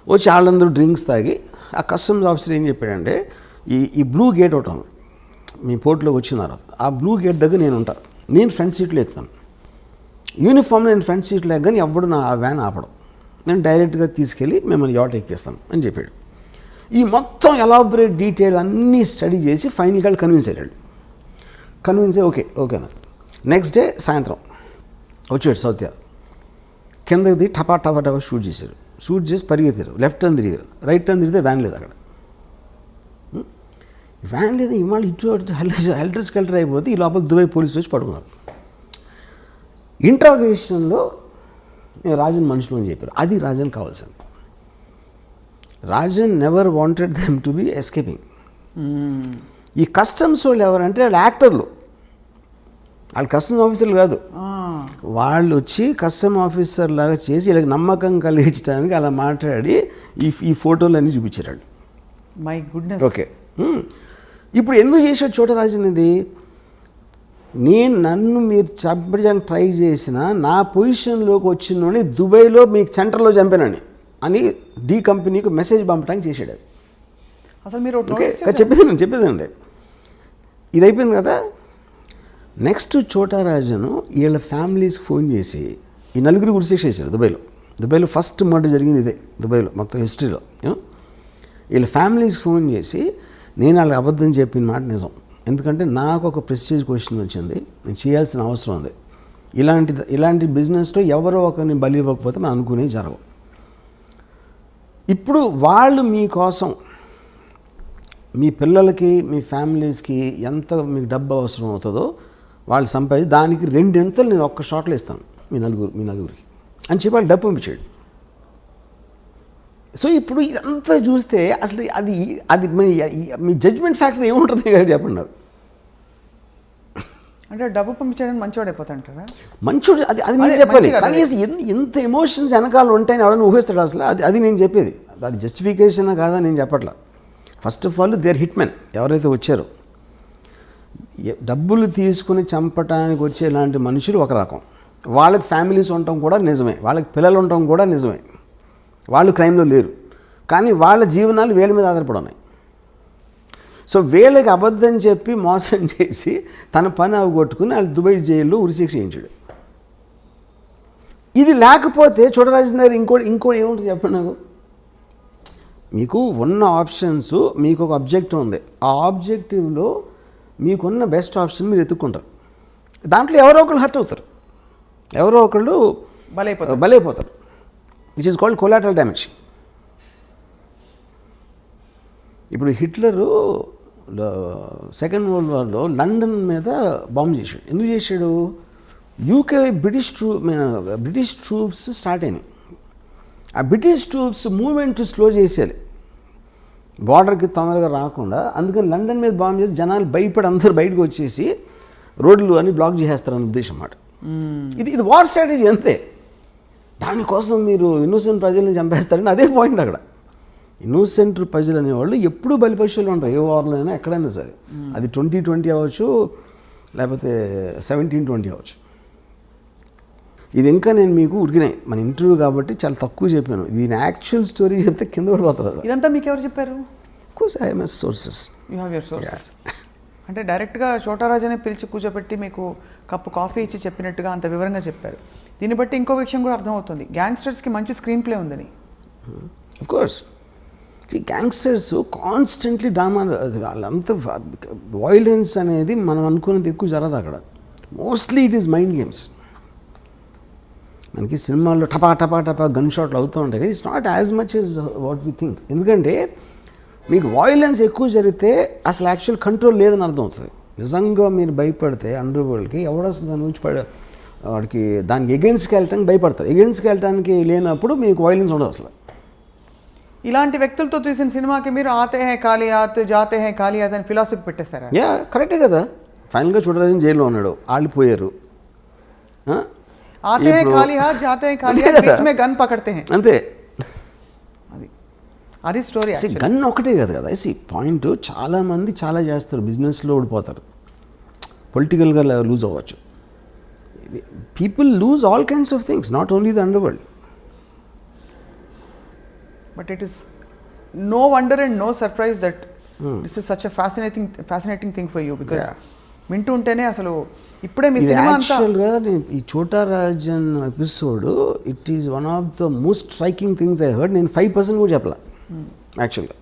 వచ్చి వాళ్ళందరూ డ్రింక్స్ తాగి ఆ కస్టమ్స్ ఆఫీసర్ ఏం చెప్పాడంటే ఈ బ్లూ గేట్ ఒకటి ఉంది మీ పోర్ట్లోకి వచ్చిన తర్వాత, ఆ బ్లూ గేట్ దగ్గర నేను ఉంటాను, నేను ఫ్రంట్ సీట్లో ఎక్కుతాను, యూనిఫామ్లో నేను ఫ్రంట్ సీట్లో ఎక్కని ఎవడు నా వ్యాన్ ఆపడం, నేను డైరెక్ట్గా తీసుకెళ్ళి మిమ్మల్ని యాట ఎక్కిస్తాను అని చెప్పాడు. ఈ మొత్తం ఎలాబరేట్ డీటెయిల్ అన్నీ స్టడీ చేసి ఫైనల్గా కన్విన్స్ అయ్యాడు. కన్విన్స్ అయ్యి ఓకేనా. నెక్స్ట్ డే సాయంత్రం వచ్చాడు సౌత్య, కిందకి దిగి టపా షూట్ చేశారు. షూట్ చేసి పరిగెత్తారు, లెఫ్ట్ టర్న్ తిరిగారు, రైట్ టర్న్ తిరిగితే వ్యాన్ లేదు అక్కడ. వ్యాన్ లేదు, ఇవాళ ఇటు హెల్టర్ స్కెల్టర్ అయిపోతే ఈ లోపల దుబాయ్ పోలీసులు వచ్చి పడుకున్నారు. ఇంట్రాగేషన్లో రాజన్ మనుషులు అని చెప్పారు. అది రాజన్ కావాల్సింది. Rajan never wanted them to be escaping. ఈ కస్టమ్స్ వాళ్ళు ఎవరంటే వాళ్ళు యాక్టర్లు, వాళ్ళు కస్టమ్స్ ఆఫీసర్లు కాదు. వాళ్ళు వచ్చి కస్టమ్ ఆఫీసర్ లాగా చేసి వీళ్ళకి నమ్మకం కలిగించడానికి అలా మాట్లాడి ఈ ఫోటోలు అన్నీ చూపించారు. My goodness. ఓకే, ఇప్పుడు ఎందుకు చేశాడు చోటరాజన్ ఇది? నన్ను మీరు చంపడానికి ట్రై చేసిన నా పొజిషన్లోకి వచ్చిన దుబాయ్లో మీకు సెంటర్లో చంపానని అని డి కంపెనీకి మెసేజ్ పంపడానికి చేశాడు. అసలు మీరు ఓకే చెప్పేదండి. ఇది అయిపోయింది కదా. నెక్స్ట్ చోటారాజను వీళ్ళ ఫ్యామిలీస్కి ఫోన్ చేసి ఈ నలుగురు ఉరిశిక్ష చేశారు దుబాయ్లో ఫస్ట్ మర్డర్ జరిగింది ఇదే దుబాయ్లో మొత్తం హిస్టరీలో. వీళ్ళ ఫ్యామిలీస్కి ఫోన్ చేసి నేను వాళ్ళకి అబద్ధం చెప్పిన మాట నిజం, ఎందుకంటే నాకు ఒక ప్రెస్టీజ్ క్వశ్చన్ వచ్చింది, నేను చేయాల్సిన అవసరం ఉంది, ఇలాంటి బిజినెస్లో ఎవరో ఒకరిని బలి ఇవ్వకపోతే మనం అనుకునేవి జరగవు. ఇప్పుడు వాళ్ళు మీకోసం మీ పిల్లలకి మీ ఫ్యామిలీస్కి ఎంత మీకు డబ్బు అవసరం అవుతుందో వాళ్ళు సంపాదించి దానికి 2 ఎంతలు నేను ఒక్క షాట్లో ఇస్తాను మీ నలుగురికి అని చెప్పి వాళ్ళు డబ్బు పంపించాడు. సో ఇప్పుడు ఇదంతా చూస్తే అసలు అది మీ జడ్జ్మెంట్ ఫ్యాక్టర్ ఏముంటుంది కదా చెప్పండి నాకు. అంటే డబ్బు పంపించడానికి మంచివాడు అయిపోతాంటారా? మంచోడు అది మీరు చెప్పాలి. కానీ ఎంత ఎమోషన్స్ వెనకాల ఉంటాయని ఎవరైనా ఊహిస్తాడు అసలు. అది నేను చెప్పేది, అది జస్టిఫికేషన్ కాదా నేను చెప్పట్లా. First of all their hit men ఎవరైతే వచ్చారో, డబ్బులు తీసుకుని చంపడానికి వచ్చే ఇలాంటి మనుషులు ఒక రకం, వాళ్ళకి ఫ్యామిలీస్ ఉండటం కూడా నిజమే, వాళ్ళకి పిల్లలు ఉండటం కూడా నిజమే, వాళ్ళు క్రైమ్లో లేరు, కానీ వాళ్ళ జీవనాలు వీళ్ళ మీద ఆధారపడి ఉన్నాయి. సో వీళ్ళకి అబద్ధం చెప్పి మోసం చేసి తన పని అవగొట్టుకుని వాళ్ళు దుబాయ్ జైల్లో ఉరిశిక్ష చేయించాడు. ఇది లేకపోతే చోటరాజన్ దగ్గర ఇంకోటి ఏముంటుంది చెప్పండి నాకు. మీకు ఉన్న ఆప్షన్స్, మీకు ఒక ఆబ్జెక్టివ్ ఉంది, ఆ ఆబ్జెక్టివ్లో మీకున్న బెస్ట్ ఆప్షన్ మీరు ఎత్తుక్కుంటారు, దాంట్లో ఎవరో ఒకళ్ళు హర్ట్ అవుతారు, ఎవరో ఒకళ్ళు బలైపోతారు, which is called collateral damage. ఇప్పుడు హిట్లరు సెకండ్ వరల్డ్ వార్లో లండన్ మీద బాంబు చేశాడు. ఎందుకు చేశాడు? యూకే బ్రిటిష్ ట్రూప్స్ స్టార్ట్ అయినాయి. ఆ బ్రిటిష్ ట్రూప్స్ మూవ్మెంట్ స్లో చేసేయాలి, బార్డర్కి తొందరగా రాకుండా. అందుకని లండన్ మీద బాంబు చేసి జనాలు భయపడి అందరూ బయటకు వచ్చేసి రోడ్లు అన్ని బ్లాక్ చేసేస్తారని ఉద్దేశం అన్నమాట. ఇది వార్ స్ట్రాటజీ అంతే. దానికోసం మీరు ఇన్నోసెంట్ ప్రజల్ని చంపేస్తారని అదే పాయింట్ అక్కడ. ఇన్నోసెంట్ ప్రజలు అనేవాళ్ళు ఎప్పుడూ బలిపశువులు ఉంటారు, ఏ వార్లో అయినా ఎక్కడైనా సరే. అది 2020 అవ్వచ్చు, లేకపోతే 1720 అవ్వచ్చు. ఇది ఇంకా నేను మీకు ఉడికినాయి మన ఇంటర్వ్యూ కాబట్టి చాలా తక్కువ చెప్పాను. దీని యాక్చువల్ స్టోరీ చెప్తే కింద పడిపోతారు. ఇదంతా మీకు ఎవరు చెప్పారు? Course I have my sources. You have your sources. అంటే డైరెక్ట్గా చోటరాజనే పిలిచి కూర్చోబెట్టి మీకు కప్పు కాఫీ ఇచ్చి చెప్పినట్టుగా అంత వివరంగా చెప్పారు. దీన్ని బట్టి ఇంకో విషయం కూడా అర్థమవుతుంది, గ్యాంగ్స్టర్స్కి మంచి స్క్రీన్ ప్లే ఉందని. Of course gangsters constantly drama, వాళ్ళంతా వైలెన్స్ అనేది మనం అనుకునేది ఎక్కువ జరగదు అక్కడ. Mostly it is mind games. మనకి సినిమాల్లో టపా గన్ షాట్లు అవుతూ ఉంటాయి, కానీ it's not as much as what we think. ఎందుకంటే మీకు వైలెన్స్ ఎక్కువ జరిగితే అసలు యాక్చువల్ కంట్రోల్ లేదని అర్థం అవుతుంది. నిజంగా మీరు భయపడితే అండర్ వరల్డ్కి ఎవడు అసలు దాని నుంచి వాడికి దానికి ఎగెన్స్ట్కి వెళ్ళటానికి భయపడతారు. ఎగెన్స్ట్కి వెళ్ళటానికి లేనప్పుడు మీకు వైలెన్స్ ఉండదు అసలు. ఇలాంటి వ్యక్తులతో తీసిన సినిమాకి మీరు ఆతే హై కాలియాత్ జాతే హై కాలియాత్ అని ఫిలాసఫీ పెట్టేస్తారా? యా కరెక్టే కదా. ఫైనల్గా చోటరాజన్ జైల్లో ఉన్నాడు, వాళ్ళు పోయారు. ఆతే హై కాలియాత్ జాతే హై కాలియాత్ బీచ్ మే గన్ పకడ్తే హై, అంతే. అది అది స్టోరీ. గన్ ఒకటే కాదు కదా పాయింట్. చాలామంది చాలా చేస్తారు, బిజినెస్లో ఓడిపోతారు, పొలిటికల్గా లూజ్ అవ్వచ్చు. People lose all kinds of things, not only the under world. But it is no wonder and no surprise that this is such a fascinating thing for you, because వింటూ ఉంటేనే అసలు ఇప్పుడే మీ సినిమా అంతా యాక్చువల్గా ఈ చోటా Rajan episode it is one of the most striking things I heard. నేను 5% కూడా చెప్పలే యాక్చువల్గా.